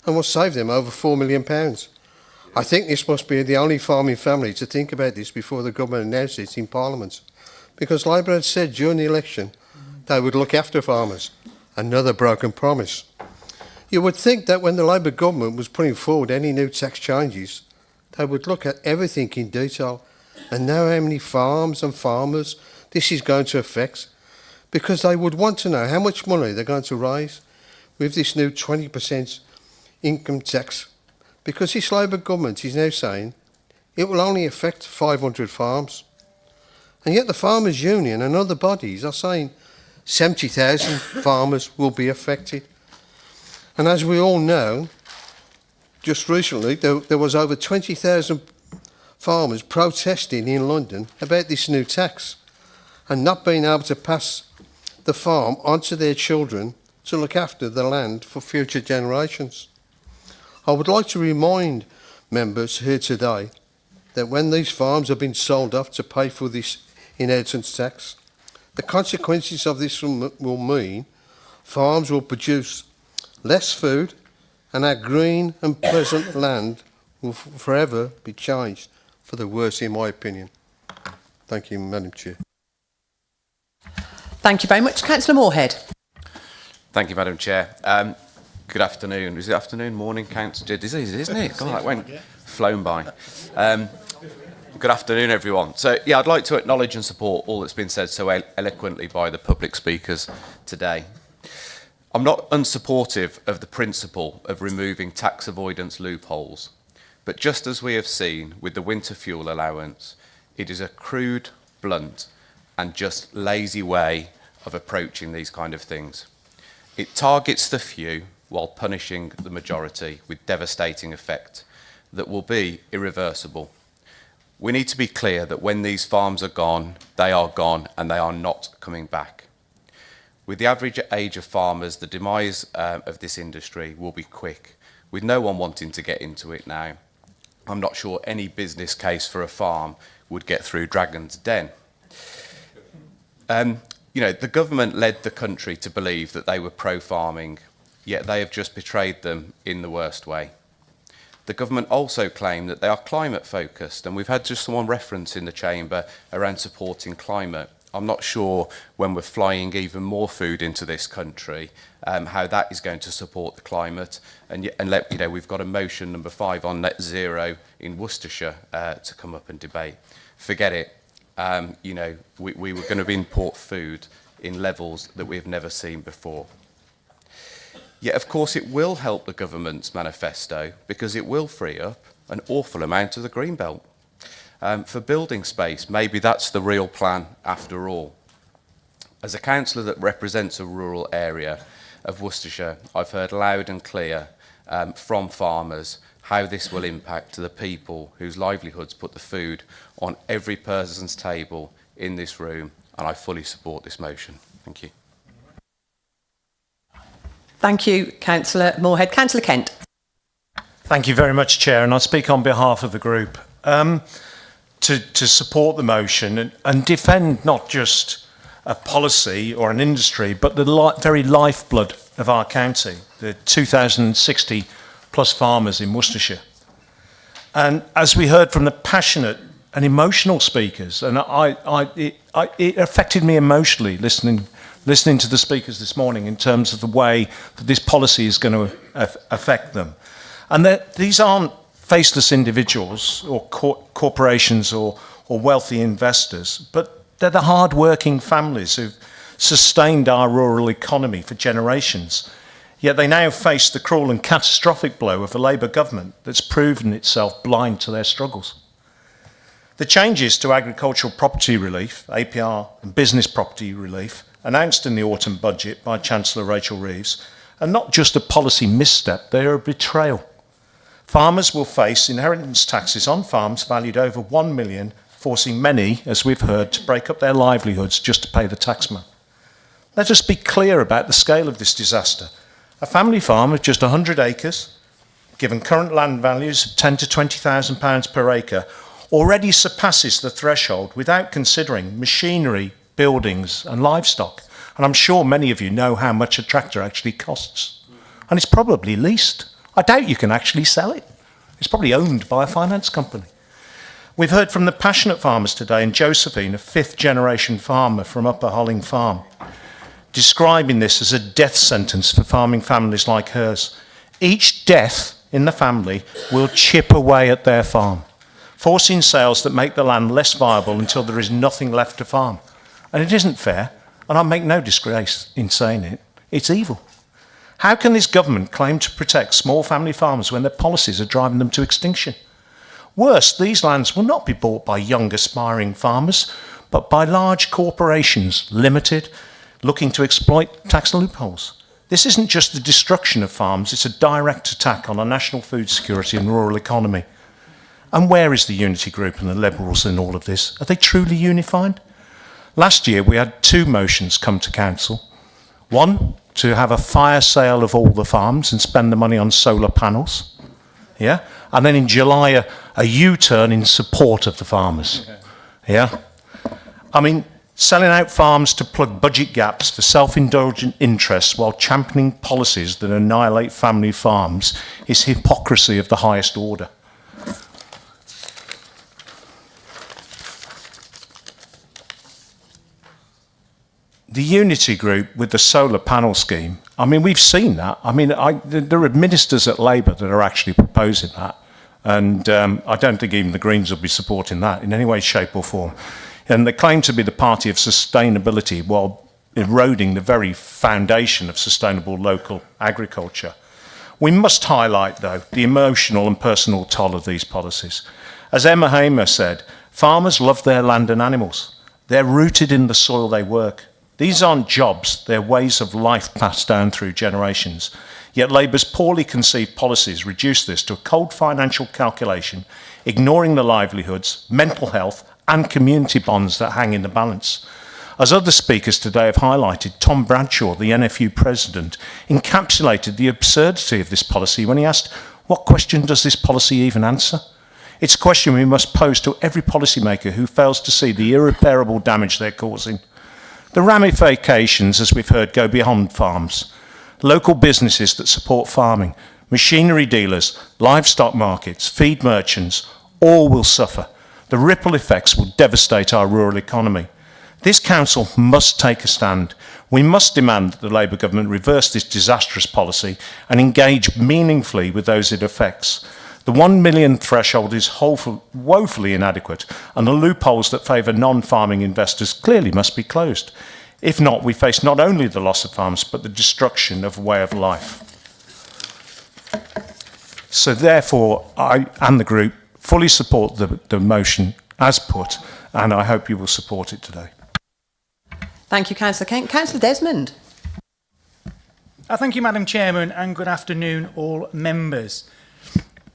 and will save them over £4 million. I think this must be the only farming family to think about this before the government announced it in Parliament, because Labour had said during the election they would look after farmers. Another broken promise. You would think that when the Labour government was putting forward any new tax changes, they would look at everything in detail and know how many farms and farmers this is going to affect, because they would want to know how much money they're going to raise with this new 20% income tax, because this Labour government is now saying it will only affect 500 farms. And yet the Farmers Union and other bodies are saying 70,000 farmers will be affected. And as we all know, just recently there was over 20,000 farmers protesting in London about this new tax and not being able to pass the farm onto their children to look after the land for future generations. I would like to remind members here today that when these farms have been sold off to pay for this inheritance tax, the consequences of this will mean farms will produce less food and our green and pleasant land will forever be changed for the worse, in my opinion. Thank you, Madam Chair. Thank you very much. Councillor Moorhead. Thank you, Madam Chair. Good afternoon. Is it afternoon, morning, Councillor? Disease, isn't it? God, that went flown by. Good afternoon, everyone. So, yeah, I'd like to acknowledge and support all that's been said so eloquently by the public speakers today. I'm not unsupportive of the principle of removing tax avoidance loopholes, but just as we have seen with the winter fuel allowance, it is a crude, blunt, and just lazy way of approaching these kind of things. It targets the few while punishing the majority with devastating effect that will be irreversible. We need to be clear that when these farms are gone, and they are not coming back. With the average age of farmers, the demise of this industry will be quick, with no one wanting to get into it now. I'm not sure any business case for a farm would get through Dragon's Den. You know, the government led the country to believe that they were pro-farming, yet they have just betrayed them in the worst way. The government also claimed that they are climate-focused, and we've had just one reference in the chamber around supporting climate. I'm not sure when we're flying even more food into this country, how that is going to support the climate. And you know, we've got a motion number 5 on net zero in Worcestershire to come up and debate. Forget it. You know, we were going to import food in levels that we've never seen before. Yet, of course, it will help the government's manifesto because it will free up an awful amount of the green belt. For building space, maybe that's the real plan after all. As a councillor that represents a rural area of Worcestershire, I've heard loud and clear from farmers how this will impact the people whose livelihoods put the food on every person's table in this room, and I fully support this motion. Thank you. Thank you, Councillor Moorhead. Councillor Kent. Thank you very much, Chair, and I speak on behalf of the group to support the motion and defend not just a policy or an industry, but the very lifeblood of our county, the 2,060 plus farmers in Worcestershire. And as we heard from the passionate and emotional speakers, and it affected me emotionally listening to the speakers this morning in terms of the way that this policy is going to affect them. And that these aren't faceless individuals or corporations or wealthy investors, but they're the hard-working families who've sustained our rural economy for generations. Yet they now face the cruel and catastrophic blow of a Labour government that's proven itself blind to their struggles. The changes to agricultural property relief, APR, and business property relief, announced in the autumn budget by Chancellor Rachel Reeves, are not just a policy misstep, they are a betrayal. Farmers will face inheritance taxes on farms valued over 1 million, forcing many, as we've heard, to break up their livelihoods just to pay the taxman. Let us be clear about the scale of this disaster. A family farm of just 100 acres, given current land values of £10,000 to £20,000 per acre, already surpasses the threshold without considering machinery, buildings and livestock. And I'm sure many of you know how much a tractor actually costs. And it's probably leased. I doubt you can actually sell it. It's probably owned by a finance company. We've heard from the passionate farmers today, and Josephine, a fifth-generation farmer from Upper Holling Farm, describing this as a death sentence for farming families like hers. Each death in the family will chip away at their farm, forcing sales that make the land less viable until there is nothing left to farm. And it isn't fair, and I make no disgrace in saying it. It's evil. How can this government claim to protect small family farmers when their policies are driving them to extinction? Worse, these lands will not be bought by young aspiring farmers, but by large corporations, limited, looking to exploit tax loopholes. This isn't just the destruction of farms, it's a direct attack on our national food security and rural economy. And where is the Unity Group and the Liberals in all of this? Are they truly unified? Last year we had 2 motions come to council. One, to have a fire sale of all the farms and spend the money on solar panels. Yeah? And then in July, a U-turn in support of the farmers. Yeah? I mean, selling out farms to plug budget gaps for self-indulgent interests while championing policies that annihilate family farms is hypocrisy of the highest order. The Unity Group with the solar panel scheme, I mean, we've seen that. I mean, there are ministers at Labour that are actually proposing that. And I don't think even the Greens will be supporting that in any way, shape or form. And they claim to be the party of sustainability while eroding the very foundation of sustainable local agriculture. We must highlight, though, the emotional and personal toll of these policies. As Emma Hamer said, farmers love their land and animals. They're rooted in the soil they work. These aren't jobs, they're ways of life passed down through generations. Yet Labour's poorly conceived policies reduce this to a cold financial calculation, ignoring the livelihoods, mental health and community bonds that hang in the balance. As other speakers today have highlighted, Tom Bradshaw, the NFU president, encapsulated the absurdity of this policy when he asked, what question does this policy even answer? It's a question we must pose to every policymaker who fails to see the irreparable damage they're causing. The ramifications, as we've heard, go beyond farms. Local businesses that support farming, machinery dealers, livestock markets, feed merchants, all will suffer. The ripple effects will devastate our rural economy. This council must take a stand. We must demand that the Labour government reverse this disastrous policy and engage meaningfully with those it affects. The 1 million threshold is woefully inadequate, and the loopholes that favour non-farming investors clearly must be closed. If not, we face not only the loss of farms, but the destruction of a way of life. So therefore, I and the group fully support the motion as put, and I hope you will support it today. Thank you, Councillor Kent. Councillor Desmond. Thank you, Madam Chairman, and good afternoon, all members.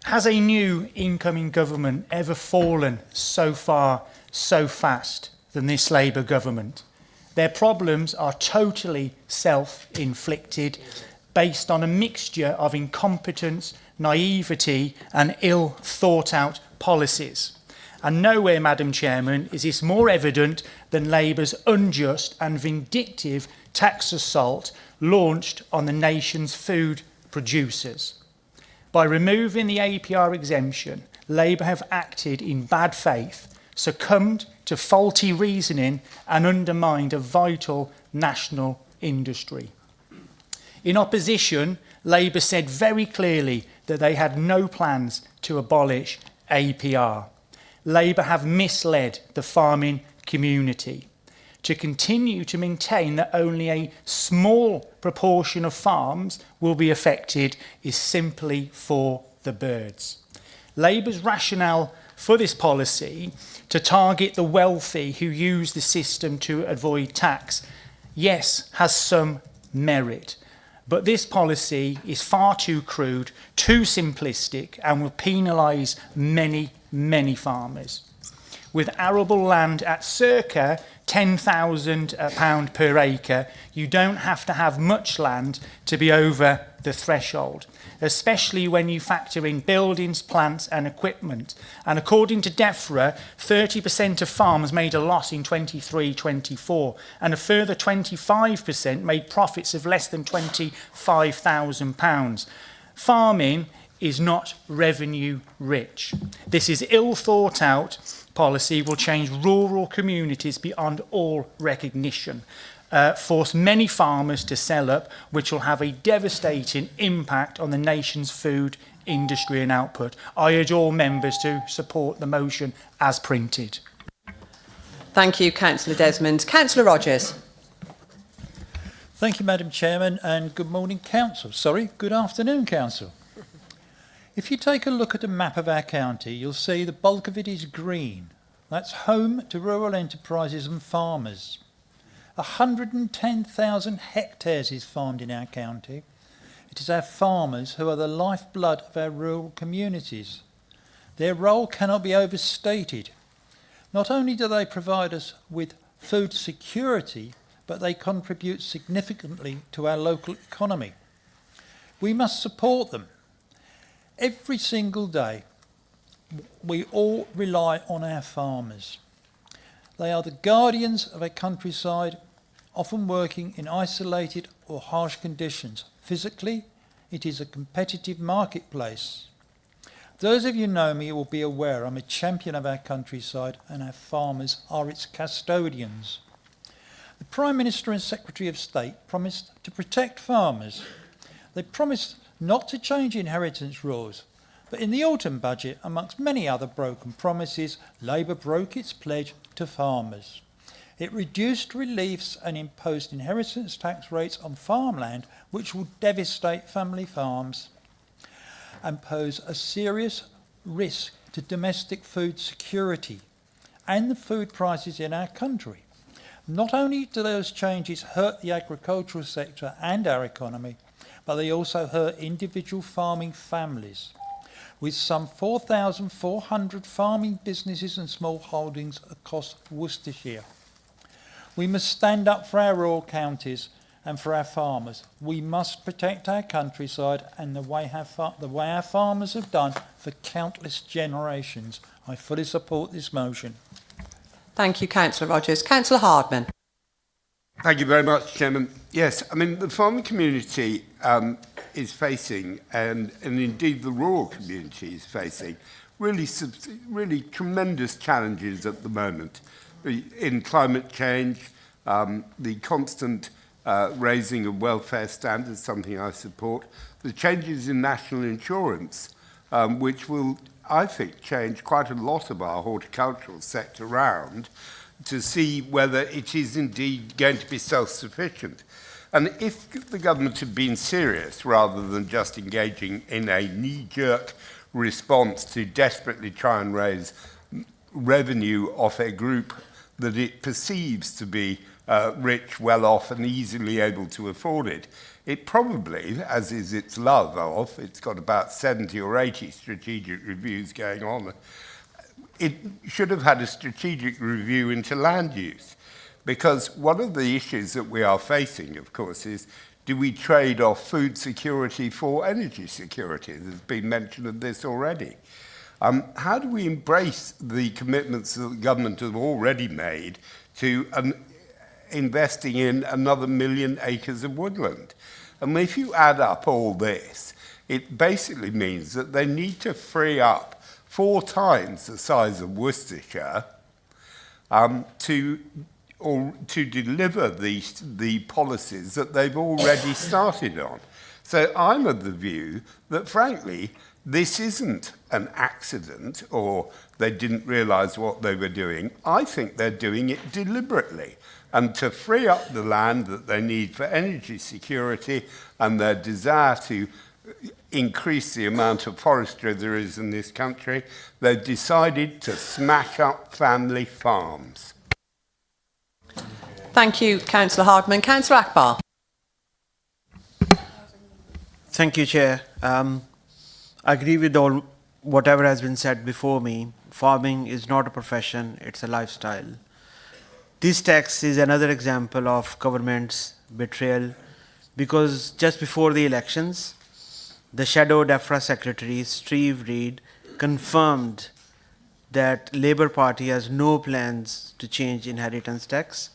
Has a new incoming government ever fallen so far, so fast than this Labour government? Their problems are totally self-inflicted, based on a mixture of incompetence, naivety and ill-thought-out policies. And nowhere, Madam Chairman, is this more evident than Labour's unjust and vindictive tax assault launched on the nation's food producers. By removing the APR exemption, Labour have acted in bad faith, succumbed to faulty reasoning and undermined a vital national industry. In opposition, Labour said very clearly that they had no plans to abolish APR. Labour have misled the farming community. to continue to maintain that only a small proportion of farms will be affected is simply for the birds. Labour's rationale for this policy to target the wealthy who use the system to avoid tax, yes, has some merit. But this policy is far too crude, too simplistic, and will penalise many, many farmers. With arable land at circa £10,000 per acre, you don't have to have much land to be over the threshold, especially when you factor in buildings, plants and equipment. And according to DEFRA, 30% of farms made a loss in 23-24, and a further 25% made profits of less than £25,000. Farming is not revenue rich. This is ill thought out policy will change rural communities beyond all recognition, force many farmers to sell up, which will have a devastating impact on the nation's food industry and output. I urge all members to support the motion as printed. Thank you, Councillor Desmond. Councillor Rogers. Thank you, Madam Chairman, and good morning, Council. Sorry, good afternoon, Council. If you take a look at a map of our county, you'll see the bulk of it is green. That's home to rural enterprises and farmers. 110,000 hectares is farmed in our county. It is our farmers who are the lifeblood of our rural communities. Their role cannot be overstated. Not only do they provide us with food security, but they contribute significantly to our local economy. We must support them. Every single day, we all rely on our farmers. They are the guardians of our countryside, often working in isolated or harsh conditions. Physically, it is a competitive marketplace. Those of you who know me will be aware I'm a champion of our countryside and our farmers are its custodians. The Prime Minister and Secretary of State promised to protect farmers. They promised not to change inheritance rules, but in the autumn budget, amongst many other broken promises, Labour broke its pledge to farmers. It reduced reliefs and imposed inheritance tax rates on farmland, which will devastate family farms and pose a serious risk to domestic food security and the food prices in our country. Not only do those changes hurt the agricultural sector and our economy, but they also hurt individual farming families. With some 4,400 farming businesses and small holdings across Worcestershire. We must stand up for our rural counties and for our farmers. We must protect our countryside and the way our farmers have done for countless generations. I fully support this motion. Thank you, Councillor Rogers. Councillor Hardman. Thank you very much, Chairman. Yes, I mean, the farming community is facing, and indeed the rural community is facing, really tremendous challenges at the moment. In climate change, the constant raising of welfare standards, something I support, the changes in national insurance, which will, I think, change quite a lot of our horticultural sector around, to see whether it is indeed going to be self-sufficient. And if the government had been serious, rather than just engaging in a knee-jerk response to desperately try and raise revenue off a group that it perceives to be rich, well-off and easily able to afford it, it probably, as is its love of, it's got about 70 or 80 strategic reviews going on, it should have had a strategic review into land use. Because one of the issues that we are facing, of course, is do we trade off food security for energy security? There's been mention of this already. How do we embrace the commitments that the government have already made to investing in another 1 million acres of woodland? And if you add up all this, it basically means that they need to free up 4 times the size of Worcestershire to deliver the policies that they've already started on. So I'm of the view that, frankly, this isn't an accident or they didn't realise what they were doing. I think they're doing it deliberately. and to free up the land that they need for energy security and their desire to increase the amount of forestry there is in this country, they've decided to smash up family farms. Thank you, Councillor Hardman. Councillor Akbar. Thank you, Chair. I agree with whatever has been said before me. Farming is not a profession, it's a lifestyle. This tax is another example of government's betrayal, because just before the elections, the shadow DEFRA Secretary, Steve Reid, confirmed that Labour Party has no plans to change inheritance tax,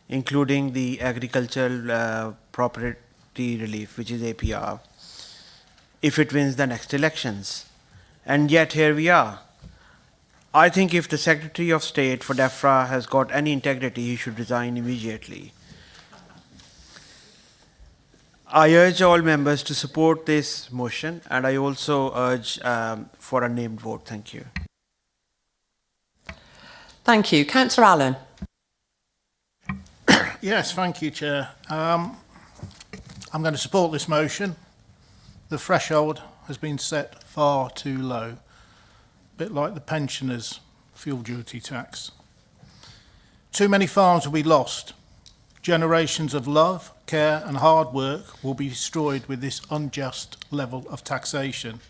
including the agricultural property relief, which is APR, if it wins the next elections. And yet here we are. I think if the Secretary of State for DEFRA has got any integrity, he should resign immediately. I urge all members to support this motion, and I also urge for a named vote. Thank you. Thank you. Councillor Allen. Yes, thank you, Chair. I'm going to support this motion. The threshold has been set far too low, a bit like the pensioners' fuel duty tax. Too many farms will be lost. Generations of love, care and hard work will be destroyed with this unjust level of taxation.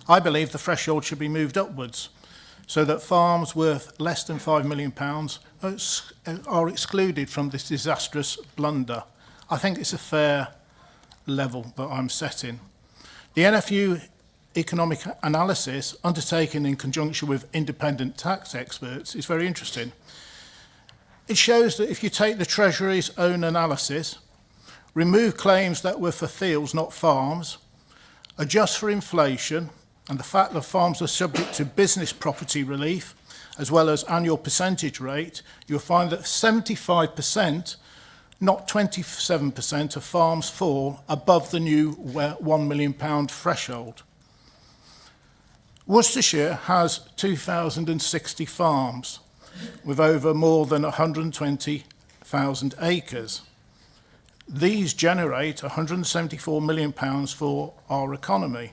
I believe the threshold should be moved upwards so that farms worth less than £5 million are excluded from this disastrous blunder. I think it's a fair level that I'm setting. The NFU economic analysis undertaken in conjunction with independent tax experts is very interesting. It shows that if you take the Treasury's own analysis, remove claims that were for fields, not farms, adjust for inflation and the fact that farms are subject to business property relief, as well as annual percentage rate, you'll find that 75%, not 27% of farms fall above the new £1 million threshold. Worcestershire has 2,060 farms with over more than 120,000 acres. These generate £174 million for our economy,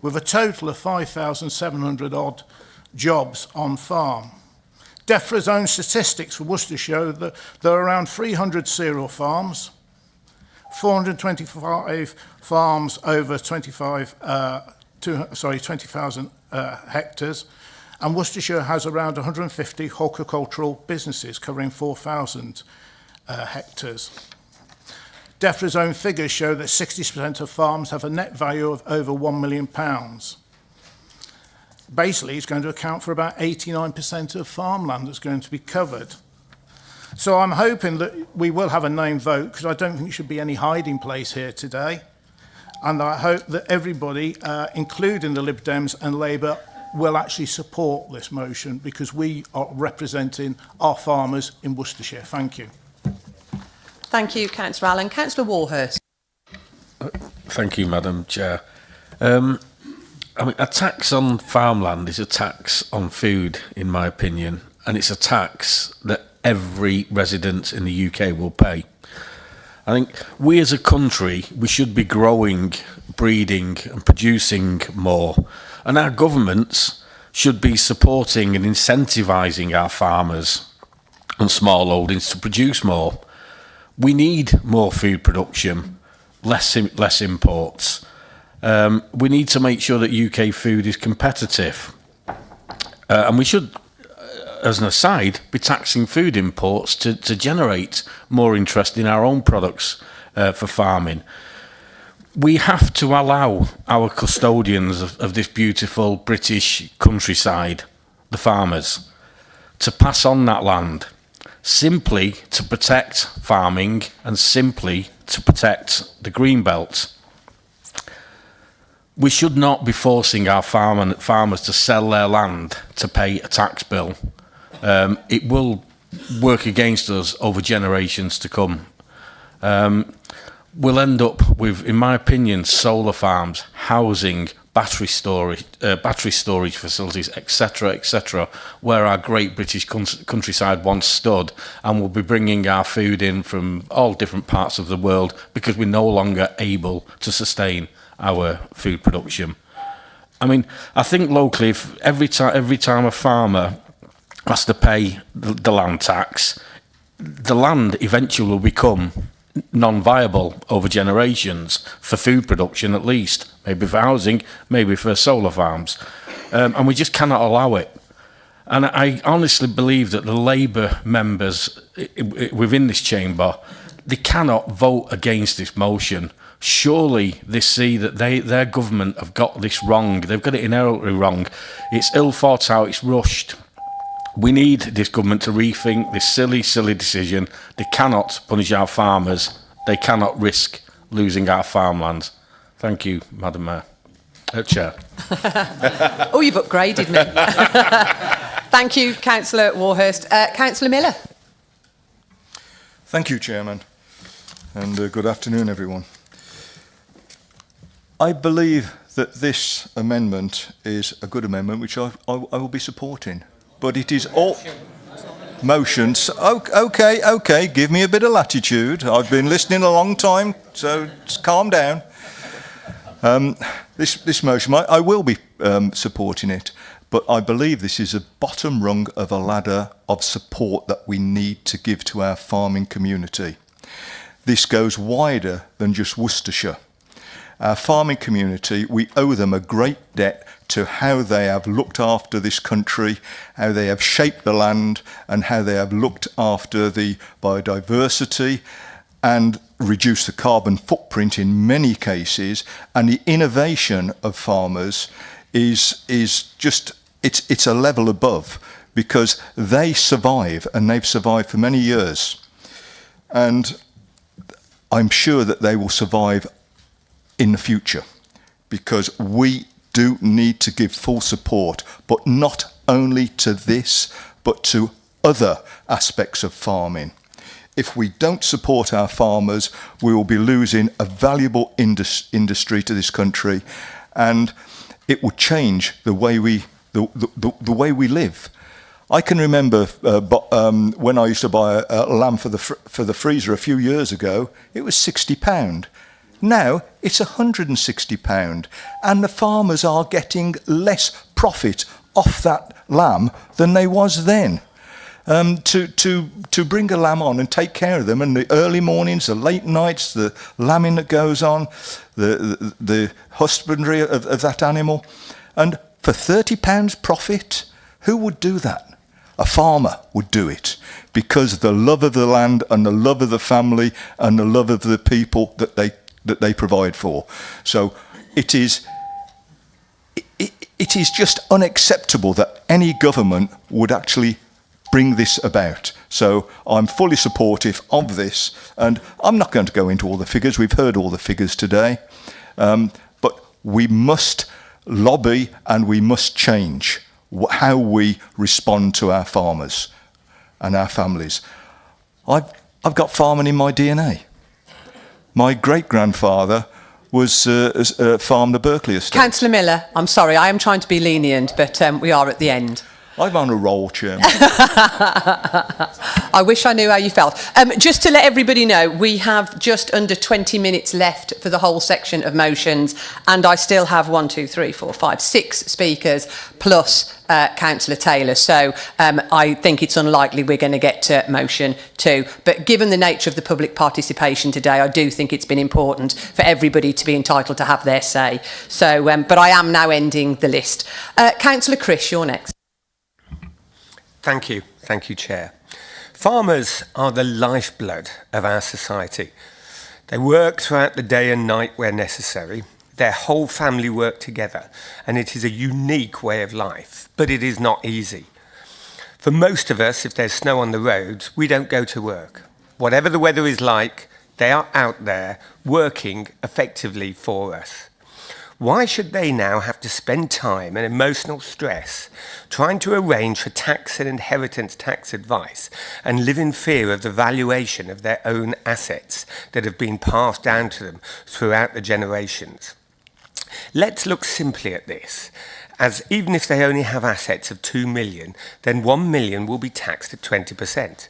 with a total of 5,700 odd jobs on farm. DEFRA's own statistics for Worcester show that there are around 300 cereal farms, 425 farms over 20,000 hectares, and Worcestershire has around 150 horticultural businesses covering 4,000 hectares. DEFRA's own figures show that 60% of farms have a net value of over £1 million. Basically, it's going to account for about 89% of farmland that's going to be covered. So I'm hoping that we will have a named vote, because I don't think there should be any hiding place here today. And I hope that everybody, including the Lib Dems and Labour, will actually support this motion, because we are representing our farmers in Worcestershire. Thank you. Thank you, Councillor Allen. Councillor Warhurst. Thank you, Madam Chair. I mean, a tax on farmland is a tax on food, in my opinion, and it's a tax that every resident in the UK will pay. I think we as a country, we should be growing, breeding and producing more, and our governments should be supporting and incentivising our farmers and smallholdings to produce more. We need more food production, less imports. We need to make sure that UK food is competitive. And we should, as an aside, be taxing food imports to generate more interest in our own products for farming. We have to allow our custodians of this beautiful British countryside, the farmers, to pass on that land, simply to protect farming and simply to protect the green belt. We should not be forcing our farmers to sell their land to pay a tax bill. It will work against us over generations to come. We'll end up with, in my opinion, solar farms housing battery storage facilities, etc., where our great British countryside once stood, and we'll be bringing our food in from all different parts of the world because we're no longer able to sustain our food production. I mean, I think locally, if every time a farmer has to pay the land tax, the land eventually will become non-viable over generations for food production, at least, maybe for housing, maybe for solar farms, and we just cannot allow it. And I honestly believe that the Labour members within this chamber, they cannot vote against this motion. Surely they see that their government have got this wrong. They've got it inherently wrong. It's ill thought out, it's rushed. We need this government to rethink this silly decision. They cannot punish our farmers. They cannot risk losing our farmlands. Thank you, Madam Mayor. Chair. Oh, you've upgraded me. Thank you, Councillor Warhurst. Councillor Miller. Thank you, Chairman, and good afternoon, everyone. I believe that this amendment is a good amendment, which I will be supporting. But it is all motions. Okay, give me a bit of latitude. I've been listening a long time, so just calm down. This motion, I will be supporting it, but I believe this is a bottom rung of a ladder of support that we need to give to our farming community. This goes wider than just Worcestershire. Our farming community, we owe them a great debt to how they have looked after this country, how they have shaped the land, and how they have looked after the biodiversity and reduced the carbon footprint in many cases. And the innovation of farmers is just, it's a level above, because they survive, and they've survived for many years. And I'm sure that they will survive in the future, because we do need to give full support, but not only to this, but to other aspects of farming. If we don't support our farmers, we will be losing a valuable industry to this country, and it will change the way we live. I can remember when I used to buy a lamb for the freezer a few years ago, it was £60. Now it's £160, and the farmers are getting less profit off that lamb than they was then. To bring a lamb on and take care of them, and the early mornings, the late nights, the lambing that goes on, the husbandry of that animal, and for £30 profit, who would do that? A farmer would do it, because the love of the land and the love of the family and the love of the people that they provide for. So it is just unacceptable that any government would actually bring this about. So I'm fully supportive of this, and I'm not going to go into all the figures. We've heard all the figures today, but we must lobby and we must change how we respond to our farmers and our families. I've got farming in my DNA. My great-grandfather was farmed the Berkeley estate. Councillor Miller, I'm sorry, I am trying to be lenient, but we are at the end. I'm on a roll, Chairman. I wish I knew how you felt. Just to let everybody know, we have just under 20 minutes left for the whole section of motions, and I still have 6 speakers plus Councillor Taylor. So I think it's unlikely we're going to get to motion 2. But given the nature of the public participation today, I do think it's been important for everybody to be entitled to have their say. So, but I am now ending the list. Councillor Chris, you're next. Thank you, Chair. Farmers are the lifeblood of our society. They work throughout the day and night where necessary. Their whole family work together, and it is a unique way of life, but it is not easy. For most of us, if there's snow on the roads, we don't go to work. Whatever the weather is like, they are out there working effectively for us. Why should they now have to spend time and emotional stress trying to arrange for tax and inheritance tax advice and live in fear of the valuation of their own assets that have been passed down to them throughout the generations? Let's look simply at this, as even if they only have assets of 2 million, then 1 million will be taxed at 20%.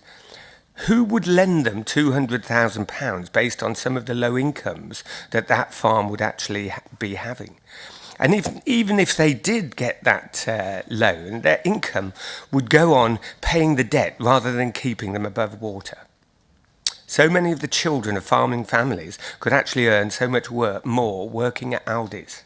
Who would lend them £200,000 based on some of the low incomes that farm would actually be having? And even if they did get that loan, their income would go on paying the debt rather than keeping them above water. So many of the children of farming families could actually earn so much more working at Aldi's.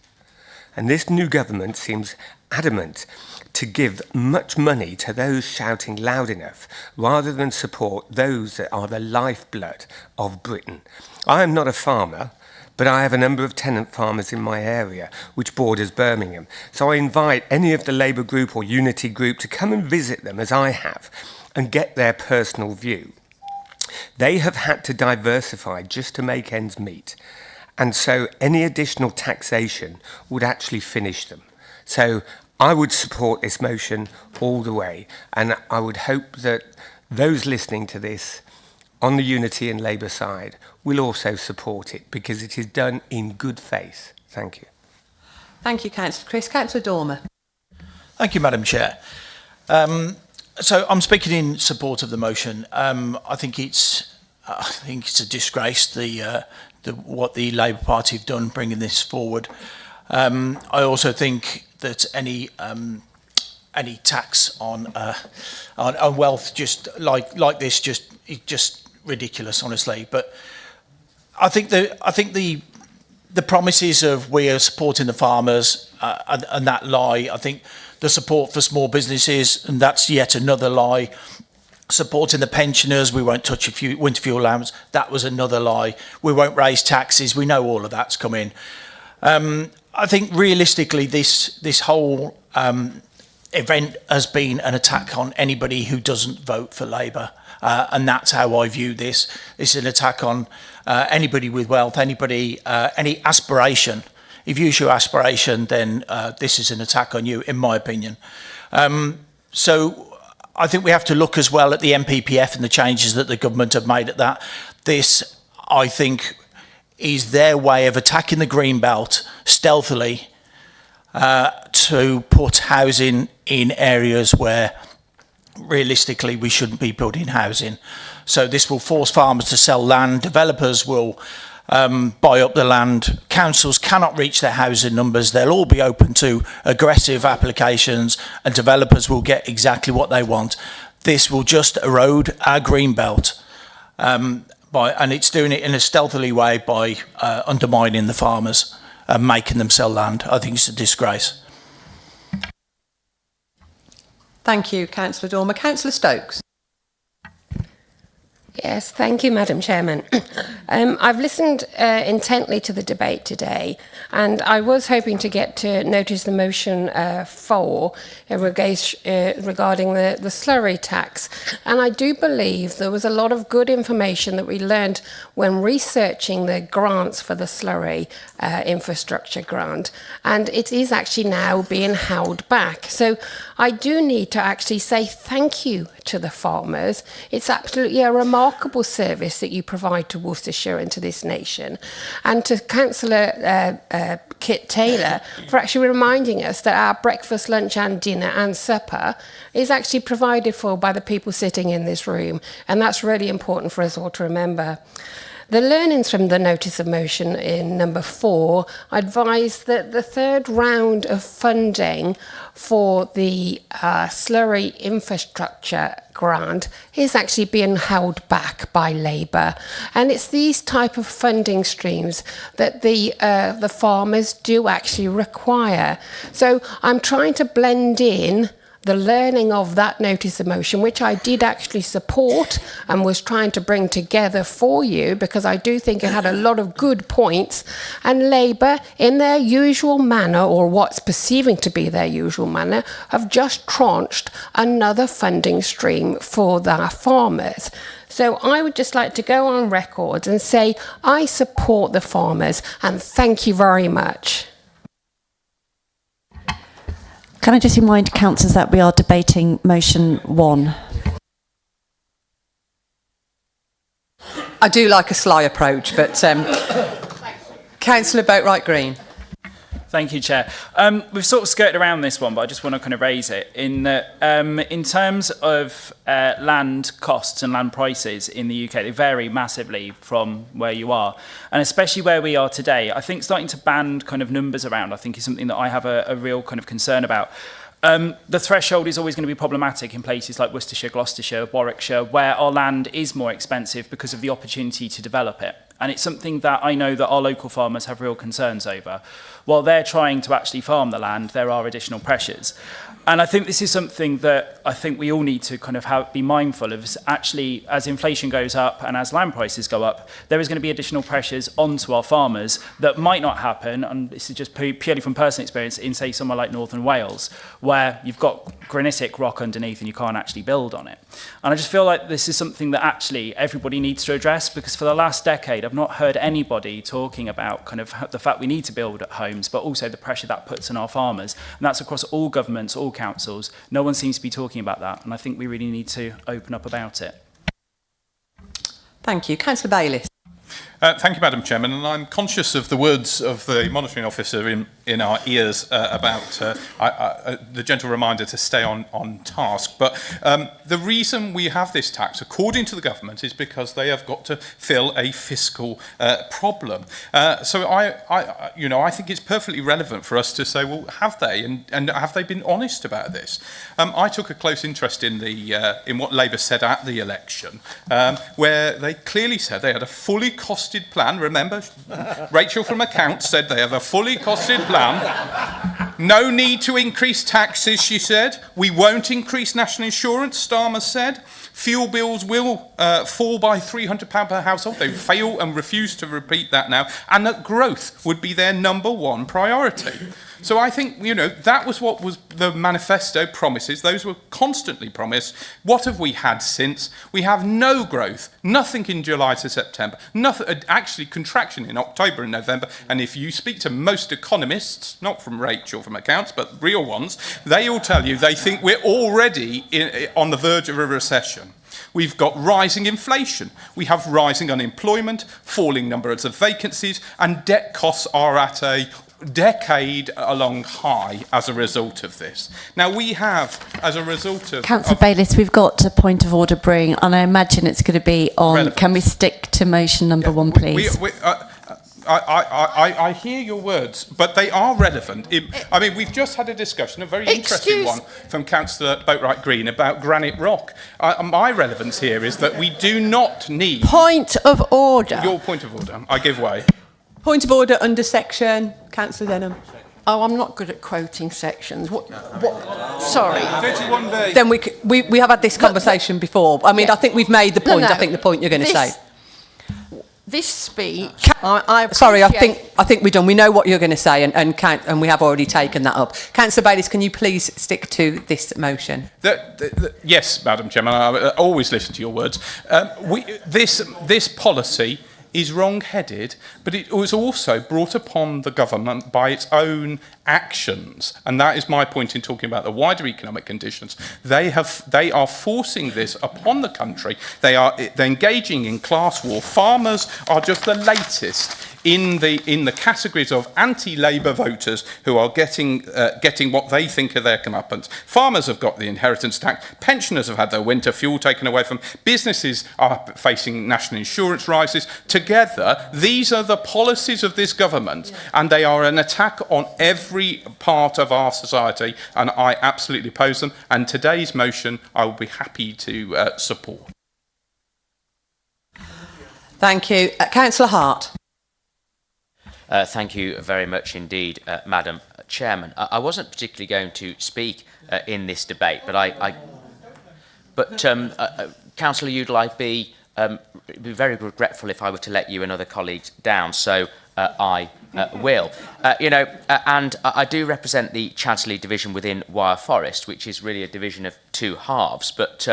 And this new government seems adamant to give much money to those shouting loud enough rather than support those that are the lifeblood of Britain. I am not a farmer, but I have a number of tenant farmers in my area, which borders Birmingham. So I invite any of the Labour group or Unity group to come and visit them, as I have, and get their personal view. They have had to diversify just to make ends meet. And so any additional taxation would actually finish them. So I would support this motion all the way. And I would hope that those listening to this on the Unity and Labour side will also support it, because it is done in good faith. Thank you. Thank you, Councillor Chris. Councillor Dormer. Thank you, Madam Chair. So I'm speaking in support of the motion. I think it's a disgrace what the Labour Party have done bringing this forward. I also think that any tax on wealth just like this just ridiculous, honestly. But I think the promises of we are supporting the farmers and that lie. I think the support for small businesses, and that's yet another lie. Supporting the pensioners, we won't touch winter fuel allowance, that was another lie. We won't raise taxes, we know all of that's coming. I think realistically this whole event has been an attack on anybody who doesn't vote for Labour. And that's how I view this. It's an attack on anybody with wealth, any aspiration. If you show aspiration, then this is an attack on you, in my opinion. So I think we have to look as well at the MPPF and the changes that the government have made at that. This, I think, is their way of attacking the green belt stealthily to put housing in areas where realistically we shouldn't be building housing. So this will force farmers to sell land, developers will buy up the land, councils cannot reach their housing numbers, they'll all be open to aggressive applications, and developers will get exactly what they want. This will just erode our green belt, and it's doing it in a stealthily way by undermining the farmers and making them sell land. I think it's a disgrace. Thank you, Councillor Dormer. Councillor Stokes. Yes, thank you, Madam Chairman. I've listened intently to the debate today, and I was hoping to get to notice the motion 4 regarding the slurry tax. And I do believe there was a lot of good information that we learned when researching the grants for the slurry infrastructure grant, and it is actually now being held back. So I do need to actually say thank you to the farmers. It's absolutely a remarkable service that you provide to Worcestershire and to this nation. And to Councillor Kit Taylor for actually reminding us that our breakfast, lunch and dinner and supper is actually provided for by the people sitting in this room. And that's really important for us all to remember. The learnings from the notice of motion in number 4 advise that the third round of funding for the slurry infrastructure grant is actually being held back by Labour. And it's these type of funding streams that the farmers do actually require. So I'm trying to blend in the learning of that notice of motion, which I did actually support and was trying to bring together for you, because I do think it had a lot of good points, and Labour, in their usual manner, or what's perceiving to be their usual manner, have just tranched another funding stream for their farmers. So I would just like to go on record and say I support the farmers, and thank you very much. Can I just remind councillors that we are debating motion 1? I do like a sly approach, but Councillor Boatwright Green. Thank you, Chair. We've sort of skirted around this one, but I just want to kind of raise it in that in terms of land costs and land prices in the UK, they vary massively from where you are, and especially where we are today. I think starting to band kind of numbers around, I think, is something that I have a real kind of concern about. The threshold is always going to be problematic in places like Worcestershire, Gloucestershire, Warwickshire, where our land is more expensive because of the opportunity to develop it. And it's something that I know that our local farmers have real concerns over. While they're trying to actually farm the land, there are additional pressures. And I think this is something that I think we all need to kind of be mindful of. Actually, as inflation goes up and as land prices go up, there is going to be additional pressures onto our farmers that might not happen, and this is just purely from personal experience, in, say, somewhere like Northern Wales, where you've got granitic rock underneath and you can't actually build on it. And I just feel like this is something that actually everybody needs to address, because for the last decade, I've not heard anybody talking about kind of the fact we need to build at homes, but also the pressure that puts on our farmers. And that's across all governments, all councils. No one seems to be talking about that, and I think we really need to open up about it. Thank you. Councillor Bayliss. Thank you, Madam Chairman, and I'm conscious of the words of the monitoring officer in our ears about the gentle reminder to stay on task. But the reason we have this tax, according to the government, is because they have got to fill a fiscal problem. So I think it's perfectly relevant for us to say, well, have they, and have they been honest about this? I took a close interest in what Labour said at the election, where they clearly said they had a fully costed plan. Remember, Rachel from Accounts said they have a fully costed plan. No need to increase taxes, she said. We won't increase national insurance, Starmer said. Fuel bills will fall by £300 per household. They fail and refuse to repeat that now. And that growth would be their number one priority. So I think, that was what was the manifesto promises. Those were constantly promised. What have we had since? We have no growth, nothing in July to September, nothing, actually contraction in October and November. And if you speak to most economists, not from Rachel from Accounts, but real ones, they all tell you they think we're already on the verge of a recession. We've got rising inflation, we have rising unemployment, falling numbers of vacancies, and debt costs are at a decade-long high as a result of this. Now, we have, as a result of... Councillor Bayliss, we've got a point of order brewing, and I imagine it's going to be on... Relevant. Can we stick to motion number one, please? I hear your words, but they are relevant. I mean, we've just had a discussion, a very interesting one, from Councillor Boatwright Green about granite rock. My relevance here is that we do not need... Point of order. Your point of order. I give way. Point of order under section. Councillor Denham. Oh, I'm not good at quoting sections. What? Sorry. 31B. Then we have had this conversation before. I mean, I think we've made the point. I think the point you're going to say. This speech, sorry, I think we're done. We know what you're going to say, and we have already taken that up. Councillor Bayliss, can you please stick to this motion? Yes, Madam Chairman, I always listen to your words. This policy is wrong-headed, but it was also brought upon the government by its own actions, and that is my point in talking about the wider economic conditions. They are forcing this upon the country. They're engaging in class war. Farmers are just the latest in the categories of anti-Labour voters who are getting what they think are their comeuppance. Farmers have got the inheritance tax. Pensioners have had their winter fuel taken away from them. Businesses are facing national insurance rises. Together, these are the policies of this government, and they are an attack on every part of our society, and I absolutely oppose them. And today's motion, I will be happy to support. Thank you. Councillor Hart. Thank you very much indeed, Madam Chairman. I wasn't particularly going to speak in this debate, but Councillor Udall, I'd be very regretful if I were to let you and other colleagues down, so I will. And I do represent the Chancellery division within Wyre Forest, which is really a division of two halves, but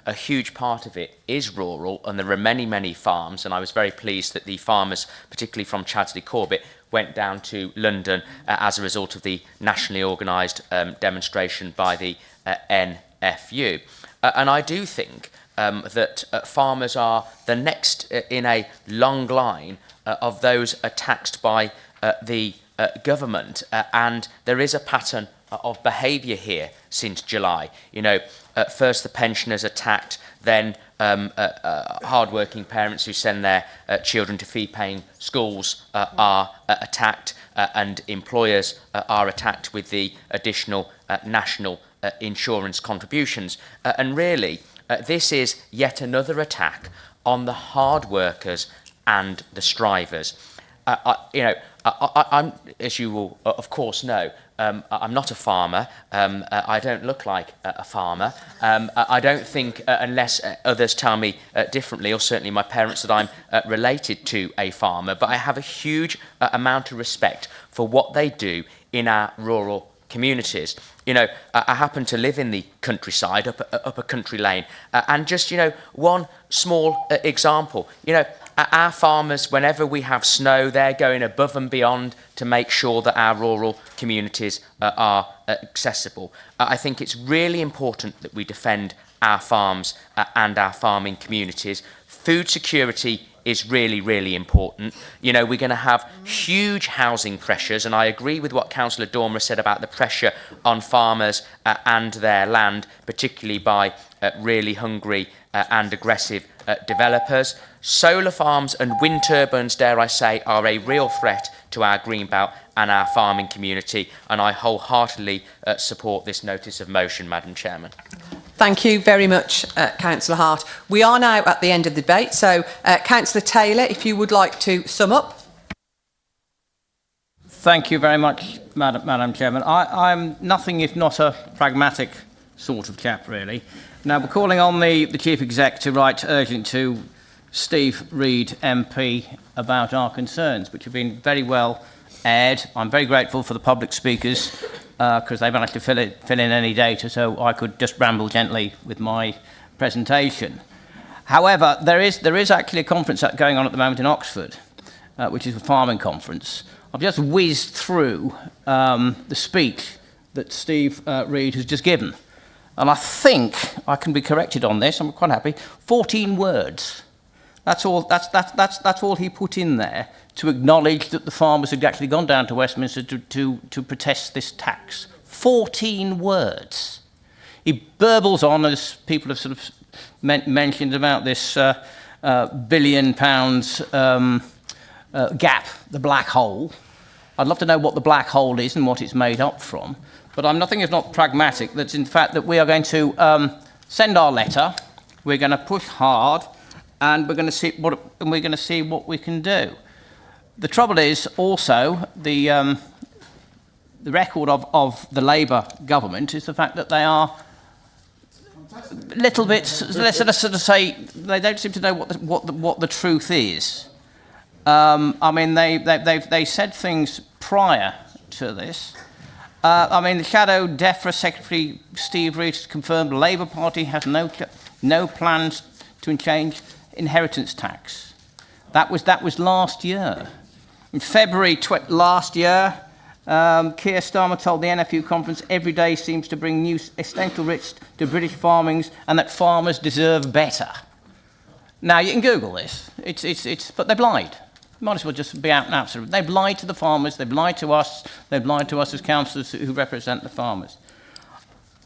a huge part of it is rural, and there are many, many farms, and I was very pleased that the farmers, particularly from Chaddesley Corbett, went down to London as a result of the nationally organised demonstration by the NFU. And I do think that farmers are the next in a long line of those taxed by the government, and there is a pattern of behaviour here since July. You know, first the pensioners attacked, then hard-working parents who send their children to fee-paying schools are attacked, and employers are attacked with the additional national insurance contributions. And really, this is yet another attack on the hard workers and the strivers. I'm, as you will of course know, I'm not a farmer. I don't look like a farmer. I don't think, unless others tell me differently, or certainly my parents, that I'm related to a farmer. But I have a huge amount of respect for what they do in our rural communities. You know, I happen to live in the countryside, up a country lane, and just, you know, one small example. You know, our farmers, whenever we have snow, they're going above and beyond to make sure that our rural communities are accessible. I think it's really important that we defend our farms and our farming communities. Food security is really, really important. You know, we're going to have huge housing pressures, and I agree with what Councillor Dormer said about the pressure on farmers and their land, particularly by really hungry and aggressive developers. Solar farms and wind turbines, dare I say, are a real threat to our greenbelt and our farming community, and I wholeheartedly support this notice of motion, Madam Chairman. Thank you very much, Councillor Hart. We are now at the end of the debate, so Councillor Taylor, if you would like to sum up. Thank you very much, Madam Chairman. I'm nothing if not a pragmatic sort of chap, really. Now, we're calling on the Chief Exec to write urgent to Steve Reid MP about our concerns, which have been very well aired. I'm very grateful for the public speakers because they managed to fill in any data, so I could just ramble gently with my presentation. However, there is actually a conference going on at the moment in Oxford, which is a farming conference. I've just whizzed through the speech that Steve Reid has just given, and I think I can be corrected on this. I'm quite happy. 14 words. That's all he put in there to acknowledge that the farmers had actually gone down to Westminster to protest this tax. 14 words. He burbles on, as people have sort of mentioned, about this £1 billion gap, the black hole. I'd love to know what the black hole is and what it's made up from. But I'm nothing if not pragmatic. That's in fact that we are going to send our letter. We're going to push hard. And we're going to see what we can do. The trouble is also the record of the Labour government is the fact that they are little bit. Let's sort of say they don't seem to know what the truth is. I mean, they said things prior to this. I mean, the Shadow DEFRA Secretary Steve Reid has confirmed the Labour Party has no plans to change inheritance tax. That was last year. In February last year, Keir Starmer told the NFU conference every day seems to bring new essential risks to British farming and that farmers deserve better. Now you can Google this. But they've lied. Might as well just be out and out. They've lied to the farmers. They've lied to us. They've lied to us as councillors who represent the farmers.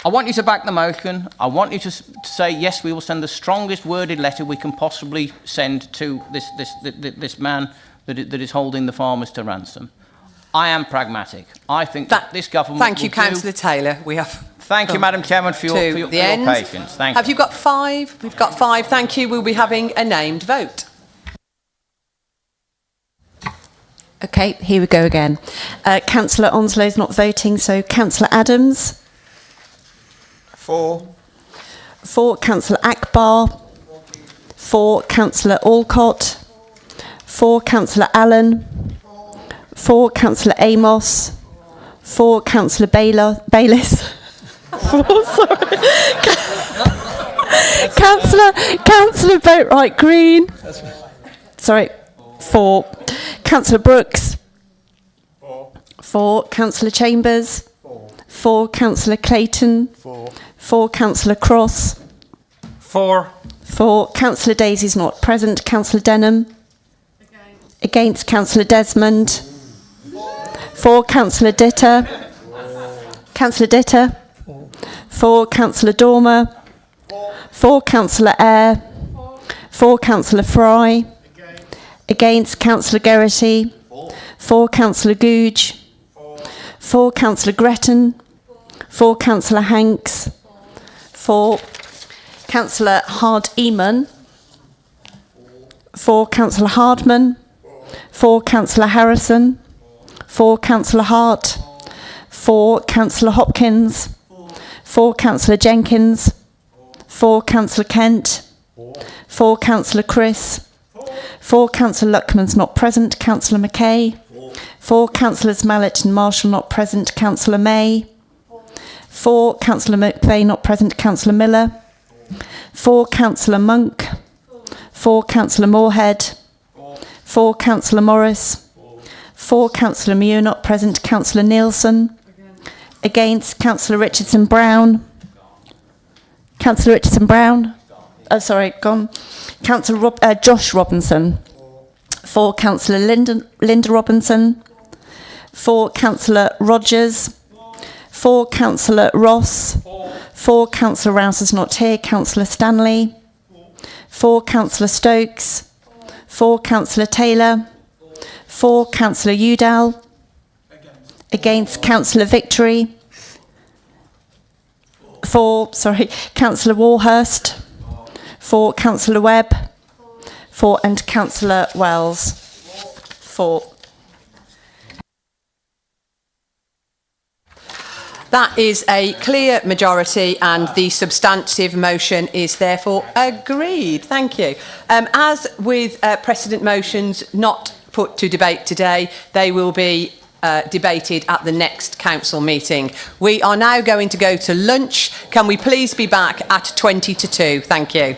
I want you to back the motion. I want you to say, yes, we will send the strongest worded letter we can possibly send to this man that is holding the farmers to ransom. I am pragmatic. I think that this government Thank you, Councillor Taylor. We have... Thank you, Madam Chairman, for your patience. Thank you. Have you got 5? We've got 5. Thank you. We'll be having a named vote. Okay, here we go again. Councillor Onslow's not voting, so Councillor Adams. 4. 4, Councillor Akbar. 4, Councillor Alcott. 4, Councillor Allen. 4, Councillor Amos. 4, Councillor Bayliss. 4, sorry. Councillor Boatwright Green. Sorry, 4. Councillor Brooks. 4, Councillor Chambers. 4, Councillor Clayton. 4, Councillor Cross. 4. 4, Councillor Daisy's not present. Councillor Denham. Against Councillor Desmond. For Councillor Ditter. Councillor Ditter. For Councillor Dormer. For Councillor Eyre. For Councillor Fry. Against Councillor Geraghty. For Councillor Googe. For Councillor Gretton. For Councillor Hanks. For Councillor Hard-Eman. For Councillor Hardman. For Councillor Harrison. For Councillor Hart. For Councillor Hopkins. For Councillor Jenkins. For Councillor Kent. For Councillor Chris. For Councillor Luckman's not present. Councillor McKay. For Councillors Mallet and Marshall not present. Councillor May. For Councillor McVeigh not present. Councillor Miller. For Councillor Monk. For Councillor Moorhead. For Councillor Morris. For Councillor Mew not present. Councillor Nielsen. Against Councillor Richardson Brown. Councillor Richardson Brown. Oh, sorry, gone. Councillor Josh Robinson. For Councillor Linda Robinson. For Councillor Rogers. For Councillor Ross. For Councillor Rouse is not here. Councillor Stanley. For Councillor Stokes. For Councillor Taylor. For Councillor Udall. Against Councillor Victory. For, Councillor Warhurst. For Councillor Webb. For and Councillor Wells. For. That is a clear majority and the substantive motion is therefore agreed. Thank you. As with precedent motions not put to debate today, they will be debated at the next council meeting. We are now going to go to lunch. Can we please be back at 20 to 2? Thank you.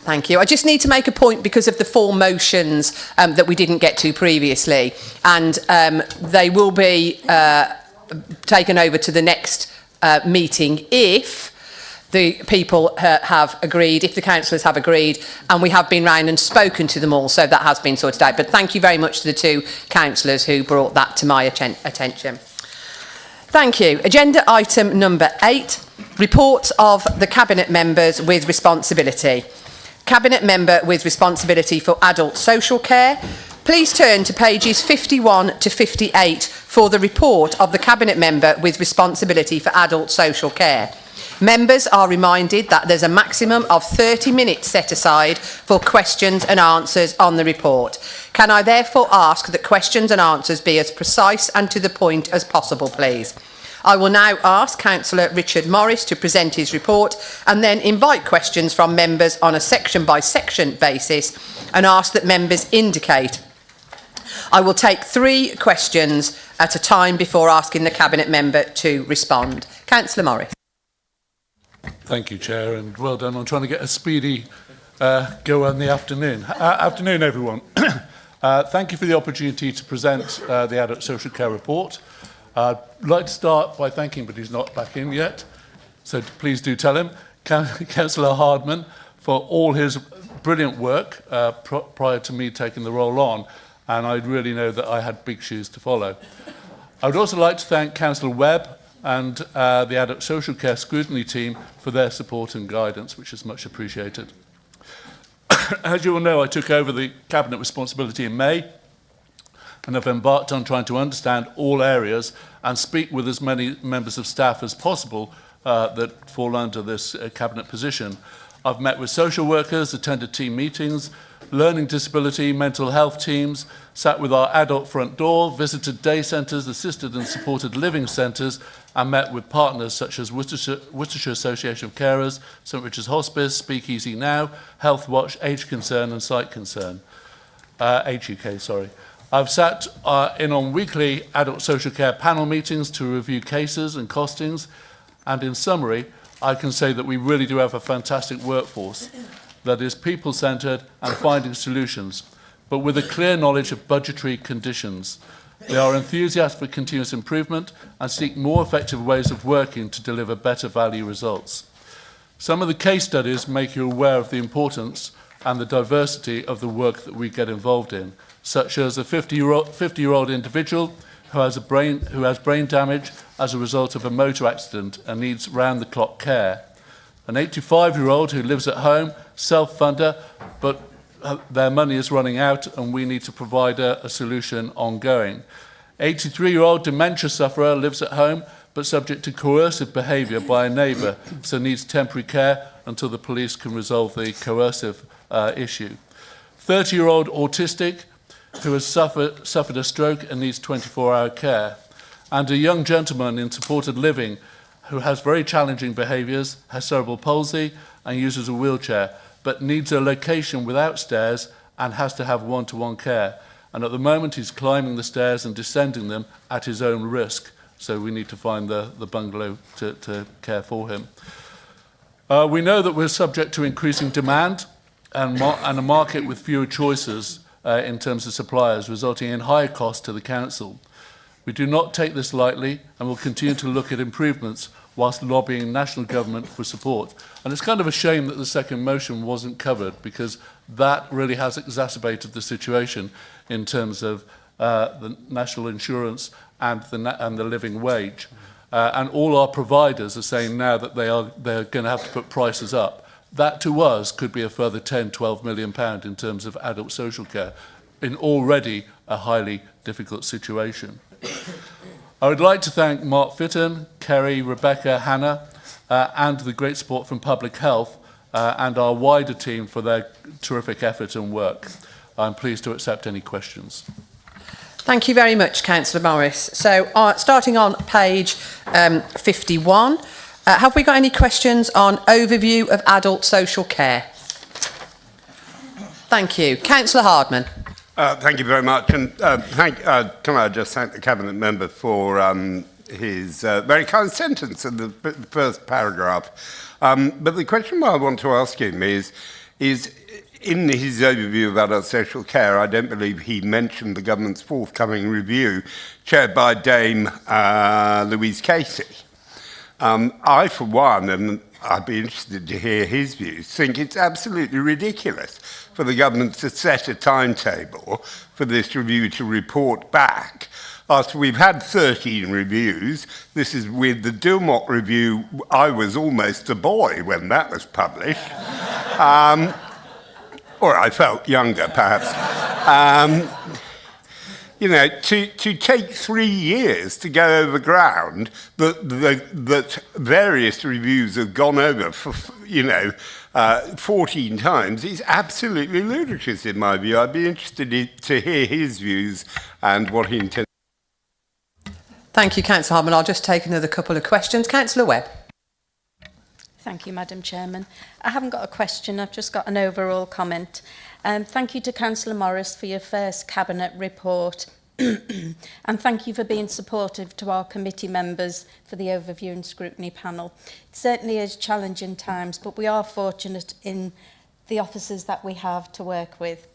Thank you. I just need to make a point because of the 4 motions that we didn't get to previously, and they will be taken over to the next meeting if the people have agreed, if the councillors have agreed, and we have been round and spoken to them all, so that has been sorted out. But thank you very much to the 2 councillors who brought that to my attention. Thank you. Agenda item number 8, reports of the Cabinet members with responsibility. Cabinet member with responsibility for adult social care. Please turn to pages 51 to 58 for the report of the Cabinet member with responsibility for adult social care. Members are reminded that there's a maximum of 30 minutes set aside for questions and answers on the report. Can I therefore ask that questions and answers be as precise and to the point as possible, please? I will now ask Councillor Richard Morris to present his report and then invite questions from members on a section-by-section basis and ask that members indicate. I will take 3 questions at a time before asking the Cabinet member to respond. Councillor Morris. Thank you, Chair, and well done on trying to get a speedy go on the afternoon. Afternoon, everyone. Thank you for the opportunity to present the Adult Social Care Report. I'd like to start by thanking, but he's not back in yet, so please do tell him, Councillor Hardman, for all his brilliant work prior to me taking the role on, and I really know that I had big shoes to follow. I would also like to thank Councillor Webb and the Adult Social Care Scrutiny team for their support and guidance, which is much appreciated. As you will know, I took over the Cabinet responsibility in May, and have embarked on trying to understand all areas and speak with as many members of staff as possible that fall under this Cabinet position. I've met with social workers, attended team meetings, learning disability, mental health teams, sat with our adult front door, visited day centres, assisted and supported living centres, and met with partners such as Worcestershire Association of Carers, St Richard's Hospice, Speak Easy Now, Health Watch, Age Concern and Sight Concern. Age UK, sorry. I've sat in on weekly adult social care panel meetings to review cases and costings, and in summary, I can say that we really do have a fantastic workforce that is people-centred and finding solutions, but with a clear knowledge of budgetary conditions. They are enthusiastic for continuous improvement and seek more effective ways of working to deliver better value results. Some of the case studies make you aware of the importance and the diversity of the work that we get involved in, such as a 50-year-old individual who has brain damage as a result of a motor accident and needs round-the-clock care. An 85-year-old who lives at home, self-funder, but their money is running out and we need to provide a solution ongoing. 83-year-old dementia sufferer lives at home but subject to coercive behaviour by a neighbour, so needs temporary care until the police can resolve the coercive issue. 30-year-old autistic who has suffered a stroke and needs 24-hour care. And a young gentleman in supported living who has very challenging behaviours, has cerebral palsy and uses a wheelchair, but needs a location without stairs and has to have one-to-one care. And at the moment he's climbing the stairs and descending them at his own risk. So we need to find the bungalow to care for him. We know that we're subject to increasing demand and a market with fewer choices in terms of suppliers, resulting in higher costs to the council. We do not take this lightly and will continue to look at improvements whilst lobbying national government for support. And it's kind of a shame that the second motion wasn't covered, because that really has exacerbated the situation in terms of the national insurance and the living wage. And all our providers are saying now that they're going to have to put prices up. That to us could be a further £10–12 million in terms of adult social care in already a highly difficult situation. I would like to thank Mark Fitton, Kerry, Rebecca, Hannah, and the great support from Public Health and our wider team for their terrific effort and work. I'm pleased to accept any questions. Thank you very much, Councillor Morris. So, starting on page 51, have we got any questions on overview of adult social care? Thank you. Councillor Hardman. Thank you very much. And can I just thank the Cabinet member for his very kind sentence in the first paragraph. But the question I want to ask him is in his overview of adult social care, I don't believe he mentioned the government's forthcoming review, chaired by Dame Louise Casey. I, for one, and I'd be interested to hear his views, think it's absolutely ridiculous for the government to set a timetable for this review to report back. After we've had 13 reviews, this is with the Dilmot review, I was almost a boy when that was published. Or I felt younger, perhaps. You know, to take 3 years to go over ground that various reviews have gone over for, 14 times is absolutely ludicrous in my view. I'd be interested to hear his views and what he intends. Thank you, Councillor Hardman. I'll just take another couple of questions. Councillor Webb. Thank you, Madam Chairman. I haven't got a question, I've just got an overall comment. Thank you to Councillor Morris for your first Cabinet report and thank you for being supportive to our committee members for the overview and scrutiny panel. It certainly is challenging times, but we are fortunate in the officers that we have to work with.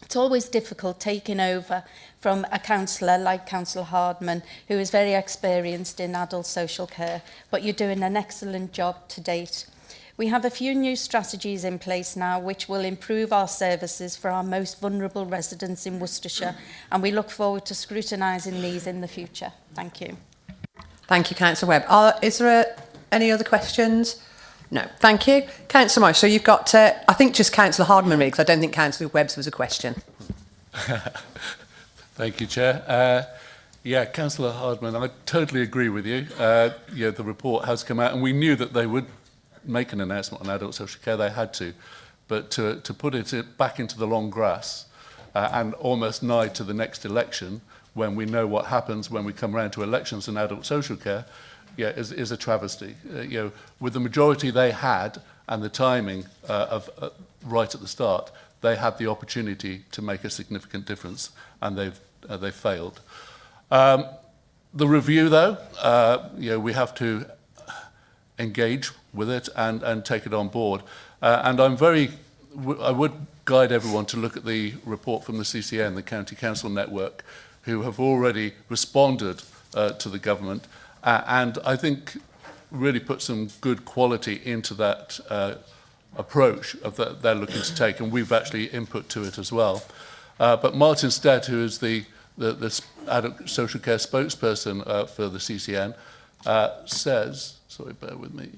It's always difficult taking over from a councillor like Councillor Hardman, who is very experienced in adult social care, but you're doing an excellent job to date. We have a few new strategies in place now which will improve our services for our most vulnerable residents in Worcestershire, and we look forward to scrutinising these in the future. Thank you. Thank you, Councillor Webb. Is there any other questions? No. Thank you. Councillor Morris, so you've got, I think just Councillor Hardman, because I don't think Councillor Webb's was a question. Thank you, Chair. Yeah, Councillor Hardman, I totally agree with you. Yeah, the report has come out, and we knew that they would make an announcement on adult social care. They had to. But to put it back into the long grass and almost nigh to the next election, when we know what happens when we come around to elections in adult social care, yeah, is a travesty. With the majority they had and the timing of right at the start, they had the opportunity to make a significant difference, and they've failed. The review, though, we have to engage with it and take it on board. And I would guide everyone to look at the report from the CCN, the County Council Network, who have already responded to the government, and I think really put some good quality into that approach that they're looking to take, and we've actually input to it as well. But Martin Stead, who is the adult social care spokesperson for the CCN, says, sorry, bear with me,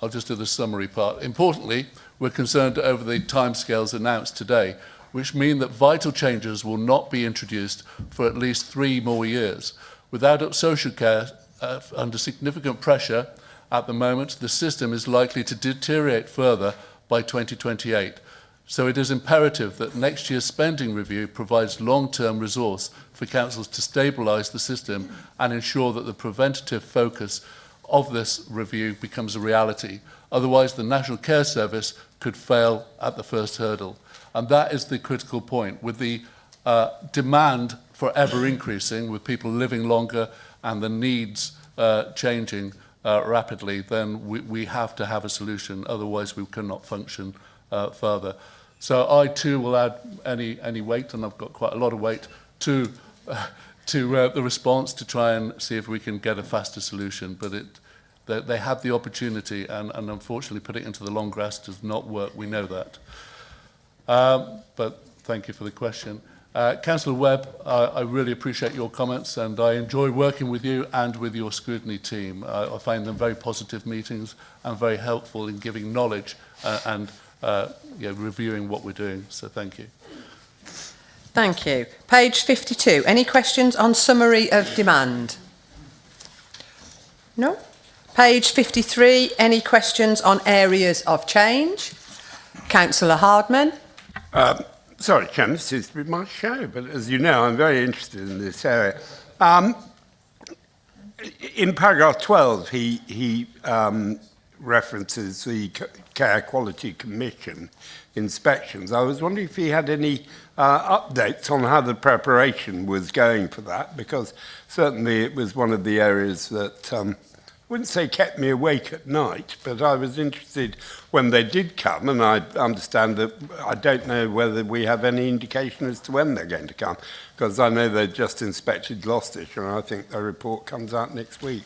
I'll just do the summary part. Importantly, we're concerned over the timescales announced today, which mean that vital changes will not be introduced for at least 3 more years. With adult social care under significant pressure at the moment, the system is likely to deteriorate further by 2028. So it is imperative that next year's spending review provides long-term resource for councils to stabilise the system and ensure that the preventative focus of this review becomes a reality. Otherwise, the National Care Service could fail at the first hurdle. And that is the critical point. With the demand forever increasing, with people living longer and the needs changing rapidly, then we have to have a solution. Otherwise, we cannot function further. So I too will add any weight, and I've got quite a lot of weight, to the response to try and see if we can get a faster solution. But they had the opportunity, and unfortunately put it into the long grass does not work. We know that. But thank you for the question. Councillor Webb, I really appreciate your comments, and I enjoy working with you and with your scrutiny team. I find them very positive meetings and very helpful in giving knowledge and reviewing what we're doing. So thank you. Thank you. Page 52. Any questions on summary of demand? No? Page 53. Any questions on areas of change? Councillor Hardman. Sorry, Chairman, this is my show, but as you know, I'm very interested in this area. In paragraph 12, he references the Care Quality Commission inspections. I was wondering if he had any updates on how the preparation was going for that, because certainly it was one of the areas that wouldn't say kept me awake at night, but I was interested when they did come, and I understand that I don't know whether we have any indication as to when they're going to come, because I know they've just inspected Gloucestershire, and I think their report comes out next week.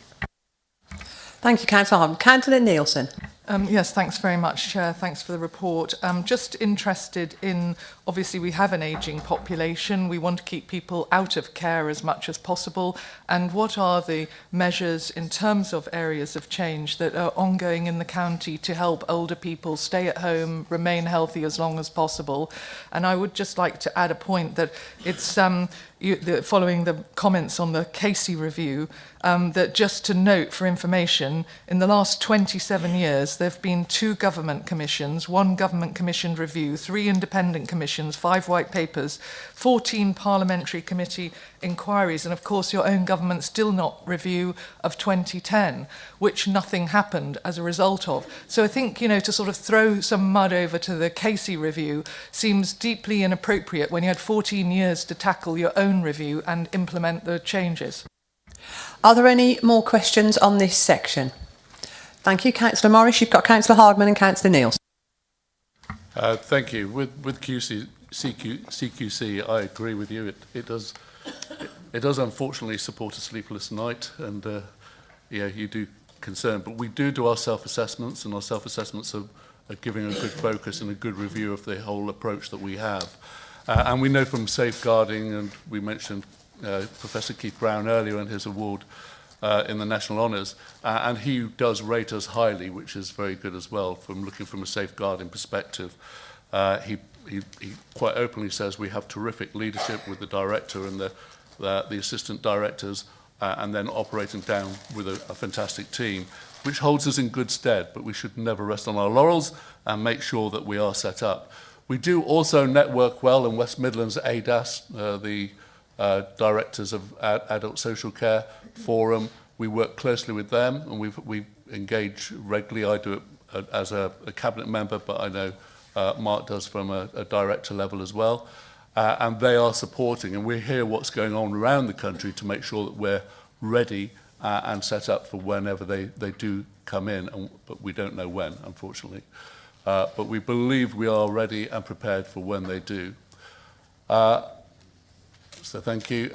Thank you, Councillor Harman. Councillor Nielsen. Yes, thanks very much, Chair. Thanks for the report. Just interested in, obviously we have an ageing population. We want to keep people out of care as much as possible. And what are the measures in terms of areas of change that are ongoing in the county to help older people stay at home, remain healthy as long as possible? And I would just like to add a point that it's following the comments on the Casey review, that just to note for information, in the last 27 years, there have been 2 government commissions, 1 government commissioned review, 3 independent commissions, 5 white papers, 14 parliamentary committee inquiries, and of course your own government still not review of 2010, which nothing happened as a result of. So I think, you know, to sort of throw some mud over to the Casey review seems deeply inappropriate when you had 14 years to tackle your own review and implement the changes. Are there any more questions on this section? Thank you, Councillor Morris. You've got Councillor Hardman and Councillor Nielsen. Thank you. With CQC, I agree with you. It does unfortunately support a sleepless night, and yeah, you do concern. But we do our self-assessments, and our self-assessments are giving a good focus and a good review of the whole approach that we have. And we know from safeguarding, and we mentioned Professor Keith Brown earlier and his award in the National Honours, and he does rate us highly, which is very good as well, from looking from a safeguarding perspective. He quite openly says we have terrific leadership with the director and the assistant directors, and then operating down with a fantastic team, which holds us in good stead, but we should never rest on our laurels and make sure that we are set up. We do also network well in West Midlands ADAS, the Directors of Adult Social Care Forum. We work closely with them, and we engage regularly. I do it as a cabinet member, but I know Mark does from a director level as well. And they are supporting, and we hear what's going on around the country to make sure that we're ready and set up for whenever they do come in, but we don't know when, unfortunately. But we believe we are ready and prepared for when they do. So thank you.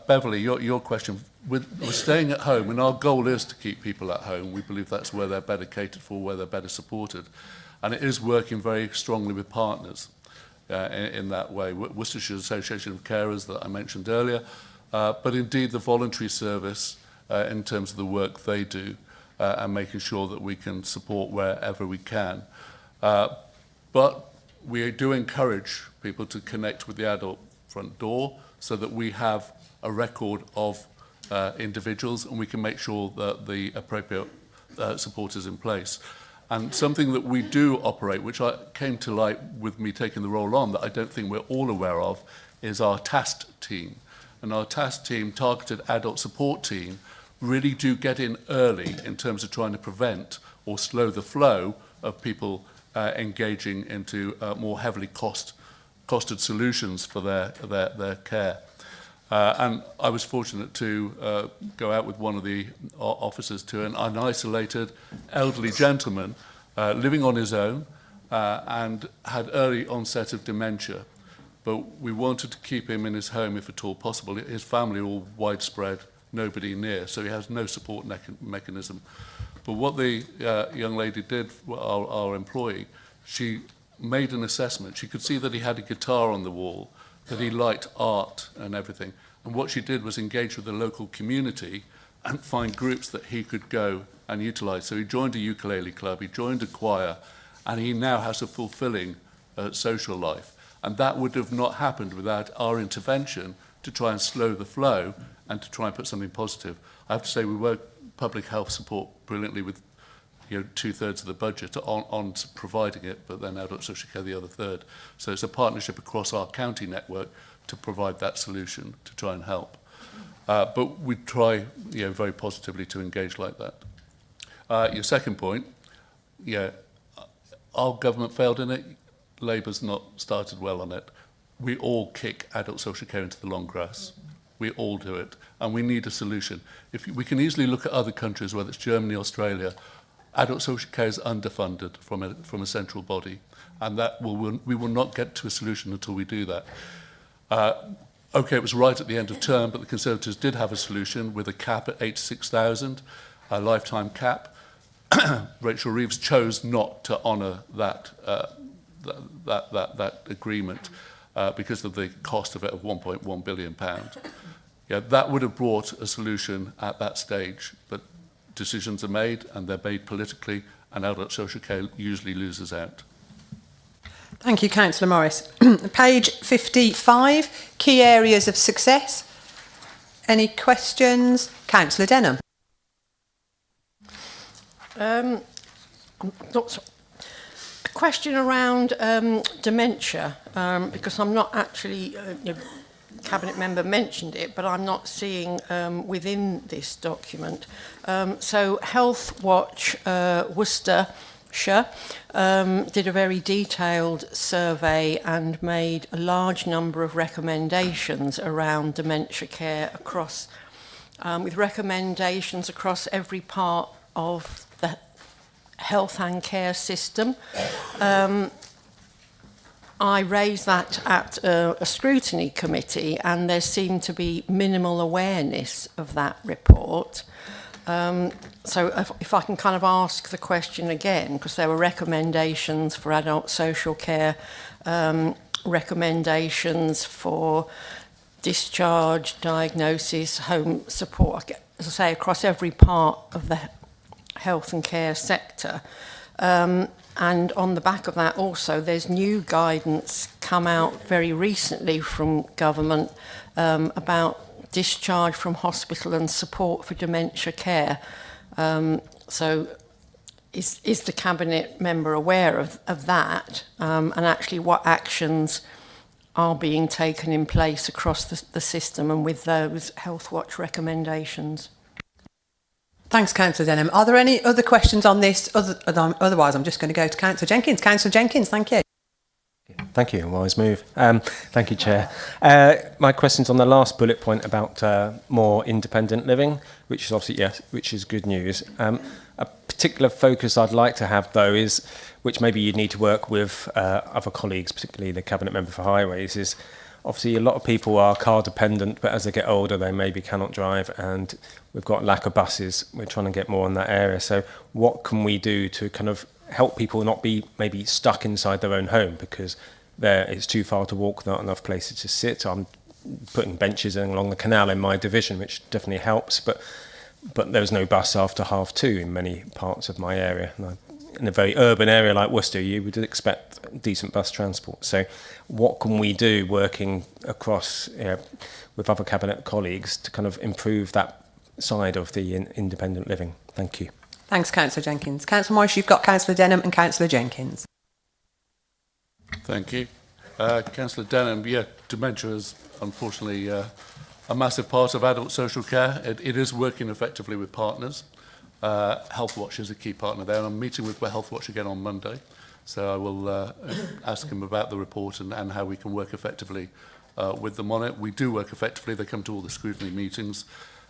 Beverly, your question. We're staying at home, and our goal is to keep people at home. We believe that's where they're better catered for, where they're better supported. And it is working very strongly with partners in that way. Worcestershire Association of Carers that I mentioned earlier, but indeed the voluntary service in terms of the work they do and making sure that we can support wherever we can. But we do encourage people to connect with the adult front door so that we have a record of individuals and we can make sure that the appropriate support is in place. And something that we do operate, which came to light with me taking the role on, that I don't think we're all aware of, is our tasked team. And our tasked team, targeted adult support team, really do get in early in terms of trying to prevent or slow the flow of people engaging into more heavily costed solutions for their care. And I was fortunate to go out with one of the officers to an isolated elderly gentleman living on his own and had early onset of dementia. But we wanted to keep him in his home if at all possible. His family all widespread, nobody near, so he has no support mechanism. But what the young lady did, our employee, she made an assessment. She could see that he had a guitar on the wall, that he liked art and everything. And what she did was engage with the local community and find groups that he could go and utilise. So he joined a ukulele club, he joined a choir, and he now has a fulfilling social life. And that would have not happened without our intervention to try and slow the flow and to try and put something positive. I have to say we work public health support brilliantly with 2/3 of the budget on providing it, but then adult social care the other third. So it's a partnership across our county network to provide that solution to try and help. But we try very positively to engage like that. Your second point, our government failed in it. Labour's not started well on it. We all kick adult social care into the long grass. we all do it, and we need a solution. We can easily look at other countries, whether it's Germany, Australia. Adult social care is underfunded from a central body, and we will not get to a solution until we do that. Okay, it was right at the end of term, but the Conservatives did have a solution with a cap at 86,000, a lifetime cap. Rachel Reeves chose not to honour that agreement because of the cost of it of £1.1 billion. Yeah, that would have brought a solution at that stage, but decisions are made, and they're made politically, and adult social care usually loses out. Thank you, Councillor Morris. Page 55, key areas of success. Any questions? Councillor Denham. A question around dementia, because I'm not actually, Cabinet member mentioned it, but I'm not seeing within this document. So Health Watch Worcestershire did a very detailed survey and made a large number of recommendations around dementia care across, with recommendations across every part of the health and care system. I raised that at a scrutiny committee, and there seemed to be minimal awareness of that report. So if I can kind of ask the question again, because there were recommendations for adult social care, recommendations for discharge, diagnosis, home support, as I say, across every part of the health and care sector. And on the back of that also, there's new guidance come out very recently from government about discharge from hospital and support for dementia care. So is the Cabinet member aware of that, and actually what actions are being taken in place across the system and with those Health Watch recommendations? Thanks, Councillor Denham. Are there any other questions on this? Otherwise, I'm just going to go to Councillor Jenkins. Councillor Jenkins, thank you. Thank you, wise move. Thank you, Chair. My question's on the last bullet point about more independent living, which is obviously, yes, which is good news. A particular focus I'd like to have, though, is, which maybe you'd need to work with other colleagues, particularly the Cabinet Member for Highways, is obviously a lot of people are car dependent, but as they get older, they maybe cannot drive, and we've got lack of buses. We're trying to get more in that area. So what can we do to kind of help people not be maybe stuck inside their own home because it's too far to walk, not enough places to sit? I'm putting benches along the canal in my division, which definitely helps, but there's no bus after 2:30 in many parts of my area. And in a very urban area like Worcester, you would expect decent bus transport. So what can we do working across with other Cabinet colleagues to kind of improve that side of the independent living? Thank you. Thanks, Councillor Jenkins. Councillor Morris, you've got Councillor Denham and Councillor Jenkins. Thank you. Councillor Denham, yeah, dementia is unfortunately a massive part of adult social care. It is working effectively with partners. Health Watch is a key partner there, and I'm meeting with Health Watch again on Monday, so I will ask him about the report and how we can work effectively with them on it. We do work effectively. They come to all the scrutiny meetings,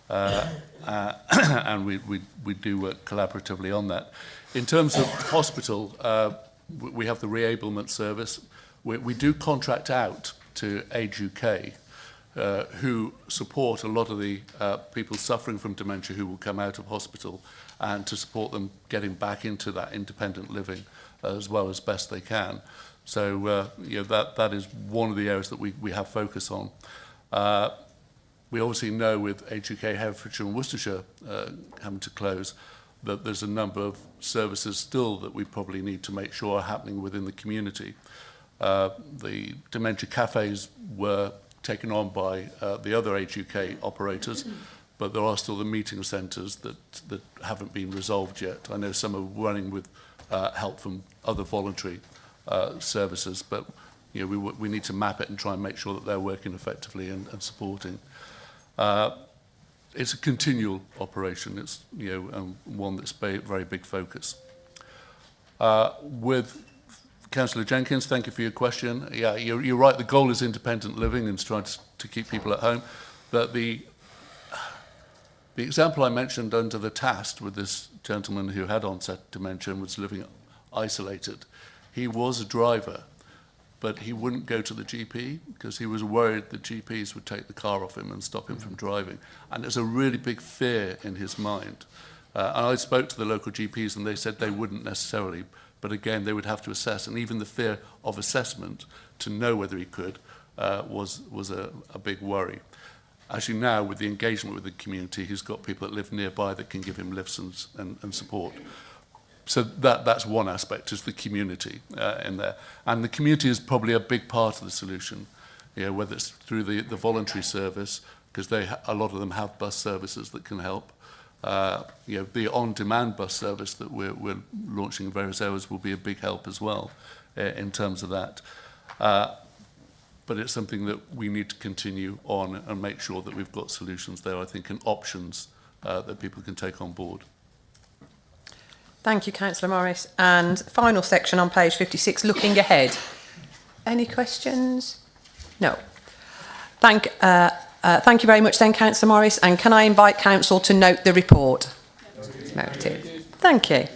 and we do work collaboratively on that. In terms of hospital, we have the reablement service. We do contract out to Age UK, who support a lot of the people suffering from dementia who will come out of hospital, and to support them getting back into that independent living as well as best they can. So that is one of the areas that we have focus on. We obviously know with Age UK, Herefordshire and Worcestershire having to close, that there's a number of services still that we probably need to make sure are happening within the community. The dementia cafes were taken on by the other Age UK operators, but there are still the meeting centres that haven't been resolved yet. I know some are running with help from other voluntary services, but we need to map it and try and make sure that they're working effectively and supporting. It's a continual operation. It's one that's very big focus. With Councillor Jenkins, thank you for your question. Yeah, you're right. The goal is independent living and trying to keep people at home. that the example I mentioned under the TAST with this gentleman who had onset dementia and was living isolated, he was a driver, but he wouldn't go to the GP because he was worried the GPs would take the car off him and stop him from driving. And there's a really big fear in his mind. And I spoke to the local GPs and they said they wouldn't necessarily, but again, they would have to assess. And even the fear of assessment to know whether he could was a big worry. Actually now, with the engagement with the community, he's got people that live nearby that can give him lifts and support. So that's one aspect, is the community in there. And the community is probably a big part of the solution, whether it's through the voluntary service, because a lot of them have bus services that can help. The on-demand bus service that we're launching in various areas will be a big help as well in terms of that. But it's something that we need to continue on and make sure that we've got solutions there, I think, and options that people can take on board. Thank you, Councillor Morris. And final section on page 56, looking ahead. Any questions? No. Thank you very much then, Councillor Morris. And can I invite Council to note the report? Noted. Thank you.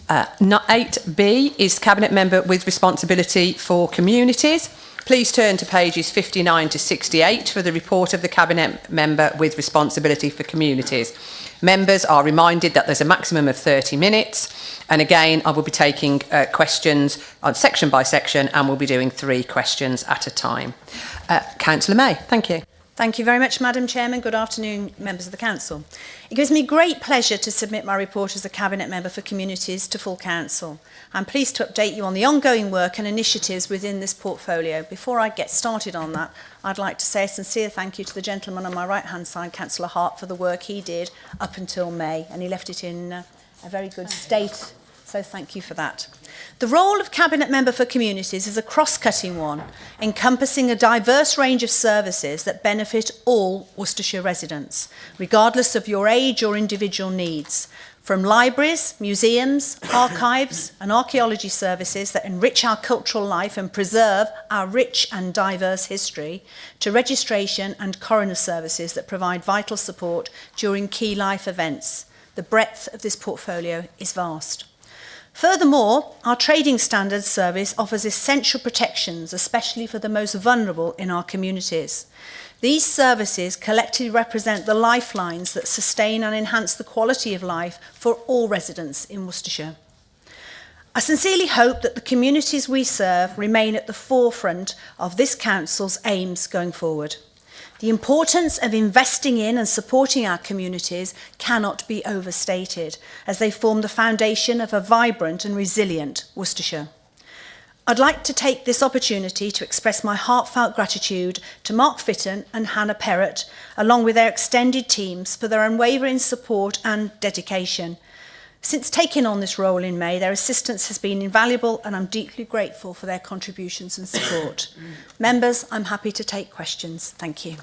8B is Cabinet Member with responsibility for communities. Please turn to pages 59 to 68 for the report of the Cabinet Member with responsibility for communities. Members are reminded that there's a maximum of 30 minutes. And again, I will be taking questions on section by section and we'll be doing 3 questions at a time. Councillor May, thank you. Thank you very much, Madam Chairman. Good afternoon, members of the Council. It gives me great pleasure to submit my report as a Cabinet Member for Communities to full Council. I'm pleased to update you on the ongoing work and initiatives within this portfolio. Before I get started on that, I'd like to say a sincere thank you to the gentleman on my right-hand side, Councillor Hart, for the work he did up until May, and he left it in a very good state. So thank you for that. The role of Cabinet Member for Communities is a cross-cutting one, encompassing a diverse range of services that benefit all Worcestershire residents, regardless of your age or individual needs. From libraries, museums, archives and archaeology services that enrich our cultural life and preserve our rich and diverse history, to registration and coroner services that provide vital support during key life events. The breadth of this portfolio is vast. Furthermore, our Trading Standards Service offers essential protections, especially for the most vulnerable in our communities. These services collectively represent the lifelines that sustain and enhance the quality of life for all residents in Worcestershire. I sincerely hope that the communities we serve remain at the forefront of this Council's aims going forward. The importance of investing in and supporting our communities cannot be overstated, as they form the foundation of a vibrant and resilient Worcestershire. I'd like to take this opportunity to express my heartfelt gratitude to Mark Fitton and Hannah Perrott, along with their extended teams, for their unwavering support and dedication. Since taking on this role in May, their assistance has been invaluable and I'm deeply grateful for their contributions and support. Members, I'm happy to take questions. Thank you.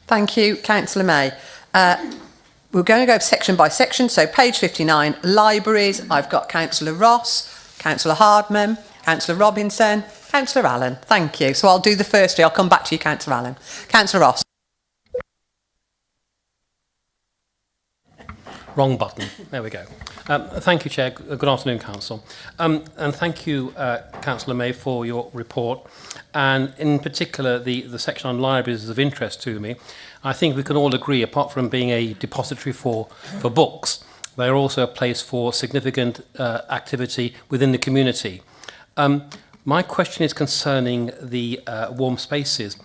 Thank you, Councillor May. We're going to go section by section. So page 59, libraries. I've got Councillor Ross, Councillor Hardman, Councillor Robinson, Councillor Allen. Thank you. So I'll do the first 3. I'll come back to you, Councillor Allen. Councillor Ross. Wrong button. There we go. Thank you, Chair. Good afternoon, Council. And thank you, Councillor May, for your report. And in particular, the section on libraries is of interest to me. I think we can all agree, apart from being a depository for books, they are also a place for significant activity within the community. My question is concerning the warm spaces.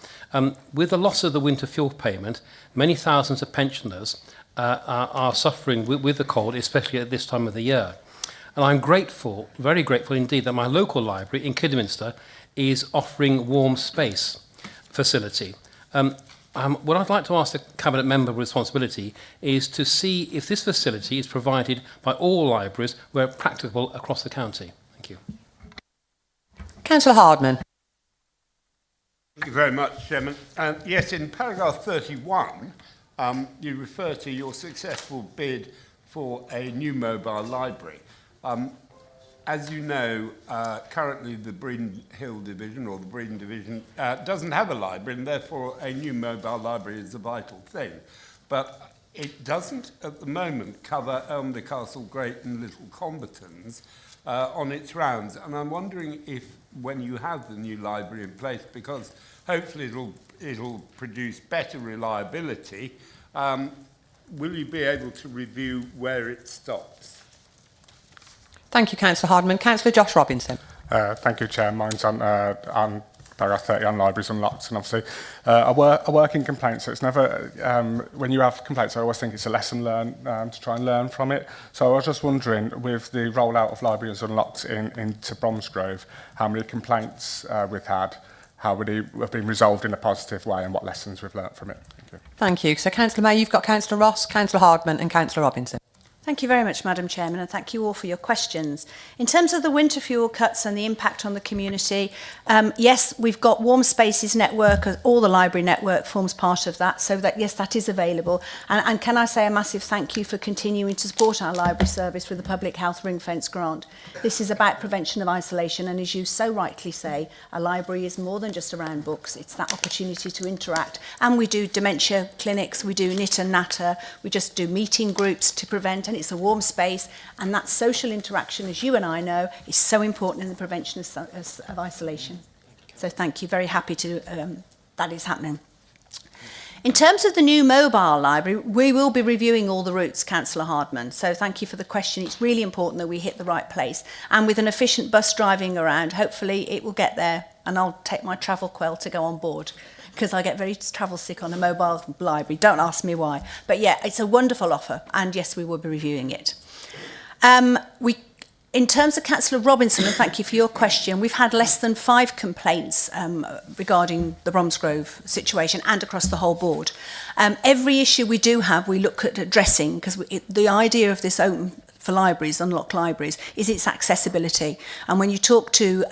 With the loss of the winter fuel payment, many thousands of pensioners are suffering with the cold, especially at this time of the year. And I'm grateful, very grateful indeed, that my local library in Kidderminster is offering warm space facility. What I'd like to ask the Cabinet Member with responsibility is to see if this facility is provided by all libraries where practicable across the county. Thank you. Councillor Hardman. Thank you very much, Chairman. Yes, in paragraph 31, you refer to your successful bid for a new mobile library. as you know, currently the Breeden Hill Division, or the Breeden Division, doesn't have a library, and therefore a new mobile library is a vital thing. But it doesn't, at the moment, cover Elmdale Castle, Great and Little Combertons on its rounds. And I'm wondering if, when you have the new library in place, because hopefully it'll produce better reliability, will you be able to review where it stops? Thank you, Councillor Hardman. Councillor Josh Robinson. Thank you, Chair. Mine's on paragraph 30 on libraries unlocked, and obviously I work in complaints, so it's never, when you have complaints, I always think it's a lesson learned to try and learn from it. So I was just wondering, with the rollout of libraries unlocked into Bromsgrove, how many complaints we've had, how many have been resolved in a positive way, and what lessons we've learnt from it. Thank you. Thank you. So, Councillor May, you've got Councillor Ross, Councillor Hardman and Councillor Robinson. Thank you very much, Madam Chairman, and thank you all for your questions. In terms of the winter fuel cuts and the impact on the community, yes, we've got Warm Spaces Network, all the library network forms part of that, so that, yes, that is available. And can I say a massive thank you for continuing to support our library service with the Public Health Ring Fence grant. This is about prevention of isolation, and as you so rightly say, a library is more than just around books. It's that opportunity to interact. And we do dementia clinics, we do knit and natter, we just do meeting groups to prevent, and it's a warm space, and that social interaction, as you and I know, is so important in the prevention of isolation. So thank you, very happy to that is happening. In terms of the new mobile library, we will be reviewing all the routes, Councillor Hardman, so thank you for the question. It's really important that we hit the right place, and with an efficient bus driving around, hopefully it will get there, and I'll take my travel quell to go on board, because I get very travel sick on a mobile library. Don't ask me why. But yeah, it's a wonderful offer, and yes, we will be reviewing it. In terms of Councillor Robinson, and thank you for your question, we've had less than 5 complaints regarding the Bromsgrove situation and across the whole board. Every issue we do have, we look at addressing, because the idea of this open for libraries, unlocked libraries, is its accessibility. And when you talk to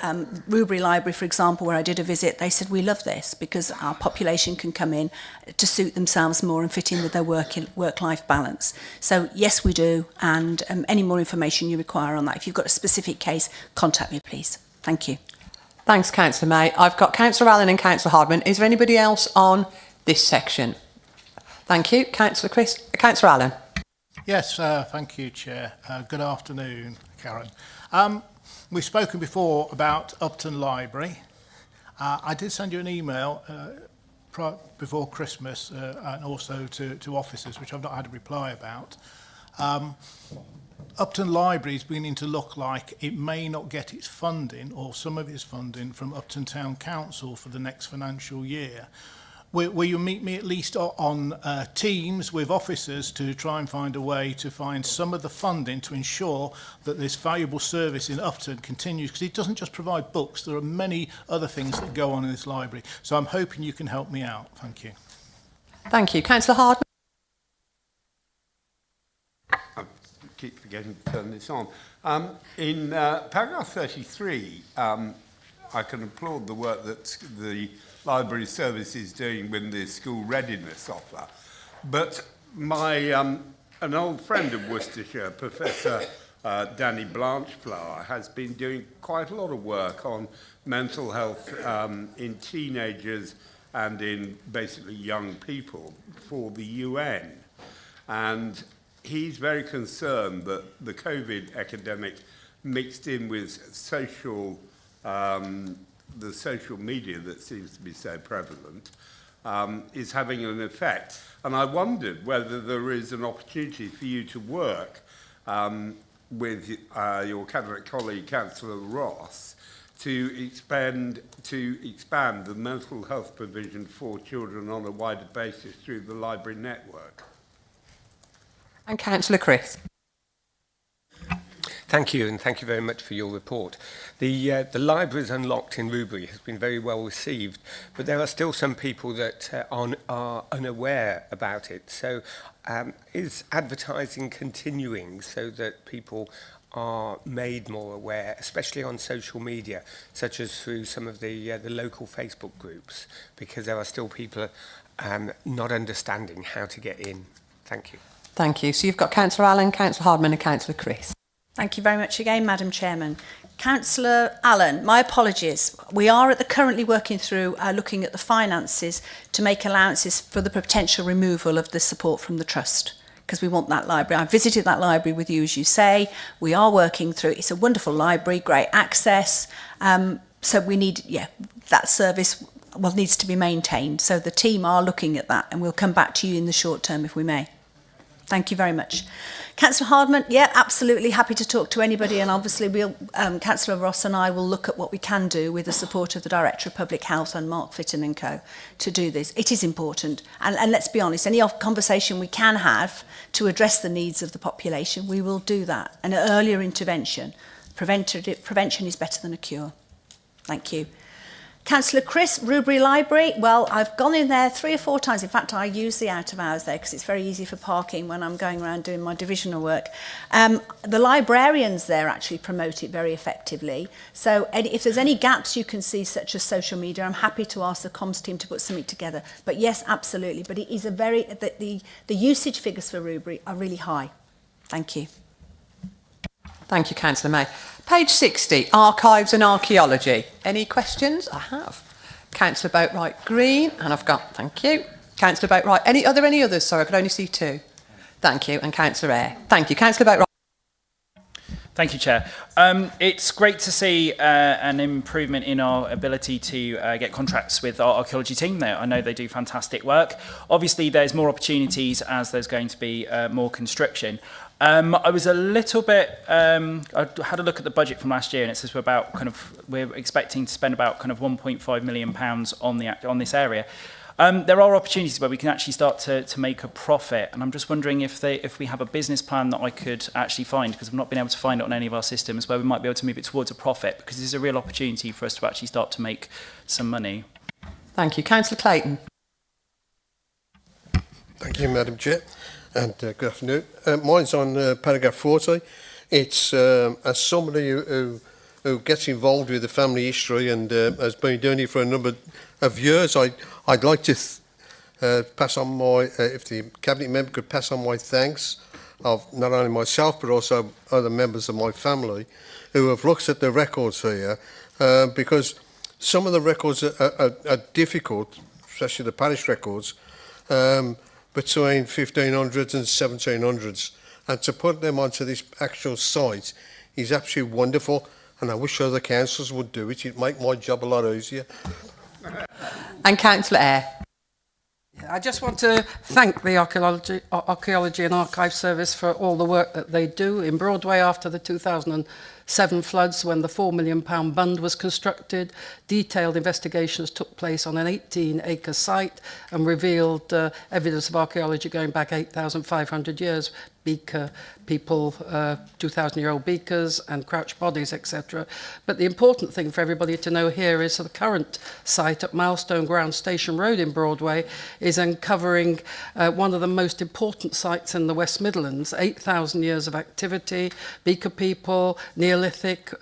Rubery Library, for example, where I did a visit, they said, we love this because our population can come in to suit themselves more and fit in with their work-life balance. So yes, we do, and any more information you require on that, if you've got a specific case, contact me, please. Thank you. Thanks, Councillor May. I've got Councillor Allen and Councillor Hardman. Is there anybody else on this section? Thank you. Councillor Allen. Yes, thank you, Chair. Good afternoon, Karen. We've spoken before about Upton Library. I did send you an email before Christmas and also to officers, which I've not had a reply about. Upton Library is beginning to look like it may not get its funding, or some of its funding, from Upton Town Council for the next financial year. Will you meet me at least on Teams with officers to try and find a way to find some of the funding to ensure that this valuable service in Upton continues? Because it doesn't just provide books, there are many other things that go on in this library. So I'm hoping you can help me out. Thank you. Thank you. Councillor Hardman. I keep forgetting to turn this on. In paragraph 33, I can applaud the work that the library service is doing with the school readiness offer. But an old friend of Worcestershire, Professor Danny Blanchflower, has been doing quite a lot of work on mental health in teenagers and in basically young people for the UN. And he's very concerned that the COVID epidemic mixed in with the social media that seems to be so prevalent is having an effect. And I wondered whether there is an opportunity for you to work with your cabinet colleague, Councillor Ross, to expand the mental health provision for children on a wider basis through the library network. And Councillor Chris. Thank you, and thank you very much for your report. The Libraries Unlocked in Rubery has been very well received, but there are still some people that are unaware about it. So is advertising continuing so that people are made more aware, especially on social media, such as through some of the local Facebook groups, because there are still people not understanding how to get in? Thank you. Thank you. So you've got Councillor Allen, Councillor Hardman and Councillor Chris. Thank you very much again, Madam Chairman. Councillor Allen, my apologies. We are currently working through looking at the finances to make allowances for the potential removal of the support from the Trust, because we want that library. I visited that library with you, as you say. We are working through, it's a wonderful library, great access. So we need, that service needs to be maintained. So the team are looking at that, and we'll come back to you in the short term if we may. Thank you very much. Councillor Hardman, absolutely happy to talk to anybody, and obviously Councillor Ross and I will look at what we can do with the support of the Director of Public Health and Mark Fitton and Co to do this. It is important, and let's be honest, any conversation we can have to address the needs of the population, we will do that. An earlier intervention, prevention is better than a cure. Thank you. Councillor Chris, Rubery Library. Well, I've gone in there 3 or 4 times. In fact, I use the out of hours there because it's very easy for parking when I'm going around doing my divisional work. The librarians there actually promote it very effectively. So if there's any gaps you can see, such as social media, I'm happy to ask the comms team to put something together. But yes, absolutely. But it is the usage figures for Rubery are really high. Thank you. Thank you, Councillor May. Page 60, Archives and Archaeology. Any questions? I have. Councillor Boatwright Green, and I've got, thank you. Councillor Boatwright, are there any others? Sorry, I could only see 2. Thank you, and Councillor Eyre. Thank you. Councillor Boatwright. Thank you, Chair. It's great to see an improvement in our ability to get contracts with our archaeology team there. I know they do fantastic work. Obviously, there's more opportunities as there's going to be more construction. I was a little bit, I had a look at the budget from last year, and it says we're expecting to spend about kind of £1.5 million on this area. There are opportunities where we can actually start to make a profit, and I'm just wondering if we have a business plan that I could actually find, because I've not been able to find it on any of our systems, where we might be able to move it towards a profit, because this is a real opportunity for us to actually start to make some money. Thank you. Councillor Clayton. Thank you, Madam Chair. And good afternoon. Mine's on paragraph 40. It's as somebody who gets involved with the family history and has been doing it for a number of years, I'd like to pass on if the Cabinet member could pass on my thanks of not only myself but also other members of my family who have looked at the records here, because some of the records are difficult, especially the parish records, between 1500s and 1700s, and to put them onto this actual site is absolutely wonderful, and I wish other councils would do it. It'd make my job a lot easier. And Councillor Eyre. I just want to thank the Archaeology and Archive Service for all the work that they do in Broadway after the 2007 floods, when the £4 million bund was constructed. Detailed investigations took place on an 18-acre site and revealed evidence of archaeology going back 8,500 years. Beaker people, 2,000-year-old beakers and crouched bodies, etc. But the important thing for everybody to know here is the current site at Milestone Ground Station Road in Broadway is uncovering one of the most important sites in the West Midlands, 8,000 years of activity, beaker people, Neolithic,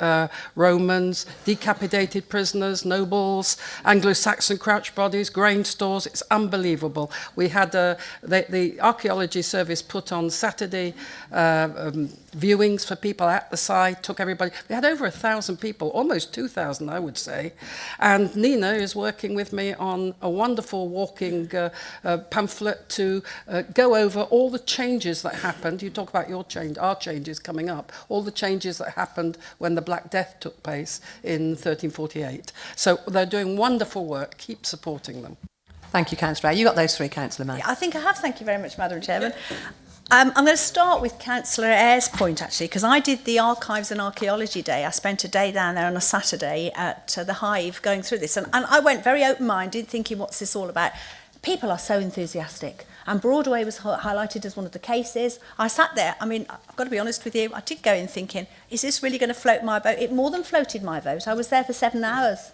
Romans, decapitated prisoners, nobles, Anglo-Saxon crouched bodies, grain stores. It's unbelievable. We had the Archaeology Service put on Saturday viewings for people at the site, took everybody. We had over 1,000 people, almost 2,000, I would say. And Nina is working with me on a wonderful walking pamphlet to go over all the changes that happened. You talk about our changes coming up, all the changes that happened when the Black Death took place in 1348. So they're doing wonderful work. Keep supporting them. Thank you, Councillor Eyre. You got those 3, Councillor May. I think I have. Thank you very much, Madam Chairman. I'm going to start with Councillor Eyre's point, actually, because I did the Archives and Archaeology Day. I spent a day down there on a Saturday at the Hive going through this. And I went very open-minded, thinking, what's this all about? People are so enthusiastic. And Broadway was highlighted as one of the cases. I sat there. I mean, I've got to be honest with you. I did go in thinking, is this really going to float my boat? It more than floated my boat. I was there for 7 hours.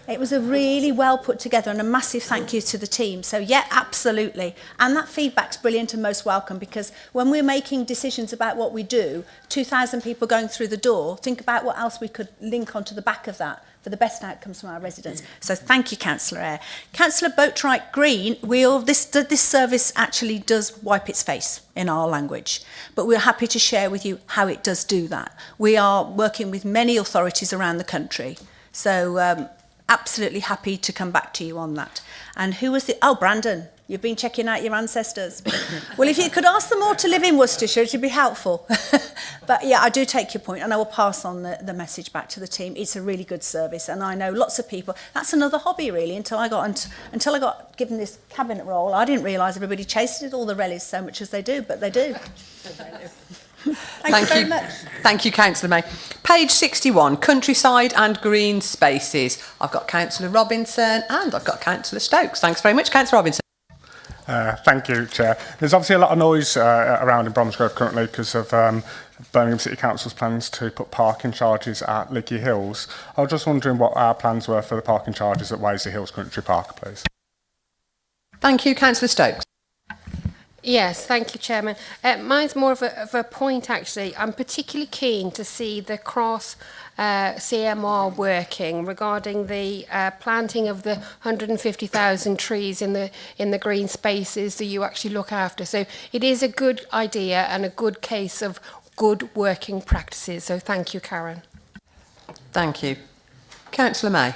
It was a really well put together, and a massive thank you to the team. So yeah, absolutely. And that feedback's brilliant and most welcome, because when we're making decisions about what we do, 2,000 people going through the door, think about what else we could link onto the back of that. for the best outcomes from our residents. So thank you, Councillor Eyre. Councillor Boatwright Green, this service actually does wipe its face in our language, but we're happy to share with you how it does do that. We are working with many authorities around the country, so absolutely happy to come back to you on that. And who was oh, Brandon. You've been checking out your ancestors. Well, if you could ask them all to live in Worcestershire, it would be helpful. But yeah, I do take your point, and I will pass on the message back to the team. It's a really good service, and I know lots of people. That's another hobby, really. Until I got given this cabinet role, I didn't realise everybody chased all the rallies so much as they do, but they do. Thank you very much. Thank you, Councillor May. Page 61, countryside and green spaces. I've got Councillor Robinson and I've got Councillor Stokes. Thanks very much, Councillor Robinson. Thank you, Chair. There's obviously a lot of noise around in Bromsgrove currently because of Birmingham City Council's plans to put parking charges at Licky Hills. I was just wondering what our plans were for the parking charges at Waisley Hills Country Park, please. Thank you, Councillor Stokes. Yes, thank you, Chairman. Mine's more of a point, actually. I'm particularly keen to see the cross CMR working regarding the planting of the 150,000 trees in the green spaces that you actually look after. So it is a good idea and a good case of good working practices. So thank you, Karen. Thank you. Councillor May.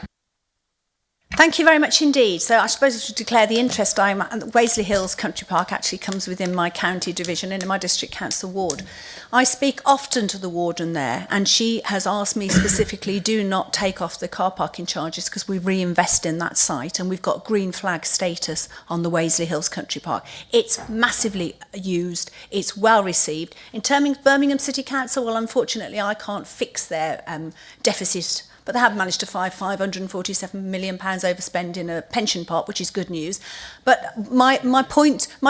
Thank you very much indeed. So I suppose I should declare the interest. Waisley Hills Country Park actually comes within my county division and in my district council ward. I speak often to the warden there, and she has asked me specifically, do not take off the car parking charges because we reinvest in that site, and we've got green flag status on the Waisley Hills Country Park. It's massively used. It's well received. In terms of Birmingham City Council, well, unfortunately, I can't fix their deficit, but they have managed to find £547 million overspend in a pension pot, which is good news. But my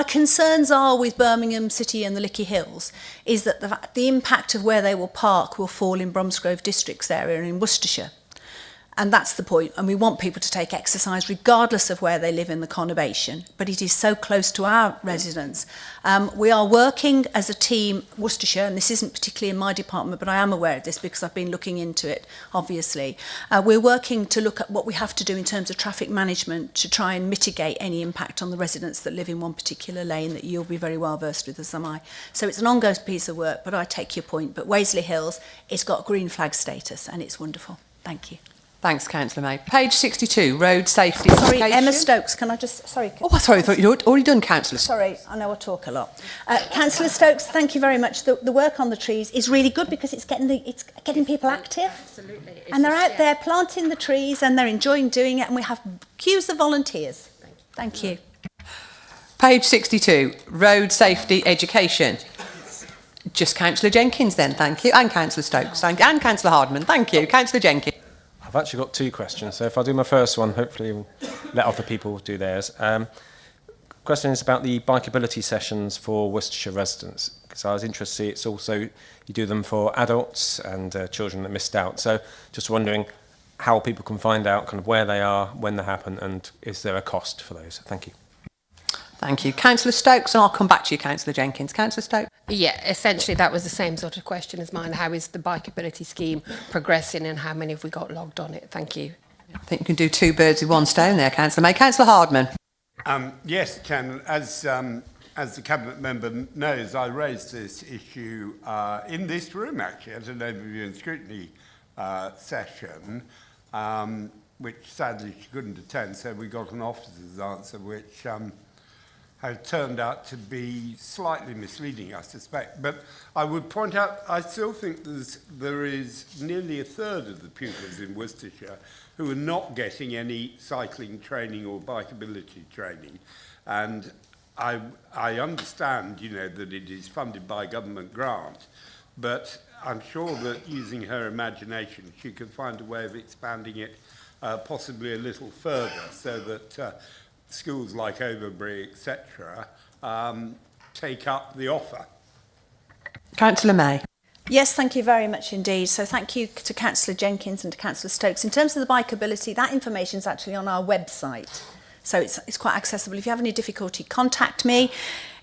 concerns are with Birmingham City and the Licky Hills is that the impact of where they will park will fall in Bromsgrove districts area and in Worcestershire. And that's the point. And we want people to take exercise regardless of where they live in the conurbation. But it is so close to our residents. We are working as a team, Worcestershire, and this isn't particularly in my department, but I am aware of this because I've been looking into it, obviously. We're working to look at what we have to do in terms of traffic management to try and mitigate any impact on the residents that live in one particular lane that you'll be very well versed with, as am I. So it's an ongoing piece of work, but I take your point. But Waisley Hills, it's got green flag status and it's wonderful. Thank you. Thanks, Councillor May. Page 62, road safety. Sorry, Emma Stokes, can I just... Sorry. Oh, sorry, I thought you'd already done, Councillor. Sorry, I know I talk a lot. Councillor Stokes, thank you very much. The work on the trees is really good because it's getting people active. Absolutely. And they're out there planting the trees and they're enjoying doing it, and we have queues of volunteers. Thank you. Page 62, road safety education. Just Councillor Jenkins then, thank you. And Councillor Stokes, and Councillor Hardman, thank you. Councillor Jenkins. I've actually got two questions, so if I do my first one, hopefully we'll let other people do theirs. Question is about the bikeability sessions for Worcestershire residents, because I was interested to see it's also, you do them for adults and children that missed out. So just wondering how people can find out kind of where they are, when they happen, and is there a cost for those? Thank you. Thank you. Councillor Stokes, and I'll come back to you, Councillor Jenkins. Councillor Stokes. Yeah, essentially that was the same sort of question as mine. How is the bikeability scheme progressing and how many have we got logged on it? Thank you. I think you can do two birds with one stone there, Councillor May. Councillor Hardman. Yes, Chairman. As the Cabinet member knows, I raised this issue in this room, actually, at an overview and scrutiny session, which sadly she couldn't attend, so we got an officer's answer, which have turned out to be slightly misleading, I suspect. But I would point out, I still think there is nearly a third of the pupils in Worcestershire who are not getting any cycling training or bikeability training. And I understand, you know, that it is funded by government grant, but I'm sure that using her imagination, she could find a way of expanding it possibly a little further so that schools like Overbury, etc., take up the offer. Councillor May. Yes, thank you very much indeed. So thank you to Councillor Jenkins and to Councillor Stokes. In terms of the bikeability, that information is actually on our website. So it's quite accessible. If you have any difficulty, contact me.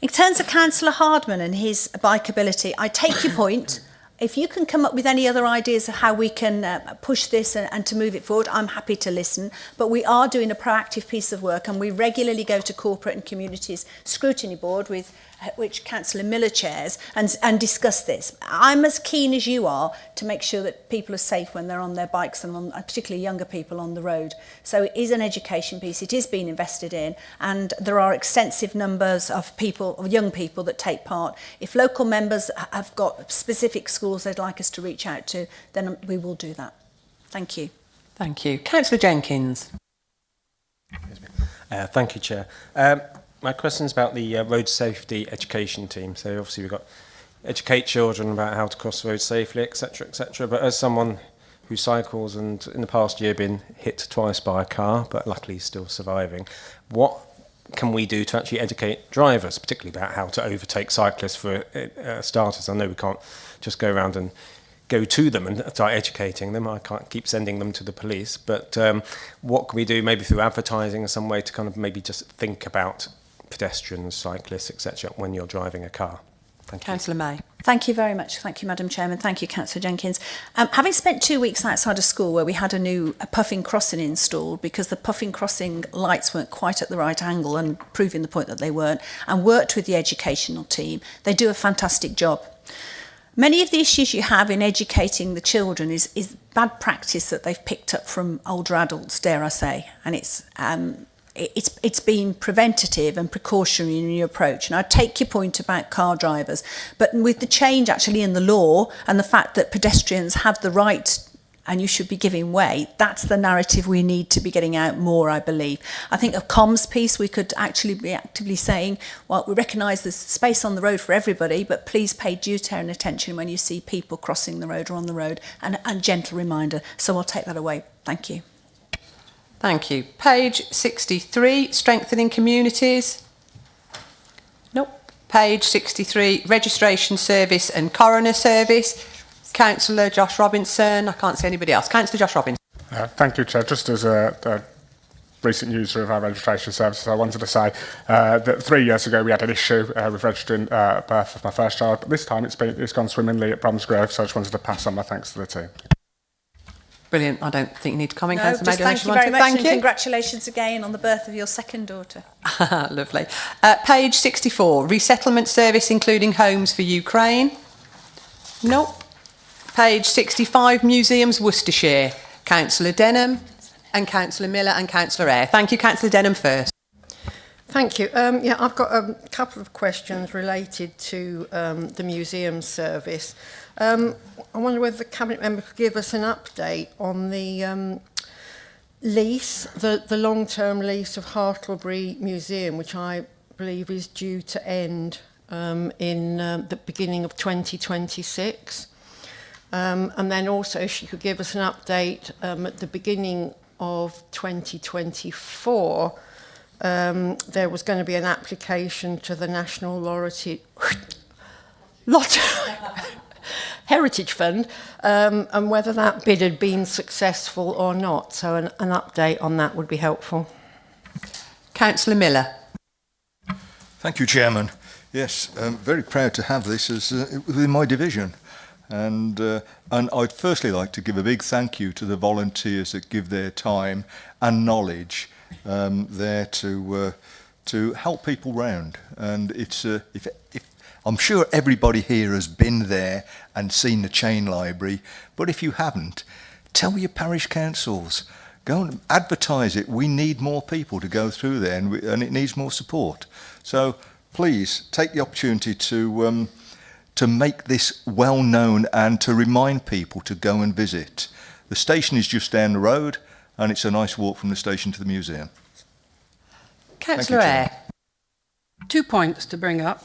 In terms of Councillor Hardman and his bikeability, I take your point. If you can come up with any other ideas of how we can push this and to move it forward, I'm happy to listen. But we are doing a proactive piece of work, and we regularly go to Corporate and Communities Scrutiny Board, with which Councillor Miller chairs, and discuss this. I'm as keen as you are to make sure that people are safe when they're on their bikes, and particularly younger people on the road. So it is an education piece, it is being invested in, and there are extensive numbers of people, of young people, that take part. If local members have got specific schools they'd like us to reach out to, then we will do that. Thank you. Thank you. Councillor Jenkins. Thank you, Chair. My question is about the road safety education team. So obviously we've got educate children about how to cross the road safely, etc., etc. But as someone who cycles and in the past year been hit twice by a car, but luckily still surviving, what can we do to actually educate drivers, particularly about how to overtake cyclists for starters? I know we can't just go around and go to them and start educating them. I can't keep sending them to the police. But what can we do, maybe through advertising or some way, to kind of maybe just think about pedestrians, cyclists, etc., when you're driving a car? Thank you. Councillor May. Thank you very much. Thank you, Madam Chairman. Thank you, Councillor Jenkins. Having spent 2 weeks outside of school where we had a new puffing crossing installed because the puffing crossing lights weren't quite at the right angle, and proving the point that they weren't, and worked with the educational team, they do a fantastic job. Many of the issues you have in educating the children is bad practice that they've picked up from older adults, dare I say, and it's been preventative and precautionary in your approach. And I take your point about car drivers, but with the change actually in the law and the fact that pedestrians have the right and you should be giving way, that's the narrative we need to be getting out more, I believe. I think a comms piece, we could actually be actively saying, well, we recognise there's space on the road for everybody, but please pay due care and attention when you see people crossing the road or on the road, and a gentle reminder. So I'll take that away. Thank you. Thank you. Page 63, strengthening communities. Nope. Page 63, registration service and coroner service. Councillor Josh Robinson. I can't see anybody else. Councillor Josh Robinson. Thank you, Chair. Just as a recent user of our registration services, I wanted to say that 3 years ago we had an issue with registering birth of my first child, but this time it's gone swimmingly at Bromsgrove, so I just wanted to pass on my thanks to the team. Brilliant. I don't think you need to comment. No, Councillor just May, thank you very much, thank and you. congratulations again on the birth of your second daughter. Lovely. Page 64, resettlement service including homes for Ukraine. Nope. Page 65, museums, Worcestershire. Councillor Denham and Councillor Miller and Councillor Eyre. Thank you. Councillor Denham first. Thank you. Yeah, I've got a couple of questions related to the museum service. I wonder whether the Cabinet member could give us an update on the lease, the long-term lease of Hartlebury Museum, which I believe is due to end in the beginning of 2026. And then also if she could give us an update at the beginning of 2024, there was going to be an application to the National Heritage Fund, and whether that bid had been successful or not. So an update on that would be helpful. Councillor Miller. Thank you, Chairman. Yes, I'm very proud to have this as within my division. And I'd firstly like to give a big thank you to the volunteers that give their time and knowledge there to help people round. And it's if I'm sure everybody here has been there and seen the chain library, but if you haven't, tell your parish councils, go and advertise it. We need more people to go through there, and it needs more support. So please take the opportunity to make this well known and to remind people to go and visit. The station is just down the road, and it's a nice walk from the station to the museum. Councillor Eyre. 2 points to bring up.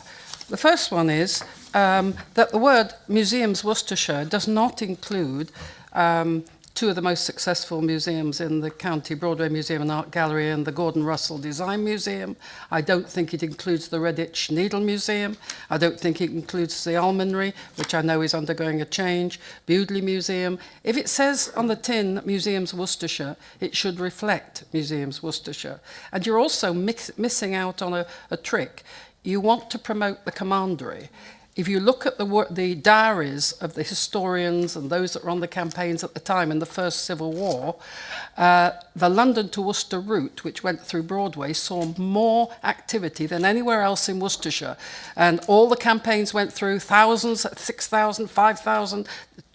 The first one is that the word Museums Worcestershire does not include two of the most successful museums in the county, Broadway Museum and Art Gallery and the Gordon Russell Design Museum. I don't think it includes the Redditch Needle Museum. I don't think it includes the Almonry, which I know is undergoing a change, Bewdley Museum. If it says on the tin Museums Worcestershire, it should reflect Museums Worcestershire. And you're also missing out on a trick. You want to promote the commandery. if you look at the diaries of the historians and those that were on the campaigns at the time in the First Civil War, the London to Worcester route, which went through Broadway, saw more activity than anywhere else in Worcestershire. And all the campaigns went through, thousands, 6,000, 5,000,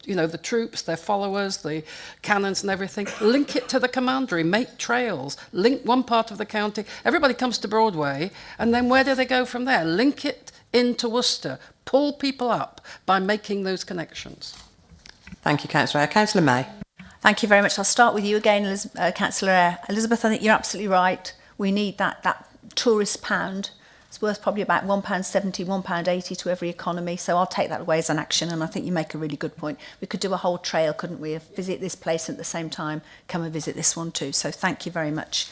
you know, the troops, their followers, the cannons and everything. Link it to the commandery, make trails, link one part of the county. Everybody comes to Broadway, and then where do they go from there? Link it into Worcester, pull people up by making those connections. Thank you, Councillor Eyre. Councillor May. Thank you very much. I'll start with you again, Councillor Eyre. Elizabeth, I think you're absolutely right. We need that tourist pound. It's worth probably about £1.70, £1.80 to every economy. So I'll take that away as an action, and I think you make a really good point. We could do a whole trail, couldn't we? Visit this place and at the same time come and visit this one too. So thank you very much.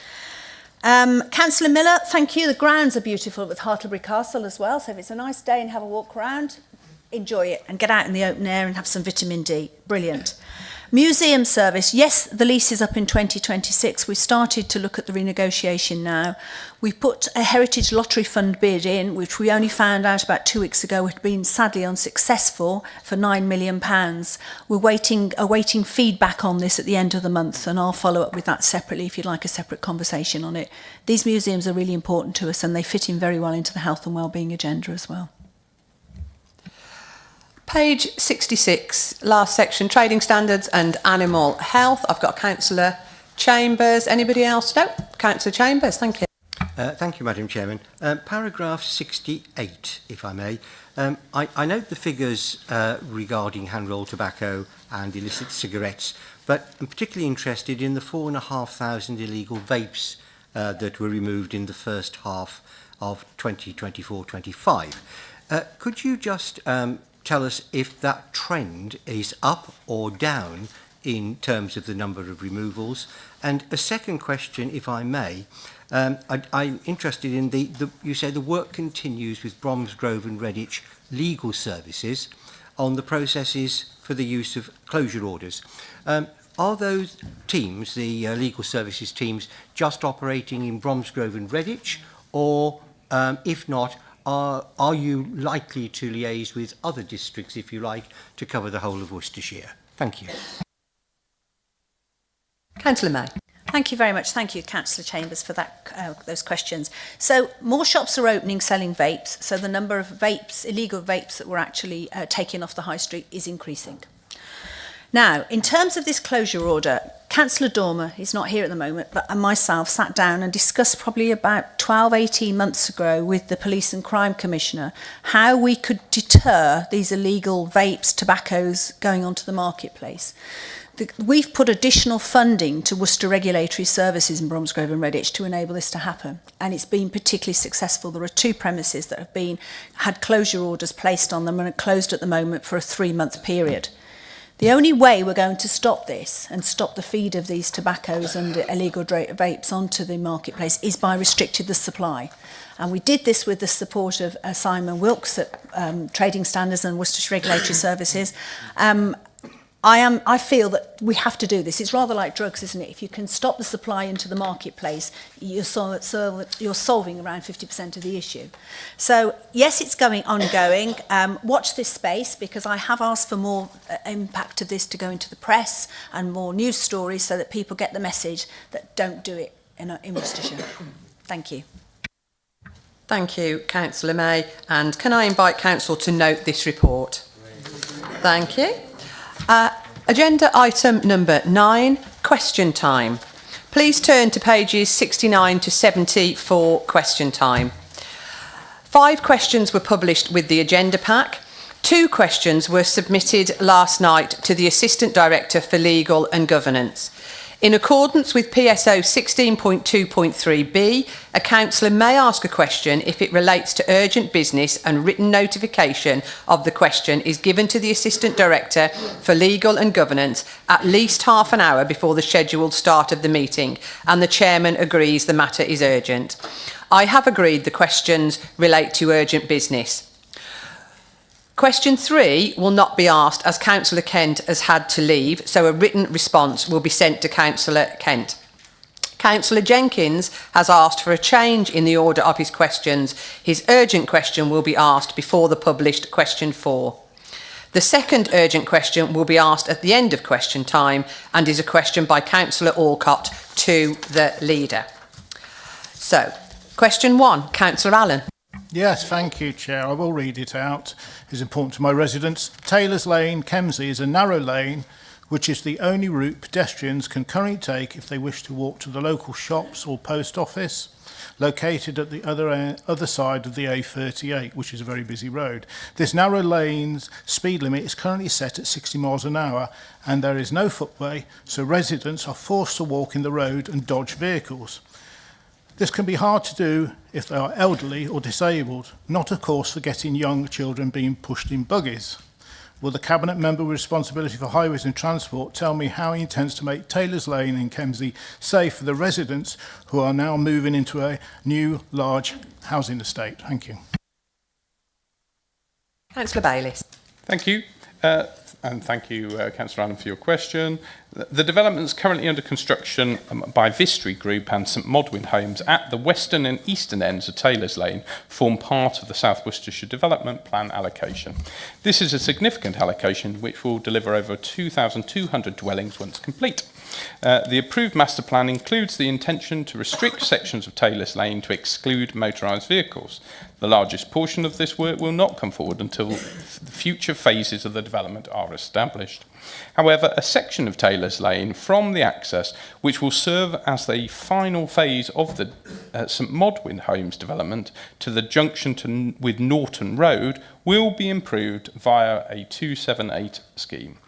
Councillor Miller, thank you. The grounds are beautiful with Hartlebury Castle as well. So if it's a nice day and have a walk around, enjoy it and get out in the open air and have some vitamin D. Brilliant. Museum service, yes, the lease is up in 2026. We've started to look at the renegotiation now. We put a Heritage Lottery Fund bid in, which we only found out about 2 weeks ago had been sadly unsuccessful, for £9 million. We're awaiting feedback on this at the end of the month, and I'll follow up with that separately if you'd like a separate conversation on it. These museums are really important to us, and they fit in very well into the health and wellbeing agenda as well. Page 66, last section, trading standards and animal health. I've got Councillor Chambers. Anybody else? No. Councillor Chambers, thank you. Thank you, Madam Chairman. Paragraph 68, if I may. I note the figures regarding hand-rolled tobacco and illicit cigarettes, but I'm particularly interested in the 4,500 illegal vapes that were removed in the first half of 2024-25. Could you just tell us if that trend is up or down in terms of the number of removals? And a second question, if I may, I'm interested in you say the work continues with Bromsgrove and Redditch legal services on the processes for the use of closure orders. Are those teams, the legal services teams, just operating in Bromsgrove and Redditch, or if not, are you likely to liaise with other districts, if you like, to cover the whole of Worcestershire? Thank you. Councillor May. Thank you very much. Thank you, Councillor Chambers, for those questions. So more shops are opening selling vapes, so the number of vapes, illegal vapes that were actually taken off the high street is increasing. Now, in terms of this closure order, Councillor Dormer, he's not here at the moment, but I myself sat down and discussed probably about 12, 18 months ago with the Police and Crime Commissioner how we could deter these illegal vapes, tobaccos going onto the marketplace. We've put additional funding to Worcester Regulatory Services in Bromsgrove and Redditch to enable this to happen, and it's been particularly successful. There are 2 premises that have had closure orders placed on them and are closed at the moment for a 3-month period. The only way we're going to stop this and stop the feed of these tobaccos and illegal vapes onto the marketplace is by restricting the supply. And we did this with the support of Simon Wilkes at Trading Standards and Worcestershire Regulatory Services. I feel that we have to do this. It's rather like drugs, isn't it? If you can stop the supply into the marketplace, you're solving around 50% of the issue. So, yes, it's ongoing. Watch this space, because I have asked for more impact of this to go into the press and more news stories so that people get the message that don't do it in Worcestershire. Thank you. Thank you, Councillor May. And can I invite Council to note this report? Thank you. Agenda item number 9, question time. Please turn to pages 69 to 70 for question time. 5 questions were published with the agenda pack. 2 questions were submitted last night to the Assistant Director for Legal and Governance. In accordance with PSO 16.2.3b, a councillor may ask a question if it relates to urgent business, and written notification of the question is given to the Assistant Director for Legal and Governance at least half an hour before the scheduled start of the meeting, and the Chairman agrees the matter is urgent. I have agreed the questions relate to urgent business. Question 3 will not be asked as Councillor Kent has had to leave, so a written response will be sent to Councillor Kent. Councillor Jenkins has asked for a change in the order of his questions. His urgent question will be asked before the published question 4. The second urgent question will be asked at the end of question time and is a question by Councillor Alcott to the leader. So, question 1, Councillor Allen. Yes, thank you, Chair. I will read it out. It's important to my residents. Taylor's Lane, Kemsey, is a narrow lane which is the only route pedestrians can currently take if they wish to walk to the local shops or post office, located at the other side of the A38, which is a very busy road. This narrow lane's speed limit is currently set at 60 miles an hour, and there is no footway, so residents are forced to walk in the road and dodge vehicles. This can be hard to do if they are elderly or disabled, not of course forgetting young children being pushed in buggies. Will the Cabinet Member with responsibility for highways and transport tell me how he intends to make Taylor's Lane in Kemsey safe for the residents who are now moving into a new large housing estate? Thank you. Councillor Bayliss. Thank you. And thank you, Councillor Allen, for your question. The developments currently under construction by Vistry Group and St Modwyn Homes at the western and eastern ends of Taylor's Lane form part of the South Worcestershire Development Plan allocation. This is a significant allocation which will deliver over 2,200 dwellings once complete. The approved master plan includes the intention to restrict sections of Taylor's Lane to exclude motorised vehicles. The largest portion of this work will not come forward until the future phases of the development are established. However, a section of Taylor's Lane from the access, which will serve as the final phase of the St Modwyn Homes development to the junction with Norton Road, will be improved via a 278 scheme.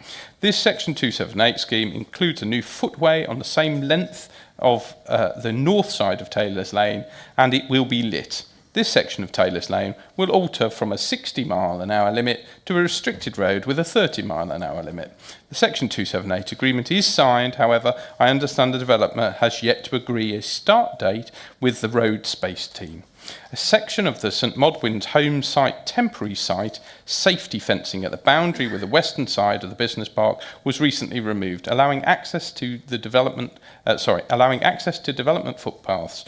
This section 278 scheme includes a new footway on the same length of the north side of Taylor's Lane, and it will be lit. This section of Taylor's Lane will alter from a 60-mile-an-hour limit to a restricted road with a 30-mile-an-hour limit. The Section 278 agreement is signed, however, I understand the developer has yet to agree a start date with the road space team. A section of the St Modwyn's home site temporary site safety fencing at the boundary with the western side of the business park was recently removed, allowing access to development footpaths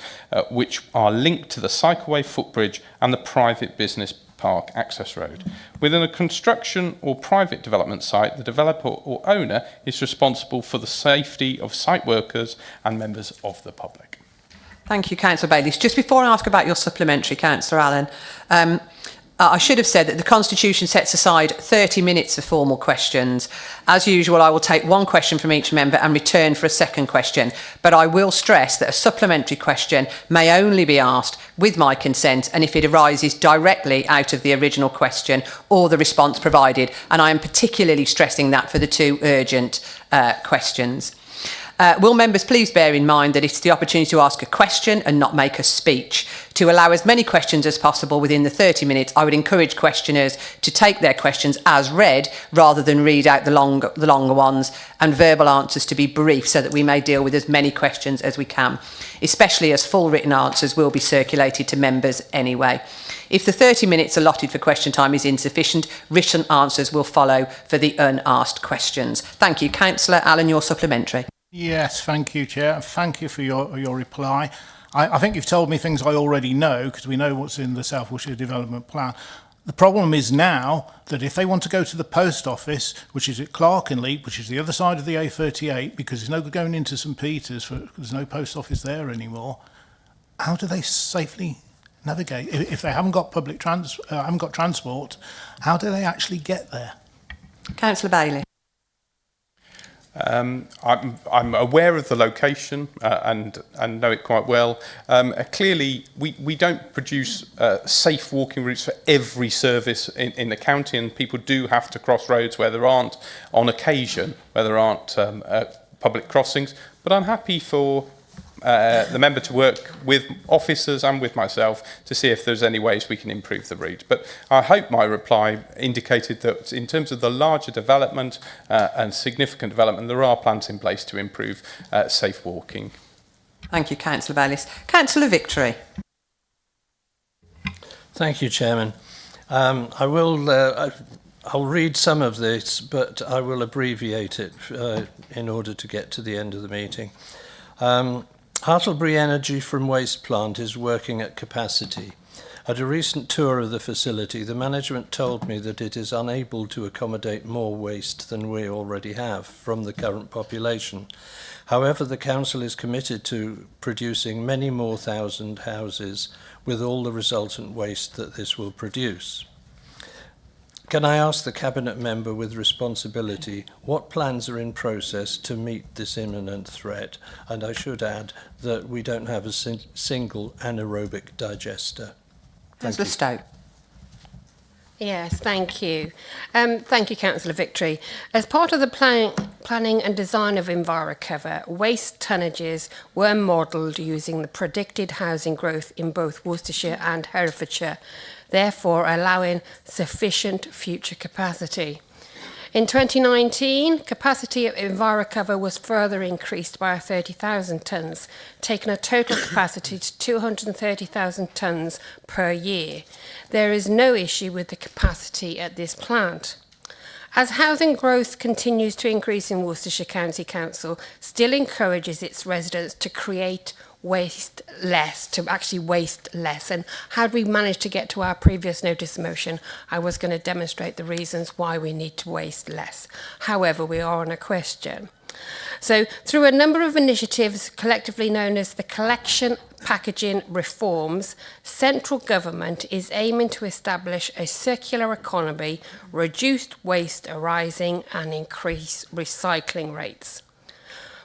which are linked to the cycleway footbridge and the private business park access road. Within a construction or private development site, the developer or owner is responsible for the safety of site workers and members of the public. Thank you, Councillor Bayliss. Just before I ask about your supplementary, Councillor Allen, I should have said that the Constitution sets aside 30 minutes for formal questions. As usual, I will take one question from each member and return for a second question, but I will stress that a supplementary question may only be asked with my consent and if it arises directly out of the original question or the response provided, and I am particularly stressing that for the two urgent questions. Will members please bear in mind that it's the opportunity to ask a question and not make a speech. To allow as many questions as possible within the 30 minutes, I would encourage questioners to take their questions as read rather than read out the longer ones, and verbal answers to be brief so that we may deal with as many questions as we can, especially as full written answers will be circulated to members anyway. If the 30 minutes allotted for question time is insufficient, written answers will follow for the unasked questions. Thank you. Councillor Allen, your supplementary. Yes, thank you, Chair. Thank you for your reply. I think you've told me things I already know, because we know what's in the South Worcestershire Development Plan. The problem is now that if they want to go to the post office, which is at Clerkenwell, which is the other side of the A38, because there's no going into St Peter's, there's no post office there anymore, how do they safely navigate? If they haven't got transport, how do they actually get there? Councillor Bailey. I'm aware of the location and know it quite well. Clearly, we don't produce safe walking routes for every service in the county, and people do have to cross roads where there aren't, on occasion, where there aren't public crossings. But I'm happy for the member to work with officers and with myself to see if there's any ways we can improve the route. But I hope my reply indicated that in terms of the larger development and significant development, there are plans in place to improve safe walking. Thank you, Councillor Bayliss. Councillor Victory. Thank you, Chairman. I'll read some of this, but I will abbreviate it in order to get to the end of the meeting. Hartlebury Energy from Waste Plant is working at capacity. At a recent tour of the facility, the management told me that it is unable to accommodate more waste than we already have from the current population. However, the council is committed to producing many more thousand houses with all the resultant waste that this will produce. Can I ask the Cabinet member with responsibility what plans are in process to meet this imminent threat? And I should add that we don't have a single anaerobic digester. Councillor Stoke. Yes, thank you. Thank you, Councillor Victory. As part of the planning and design of EnviroCover, waste tonnages were modelled using the predicted housing growth in both Worcestershire and Herefordshire, therefore allowing sufficient future capacity. In 2019, capacity at EnviroCover was further increased by 30,000 tonnes, taking a total capacity to 230,000 tonnes per year. There is no issue with the capacity at this plant. As housing growth continues to increase in Worcestershire County Council, still encourages its residents to waste less. And had we managed to get to our previous notice of motion, I was going to demonstrate the reasons why we need to waste less. However, we are on a question. So through a number of initiatives collectively known as the collection packaging reforms, central government is aiming to establish a circular economy, reduce waste arising and increase recycling rates.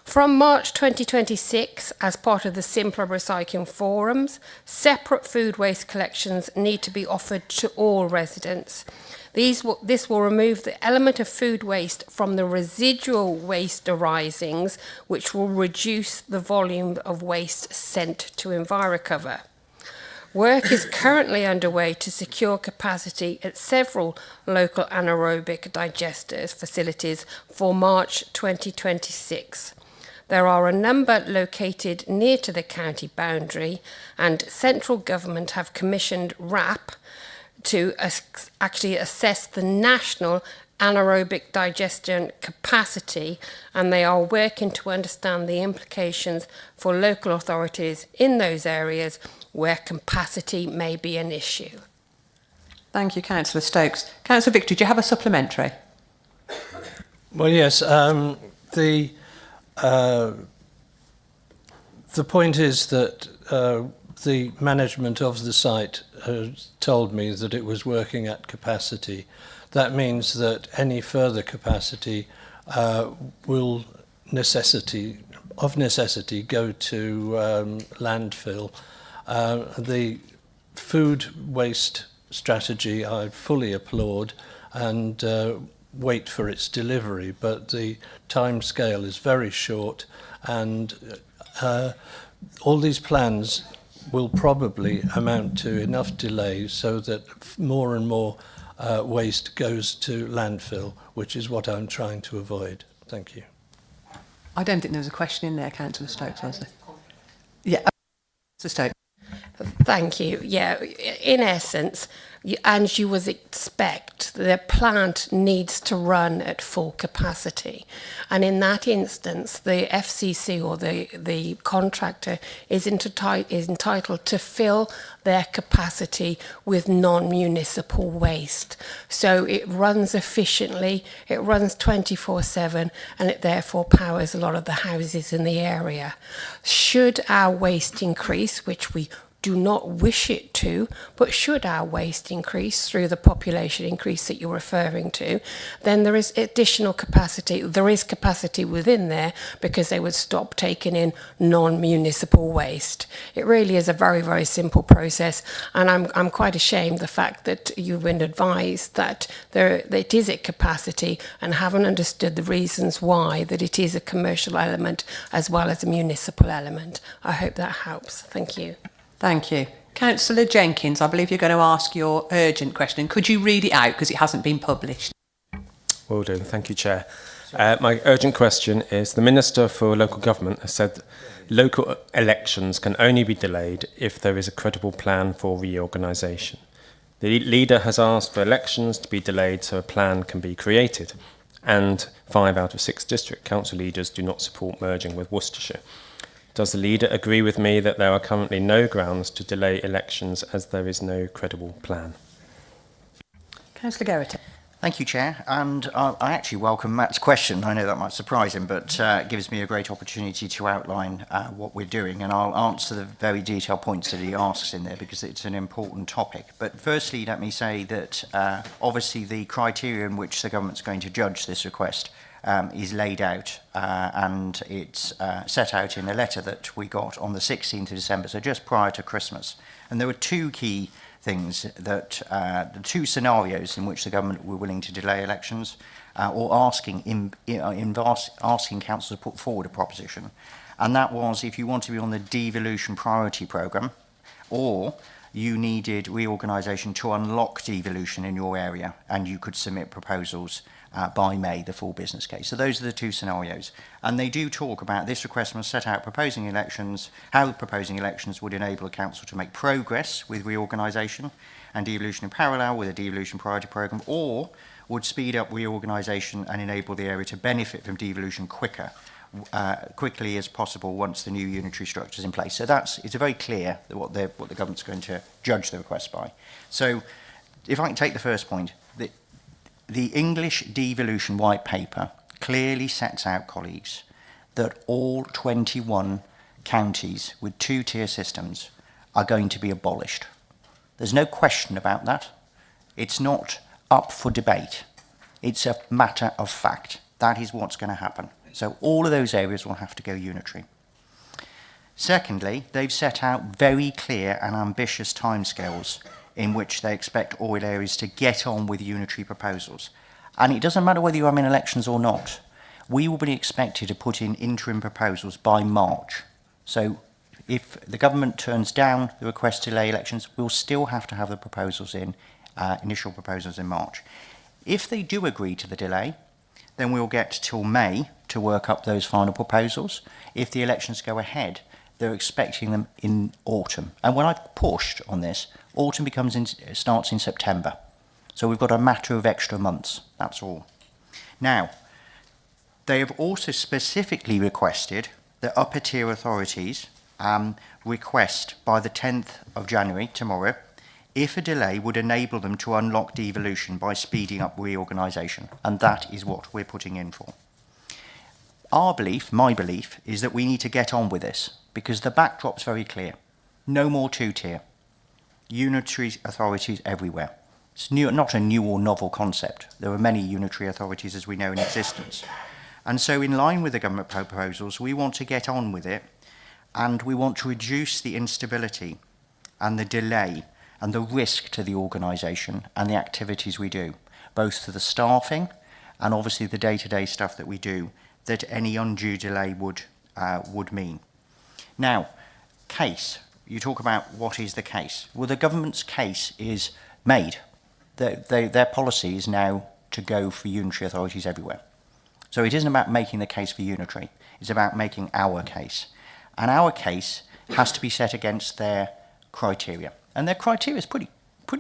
From March 2026, as part of the Simpler Recycling Forums, separate food waste collections need to be offered to all residents. This will remove the element of food waste from the residual waste arisings, which will reduce the volume of waste sent to EnviroCover. Work is currently underway to secure capacity at several local anaerobic digesters facilities for March 2026. There are a number located near to the county boundary, and central government have commissioned RAP to actually assess the national anaerobic digestion capacity, and they are working to understand the implications for local authorities in those areas where capacity may be an issue. Thank you, Councillor Stokes. Councillor Victory, do you have a supplementary? Well, yes. The point is that the management of the site told me that it was working at capacity. That means that any further capacity will of necessity go to landfill. The food waste strategy I fully applaud and wait for its delivery, but the time scale is very short, and all these plans will probably amount to enough delay so that more and more waste goes to landfill, which is what I'm trying to avoid. Thank you. I don't think there was a question in there, Councillor Stokes, was there? Yeah, Councillor Stokes. Thank you. Yeah, in essence, and you would expect, the plant needs to run at full capacity. And in that instance, the FCC or the contractor is entitled to fill their capacity with non-municipal waste. So it runs efficiently, it runs 24/7, and it therefore powers a lot of the houses in the area. Should our waste increase, which we do not wish it to, but should our waste increase through the population increase that you're referring to, then there is additional capacity. There is capacity within there because they would stop taking in non-municipal waste. It really is a very, very simple process, and I'm quite ashamed the fact that you've been advised that it is at capacity and haven't understood the reasons why, that it is a commercial element as well as a municipal element. I hope that helps. Thank you. Thank you. Councillor Jenkins, I believe you're going to ask your urgent question. Could you read it out because it hasn't been published? Will do. Thank you, Chair. My urgent question is, the Minister for Local Government has said local elections can only be delayed if there is a credible plan for reorganisation. The leader has asked for elections to be delayed so a plan can be created, and 5 out of 6 district council leaders do not support merging with Worcestershire. Does the leader agree with me that there are currently no grounds to delay elections as there is no credible plan? Councillor Garrett. Thank you, Chair. And I actually welcome Matt's question. I know that might surprise him, but it gives me a great opportunity to outline what we're doing. And I'll answer the very detailed points that he asks in there because it's an important topic. But firstly, let me say that obviously the criteria in which the government's going to judge this request is laid out and it's set out in a letter that we got on the 16th of December, so just prior to Christmas. And there were two key things that the two scenarios in which the government were willing to delay elections or asking council to put forward a proposition, and that was if you want to be on the devolution priority programme or you needed reorganisation to unlock devolution in your area and you could submit proposals by May, the full business case. So those are the two scenarios. And they do talk about this request must set out proposing elections, how proposing elections would enable the council to make progress with reorganisation and devolution in parallel with a devolution priority programme, or would speed up reorganisation and enable the area to benefit from devolution quickly as possible once the new unitary structure is in place. So it's very clear that what the government's going to judge the request by. So if I can take the first point, the English devolution white paper clearly sets out, colleagues, that all 21 counties with two-tier systems are going to be abolished. There's no question about that. It's not up for debate. It's a matter of fact. That is what's going to happen. So all of those areas will have to go unitary. Secondly, they've set out very clear and ambitious timescales in which they expect all areas to get on with unitary proposals. And it doesn't matter whether you are in elections or not. We will be expected to put in interim proposals by March. So if the government turns down the request to delay elections, we'll still have to have the proposals in, initial proposals in March. If they do agree to the delay, then we'll get till May to work up those final proposals. If the elections go ahead, they're expecting them in autumn. And when I've pushed on this, autumn starts in September. So we've got a matter of extra months, that's all. Now, they have also specifically requested that upper tier authorities request by the 10th of January, tomorrow, if a delay would enable them to unlock devolution by speeding up reorganisation. And that is what we're putting in for. Our belief, my belief, is that we need to get on with this because the backdrop's very clear. No more two-tier. Unitary authorities everywhere. It's not a new or novel concept. There are many unitary authorities, as we know, in existence. And so in line with the government proposals, we want to get on with it, and we want to reduce the instability and the delay and the risk to the organisation and the activities we do, both to the staffing and obviously the day-to-day stuff that we do, that any undue delay would mean. Now, case. You talk about what is the case. Well, the government's case is made. Their policy is now to go for unitary authorities everywhere. So it isn't about making the case for unitary. It's about making our case. And our case has to be set against their criteria. And their criteria is pretty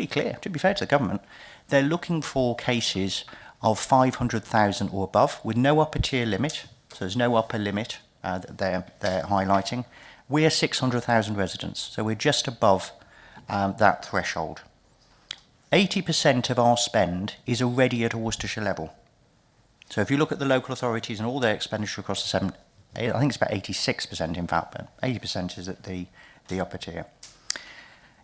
clear, to be fair to the government. They're looking for cases of 500,000 or above with no upper tier limit. So there's no upper limit that they're highlighting. We're 600,000 residents, so we're just above that threshold. 80% of our spend is already at a Worcestershire level. So if you look at the local authorities and all their expenditure across the seven, I think it's about 86% in fact, but 80% is at the upper tier.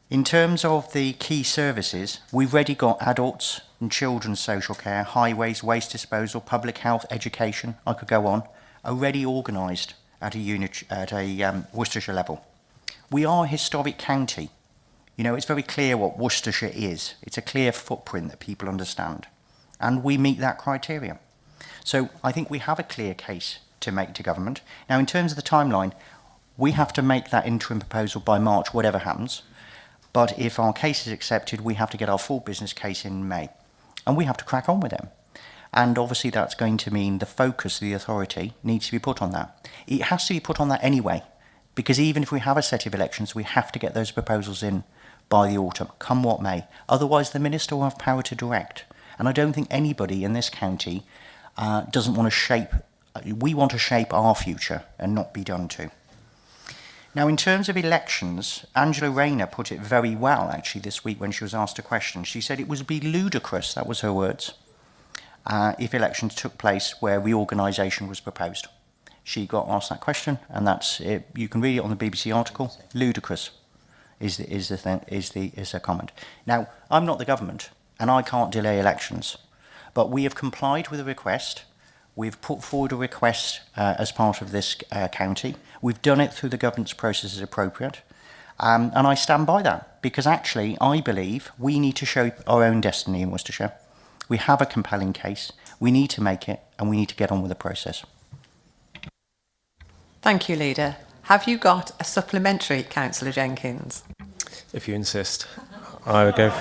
In terms of the key services, we've already got adults and children's social care, highways, waste disposal, public health, education, I could go on, already organised at a Worcestershire level. We are a historic county. You know, it's very clear what Worcestershire is. It's a clear footprint that people understand. And we meet that criteria. So I think we have a clear case to make to government. Now, in terms of the timeline, we have to make that interim proposal by March, whatever happens. But if our case is accepted, we have to get our full business case in May. And we have to crack on with them. And obviously that's going to mean the focus of the authority needs to be put on that. It has to be put on that anyway, because even if we have a set of elections, we have to get those proposals in by the autumn, come what may. Otherwise, the minister will have power to direct. And I don't think anybody in this county doesn't want to shape. We want to shape our future and not be done to. Now, in terms of elections, Angela Rayner put it very well, actually, this week when she was asked a question. She said it would be ludicrous, that was her words, if elections took place where reorganisation was proposed. She got asked that question, and that's it. You can read it on the BBC article. Ludicrous is the comment. Now, I'm not the government, and I can't delay elections, but we have complied with a request. We've put forward a request as part of this county. We've done it through the governance process as appropriate. And I stand by that, because actually I believe we need to shape our own destiny in Worcestershire. We have a compelling case. We need to make it, and we need to get on with the process. Thank you, Leader. Have you got a supplementary, Councillor Jenkins? If you insist, I would go.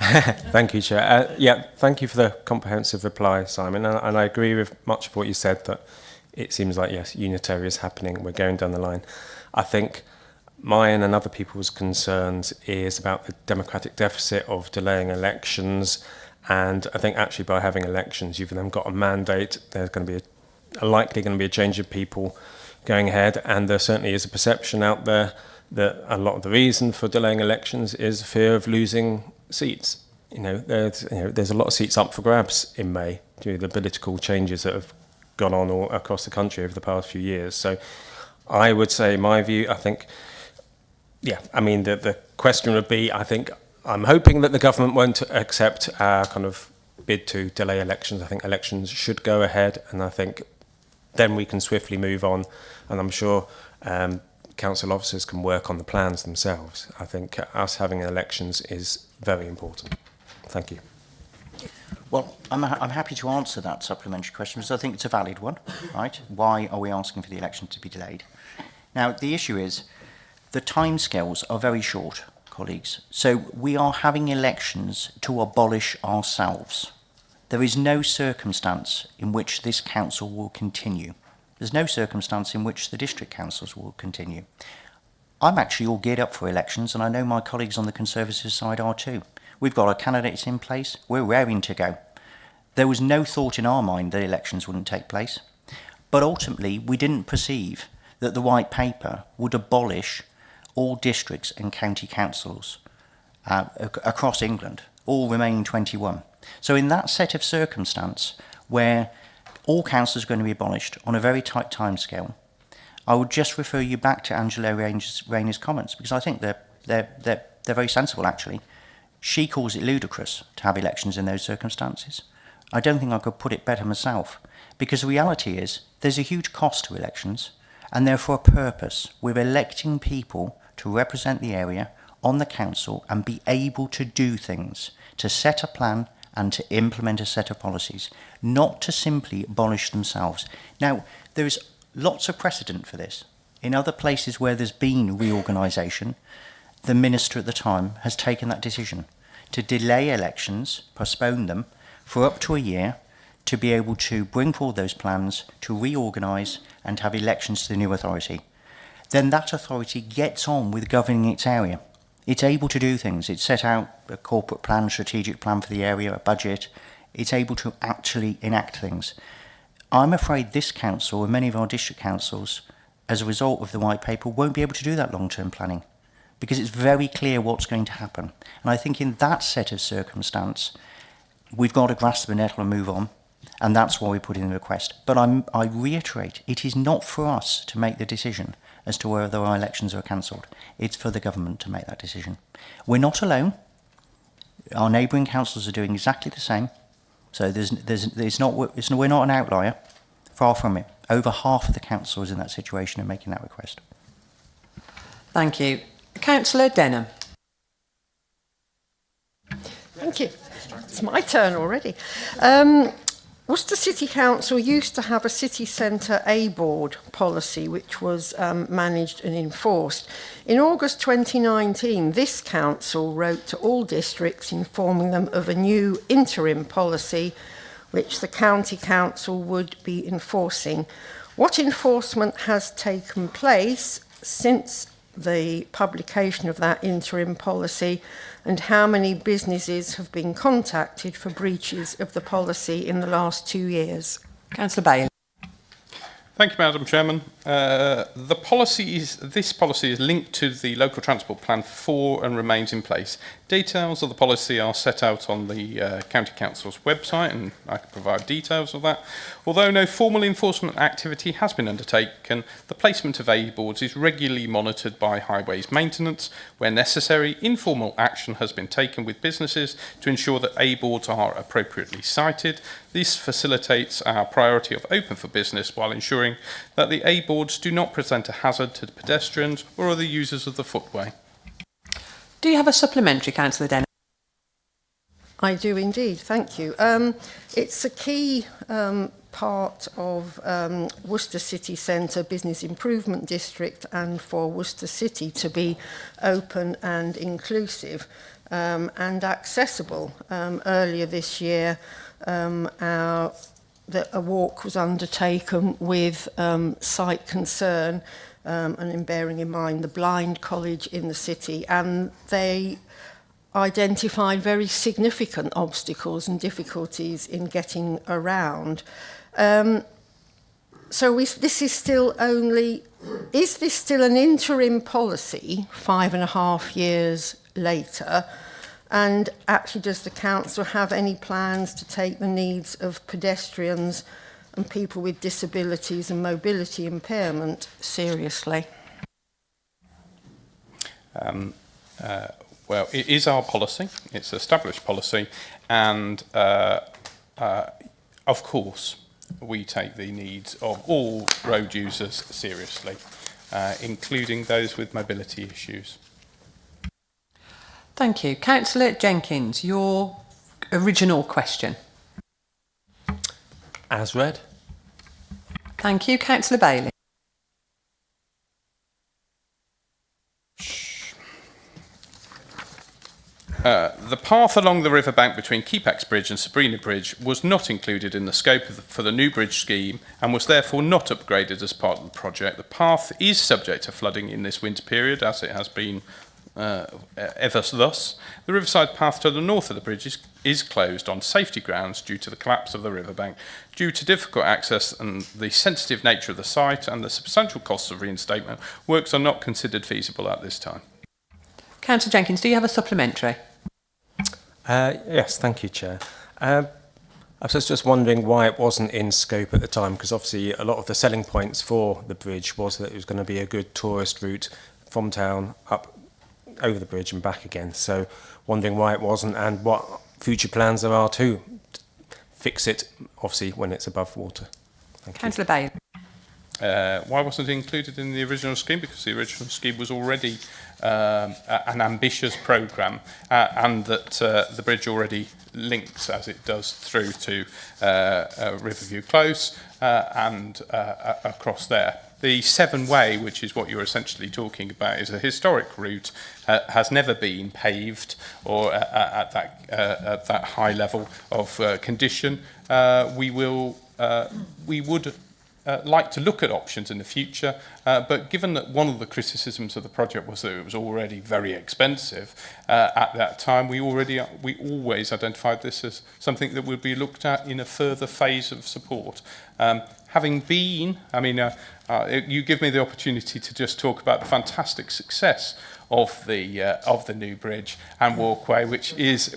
Thank you, Chair. Yeah, thank you for the comprehensive reply, Simon. And I agree with much of what you said, that it seems like, yes, unitary is happening. We're going down the line. I think mine and other people's concerns is about the democratic deficit of delaying elections. And I think actually by having elections, you've then got a mandate. There's going to be likely going to be a change of people going ahead. And there certainly is a perception out there that a lot of the reason for delaying elections is fear of losing seats. There's a lot of seats up for grabs in May due to the political changes that have gone on all across the country over the past few years. So I would say my view, I think, the question would be, I'm hoping that the government won't accept our kind of bid to delay elections. I think elections should go ahead, and I think then we can swiftly move on, and I'm sure council officers can work on the plans themselves. I think us having elections is very important. Thank you. Well, I'm happy to answer that supplementary question, because I think it's a valid one, right? Why are we asking for the election to be delayed? Now, the issue is the timescales are very short, colleagues. So we are having elections to abolish ourselves. There is no circumstance in which this council will continue. There's no circumstance in which the district councils will continue. I'm actually all geared up for elections, and I know my colleagues on the Conservative side are too. We've got our candidates in place. We're raring to go. There was no thought in our mind that elections wouldn't take place. But ultimately, we didn't perceive that the White Paper would abolish all districts and county councils across England, all remaining 21. So in that set of circumstance, where all councils are going to be abolished on a very tight timescale, I would just refer you back to Angela Rayner's comments, because I think they're very sensible, actually. She calls it ludicrous to have elections in those circumstances. I don't think I could put it better myself, because the reality is there's a huge cost to elections, and they're for a purpose. We're electing people to represent the area on the council and be able to do things, to set a plan and to implement a set of policies, not to simply abolish themselves. Now, there is lots of precedent for this. In other places where there's been reorganisation, the minister at the time has taken that decision to delay elections, postpone them for up to a year, to be able to bring forward those plans, to reorganise and have elections to the new authority. Then that authority gets on with governing its area. It's able to do things. It's set out a corporate plan, strategic plan for the area, a budget. It's able to actually enact things. I'm afraid this council and many of our district councils, as a result of the White Paper, won't be able to do that long-term planning, because it's very clear what's going to happen. And I think in that set of circumstance, we've got to grasp the nettle and move on, and that's why we put in the request. But I reiterate, it is not for us to make the decision as to whether our elections are cancelled. It's for the government to make that decision. We're not alone. Our neighbouring councils are doing exactly the same. So we're not an outlier. Far from it. Over half of the councils in that situation are making that request. Thank you. Councillor Denham. Thank you. It's my turn already. Worcester City Council used to have a city centre A board policy which was managed and enforced. In August 2019, this council wrote to all districts informing them of a new interim policy which the county council would be enforcing. What enforcement has taken place since the publication of that interim policy, and how many businesses have been contacted for breaches of the policy in the last 2 years? Councillor Bailey. Thank you, Madam Chairman. This policy is linked to the Local Transport Plan 4 and remains in place. Details of the policy are set out on the County Council's website, and I can provide details of that. Although no formal enforcement activity has been undertaken, the placement of A-boards is regularly monitored by Highways Maintenance. Where necessary, informal action has been taken with businesses to ensure that A-boards are appropriately sited. This facilitates our priority of open for business while ensuring that the A-boards do not present a hazard to pedestrians or other users of the footway. Do you have a supplementary, Councillor Dennis? I do indeed, thank you. It's a key part of Worcester City Centre Business Improvement District, and for Worcester City to be open and inclusive and accessible. Earlier this year, a walk was undertaken with Sight Concern, and in bearing in mind the blind college in the city, and they identified very significant obstacles and difficulties in getting around. Is this still an interim policy 5.5 years later? And actually, does the council have any plans to take the needs of pedestrians and people with disabilities and mobility impairment seriously? Well, it is our policy, it's established policy, and of course we take the needs of all road users seriously, including those with mobility issues. Thank you. Councillor Jenkins, your original question. As read. Thank you. Councillor Bailey. The path along the riverbank between Keepax Bridge and Sabrina Bridge was not included in the scope for the new bridge scheme and was therefore not upgraded as part of the project. The path is subject to flooding in this winter period, as it has been ever thus. The riverside path to the north of the bridge is closed on safety grounds due to the collapse of the riverbank. Due to difficult access and the sensitive nature of the site and the substantial costs of reinstatement, works are not considered feasible at this time. Councillor Jenkins, do you have a supplementary? Yes, thank you, Chair. I was just wondering why it wasn't in scope at the time, because obviously a lot of the selling points for the bridge was that it was going to be a good tourist route from town up over the bridge and back again. So wondering why it wasn't and what future plans there are to fix it, obviously, when it's above water. Thank you. Councillor Bailey. Why wasn't it included in the original scheme? Because the original scheme was already an ambitious programme, and that the bridge already links, as it does, through to Riverview Close and across there. The Seven Way, which is what you're essentially talking about, is a historic route, has never been paved or at that high level of condition. We would like to look at options in the future, but given that one of the criticisms of the project was that it was already very expensive at that time, we always identified this as something that would be looked at in a further phase of support. Having been, you give me the opportunity to just talk about the fantastic success of the new bridge and walkway, which is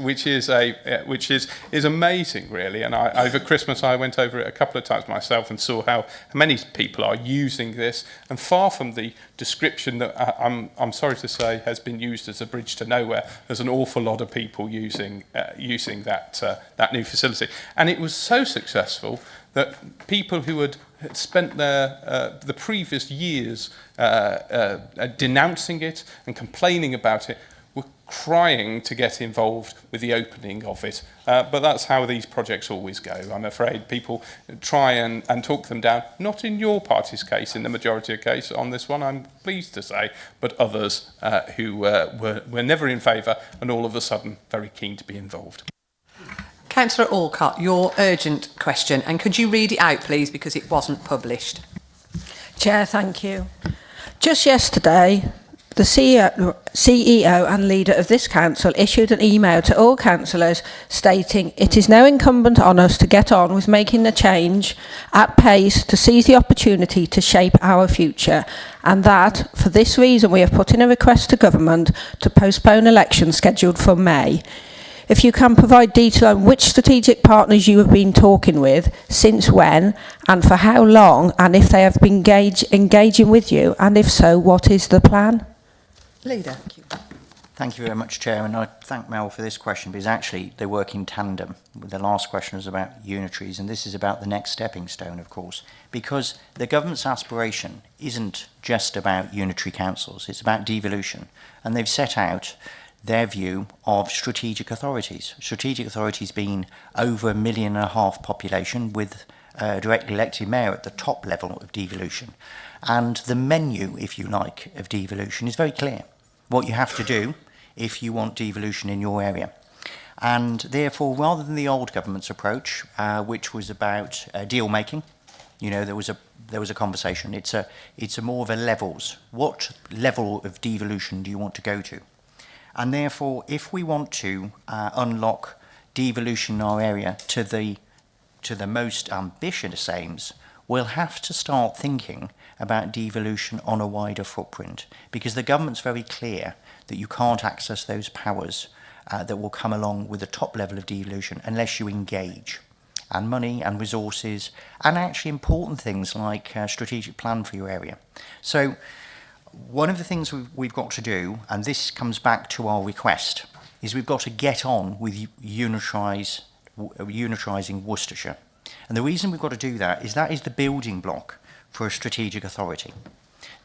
amazing, really. And over Christmas I went over it a couple of times myself and saw how many people are using this. And far from the description that I'm sorry to say has been used as a bridge to nowhere, there's an awful lot of people using that new facility. And it was so successful that people who had spent the previous years denouncing it and complaining about it were crying to get involved with the opening of it. But that's how these projects always go. I'm afraid people try and talk them down, not in your party's case, in the majority of cases on this one, I'm pleased to say, but others who were never in favour and all of a sudden very keen to be involved. Councillor Alcott, your urgent question, and could you read it out, please, because it wasn't published? Chair, thank you. Just yesterday, The CEO and leader of this council issued an email to all councillors stating it is now incumbent on us to get on with making the change at pace to seize the opportunity to shape our future, and that for this reason we have put in a request to government to postpone elections scheduled for May. If you can provide detail on which strategic partners you have been talking with, since when, and for how long, and if they have been engaging with you, and if so, what is the plan? Leader. Thank you very much, Chair, and I thank Mel for this question, because actually they work in tandem. The last question was about unitaries, and this is about the next stepping stone, of course, because the government's aspiration isn't just about unitary councils, it's about devolution, and they've set out their view of strategic authorities. Strategic authorities being over 1.5 million population with a directly elected mayor at the top level of devolution. And the menu, if you like, of devolution is very clear. What you have to do if you want devolution in your area. And therefore, rather than the old government's approach, which was about deal making, you know, there was a conversation. It's a more of a levels. What level of devolution do you want to go to? And therefore, if we want to unlock devolution in our area to the most ambitious aims, we'll have to start thinking about devolution on a wider footprint, because the government's very clear that you can't access those powers that will come along with the top level of devolution unless you engage, and money and resources, and actually important things like a strategic plan for your area. So one of the things we've got to do, and this comes back to our request, is we've got to get on with unitarising Worcestershire. And the reason we've got to do that is the building block for a strategic authority.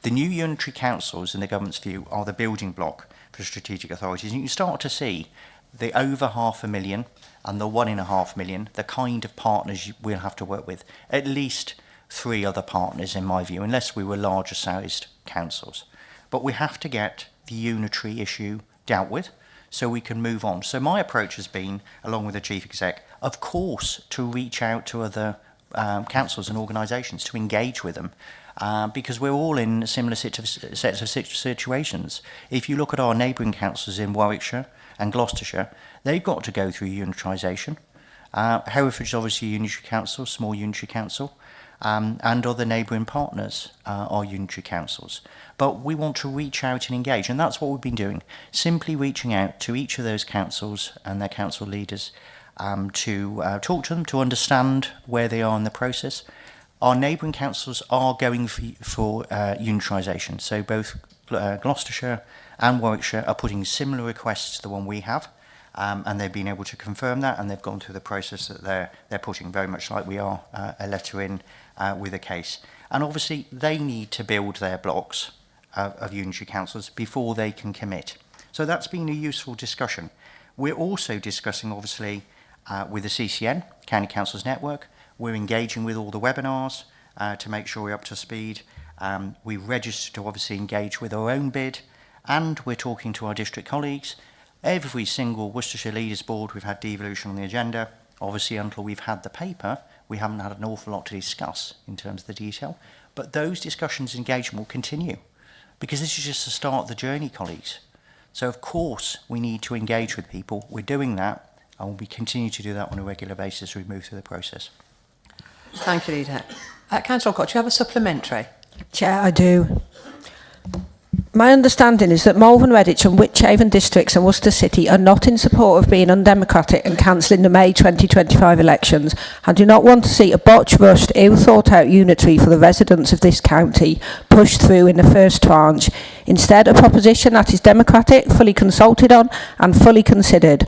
The new unitary councils, in the government's view, are the building block for strategic authorities. And you can start to see the over 500,000 and the 1.5 million, the kind of partners we'll have to work with. At least 3 other partners, in my view, unless we were larger sized councils. But we have to get the unitary issue dealt with so we can move on. So my approach has been, along with the Chief Exec, of course, to reach out to other councils and organisations, to engage with them, because we're all in similar sets of situations. If you look at our neighbouring councils in Warwickshire and Gloucestershire, they've got to go through unitarisation. Herefordshire is obviously a unitary council, small unitary council. And other neighbouring partners are unitary councils. But we want to reach out and engage, and that's what we've been doing, simply reaching out to each of those councils and their council leaders to talk to them, to understand where they are in the process. Our neighbouring councils are going for unitarisation, so both Gloucestershire and Warwickshire are putting similar requests to the one we have. And they've been able to confirm that, and they've gone through the process that they're putting, very much like we are a letter in with a case. And obviously they need to build their blocks of unitary councils before they can commit. So that's been a useful discussion. We're also discussing, obviously, with the CCN, County Councils Network. We're engaging with all the webinars to make sure we're up to speed. We registered to obviously engage with our own bid, and we're talking to our district colleagues. Every single Worcestershire Leaders Board, we've had devolution on the agenda. Obviously, until we've had the paper, we haven't had an awful lot to discuss in terms of the detail. But those discussions and engagement will continue, because this is just the start of the journey, colleagues. So, of course, we need to engage with people. We're doing that, and we'll continue to do that on a regular basis as we move through the process. Thank you, Leader. Councillor Alcott, do you have a supplementary? Chair, I do. My understanding is that Malvern, Redditch and Wychavon districts and Worcester City are not in support of being undemocratic and cancelling the May 2025 elections, and do not want to see a botched, rushed, ill-thought-out unitary for the residents of this county pushed through in the first tranche. Instead, a proposition that is democratic, fully consulted on and fully considered.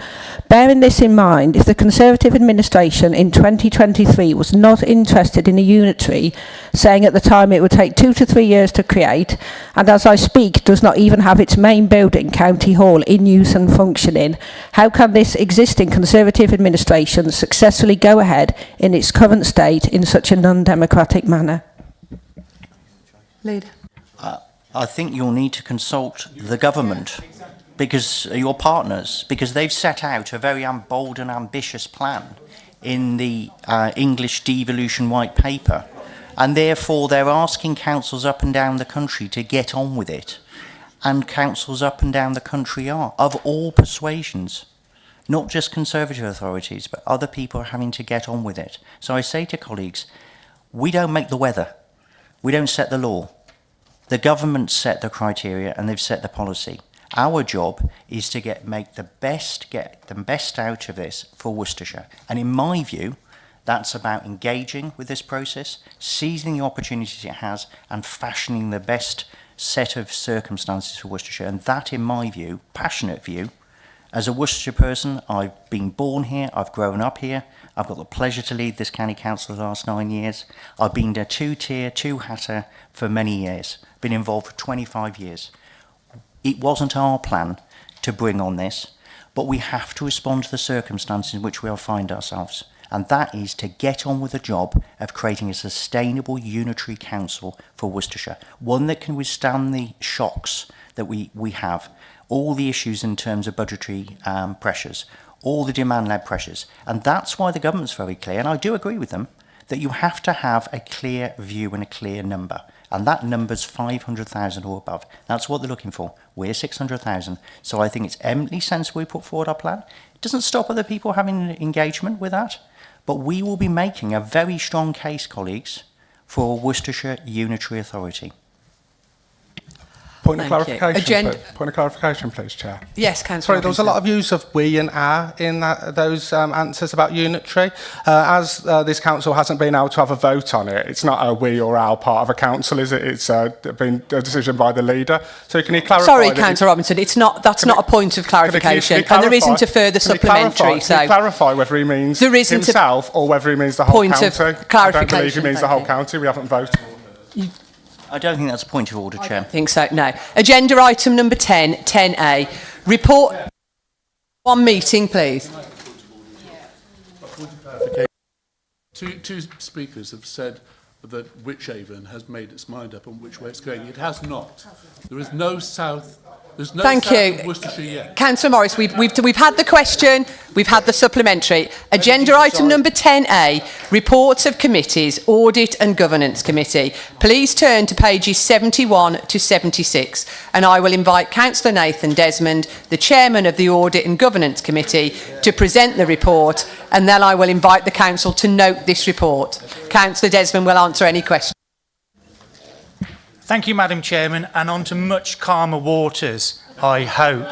Bearing this in mind, if the Conservative administration in 2023 was not interested in a unitary, saying at the time it would take 2 to 3 years to create, and as I speak does not even have its main building, County Hall, in use and functioning, how can this existing Conservative administration successfully go ahead in its current state in such a non-democratic manner? Leader. I think you'll need to consult the government, because your partners, because they've set out a very bold and ambitious plan in the English devolution white paper, and therefore they're asking councils up and down the country to get on with it. and councils up and down the country are, of all persuasions. Not just Conservative authorities, but other people are having to get on with it. So I say to colleagues, we don't make the weather. We don't set the law. The government set the criteria and they've set the policy. Our job is to make the best out of this for Worcestershire. And in my view, that's about engaging with this process, seizing the opportunities it has, and fashioning the best set of circumstances for Worcestershire. And that, in my view, passionate view, as a Worcestershire person, I've been born here, I've grown up here, I've got the pleasure to lead this county council the last 9 years. I've been a two-tier, two-hatter for many years, been involved for 25 years. It wasn't our plan to bring on this, but we have to respond to the circumstances in which we all find ourselves. And that is to get on with the job of creating a sustainable unitary council for Worcestershire, one that can withstand the shocks that we have, all the issues in terms of budgetary pressures, all the demand-led pressures. And that's why the government's very clear, and I do agree with them, that you have to have a clear view and a clear number. And that number's 500,000 or above. That's what they're looking for. We're 600,000. So I think it's eminently sensible we put forward our plan. It doesn't stop other people having engagement with that. But we will be making a very strong case, colleagues, for a Worcestershire Unitary Authority. Point of clarification, please, Chair. Yes, Councillor Sorry, there was a lot of use of we and our in those answers about unitary. As this council hasn't been able to have a vote on it, it's not a we or our part of a council, is it? It's been a decision by the leader. So can you clarify? Sorry, Councillor Robinson, it's not. That's not a point of clarification, and there isn't a further supplementary. Can you clarify whether he means himself or whether he means the whole county? Point of clarification. I don't believe he means the whole county. We haven't voted. I don't think that's a point of order, Chair. I don't think so, no. Agenda item number 10, 10A. Report. One meeting, please. Two speakers have said that Wychavon has made its mind up on which way it's going. It has not. There is no south. There's no Thank south you. of Worcestershire yet. Councillor Morris, we've had the question, we've had the supplementary. Agenda item number 10A, reports of committees, Audit and Governance Committee. Please turn to pages 71 to 76, and I will invite Councillor Nathan Desmond, the Chairman of the Audit and Governance Committee, to present the report, and then I will invite the Council to note this report. Councillor Desmond will answer any questions. Thank you, Madam Chairman, and on to much calmer waters, I hope.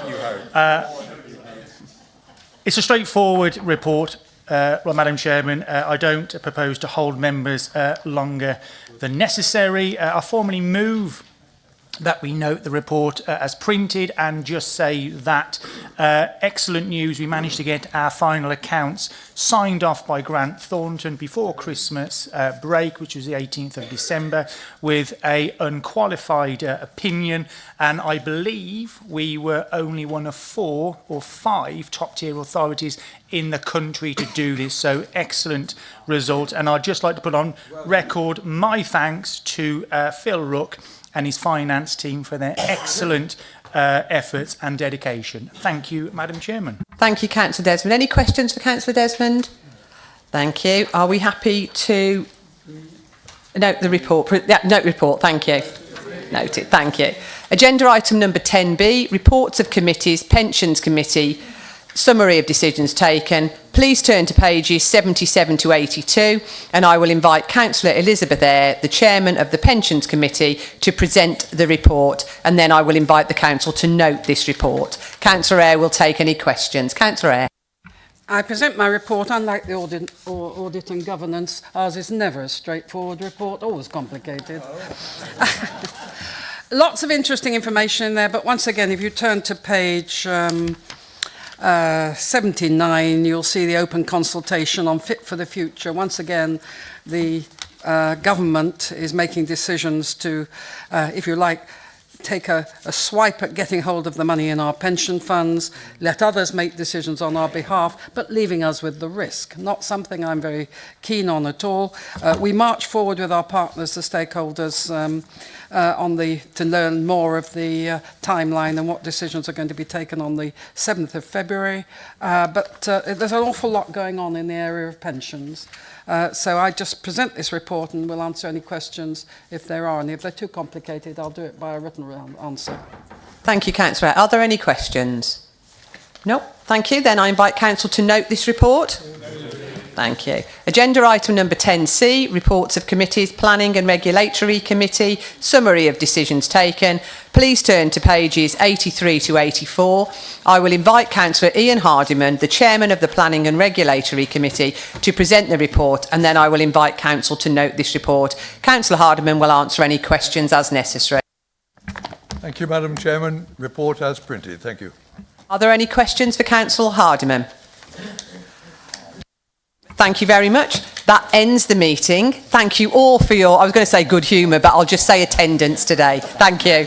It's a straightforward report, Madam Chairman. I don't propose to hold members longer than necessary. I formally move that we note the report as printed and just say that excellent news, we managed to get our final accounts signed off by Grant Thornton before Christmas break, which was the 18th of December, with a unqualified opinion, and I believe we were only one of 4 or 5 top-tier authorities in the country to do this, so excellent result. And I'd just like to put on record my thanks to Phil Rook and his finance team for their excellent efforts and dedication. Thank you, Madam Chairman. Thank you, Councillor Desmond. Any questions for Councillor Desmond? Thank you. Are we happy to note the report? Yeah, note report, thank you. Noted, thank you. Agenda item number 10B, reports of committees, Pensions Committee, summary of decisions taken. Please turn to pages 77 to 82, and I will invite Councillor Elizabeth Eyre, the Chairman of the Pensions Committee, to present the report, and then I will invite the Council to note this report. Councillor Eyre will take any questions. Councillor Eyre. I present my report. Unlike the audit and governance, ours is never a straightforward report, always complicated. Lots of interesting information in there, but once again, if you turn to page 79, you'll see the open consultation on Fit for the Future. Once again, the government is making decisions to, if you like, take a swipe at getting hold of the money in our pension funds, let others make decisions on our behalf, but leaving us with the risk. Not something I'm very keen on at all. We march forward with our partners, the stakeholders, to learn more of the timeline and what decisions are going to be taken on the 7th of February. But there's an awful lot going on in the area of pensions. So I just present this report and will answer any questions if there are any. If they're too complicated, I'll do it by a written answer. Thank you, Councillor. Are there any questions? No. Thank you. Then I invite Council to note this report. Thank you. Agenda item number 10C, reports of committees, Planning and Regulatory Committee, summary of decisions taken. Please turn to pages 83 to 84. I will invite Councillor Ian Hardiman, the Chairman of the Planning and Regulatory Committee, to present the report, and then I will invite Council to note this report. Councillor Hardiman will answer any questions as necessary. Thank you, Madam Chairman. Report as printed. Thank you. Are there any questions for Councillor Hardiman? Thank you very much. That ends the meeting. Thank you all for your, I was going to say good humour, but I'll just say attendance today. Thank you.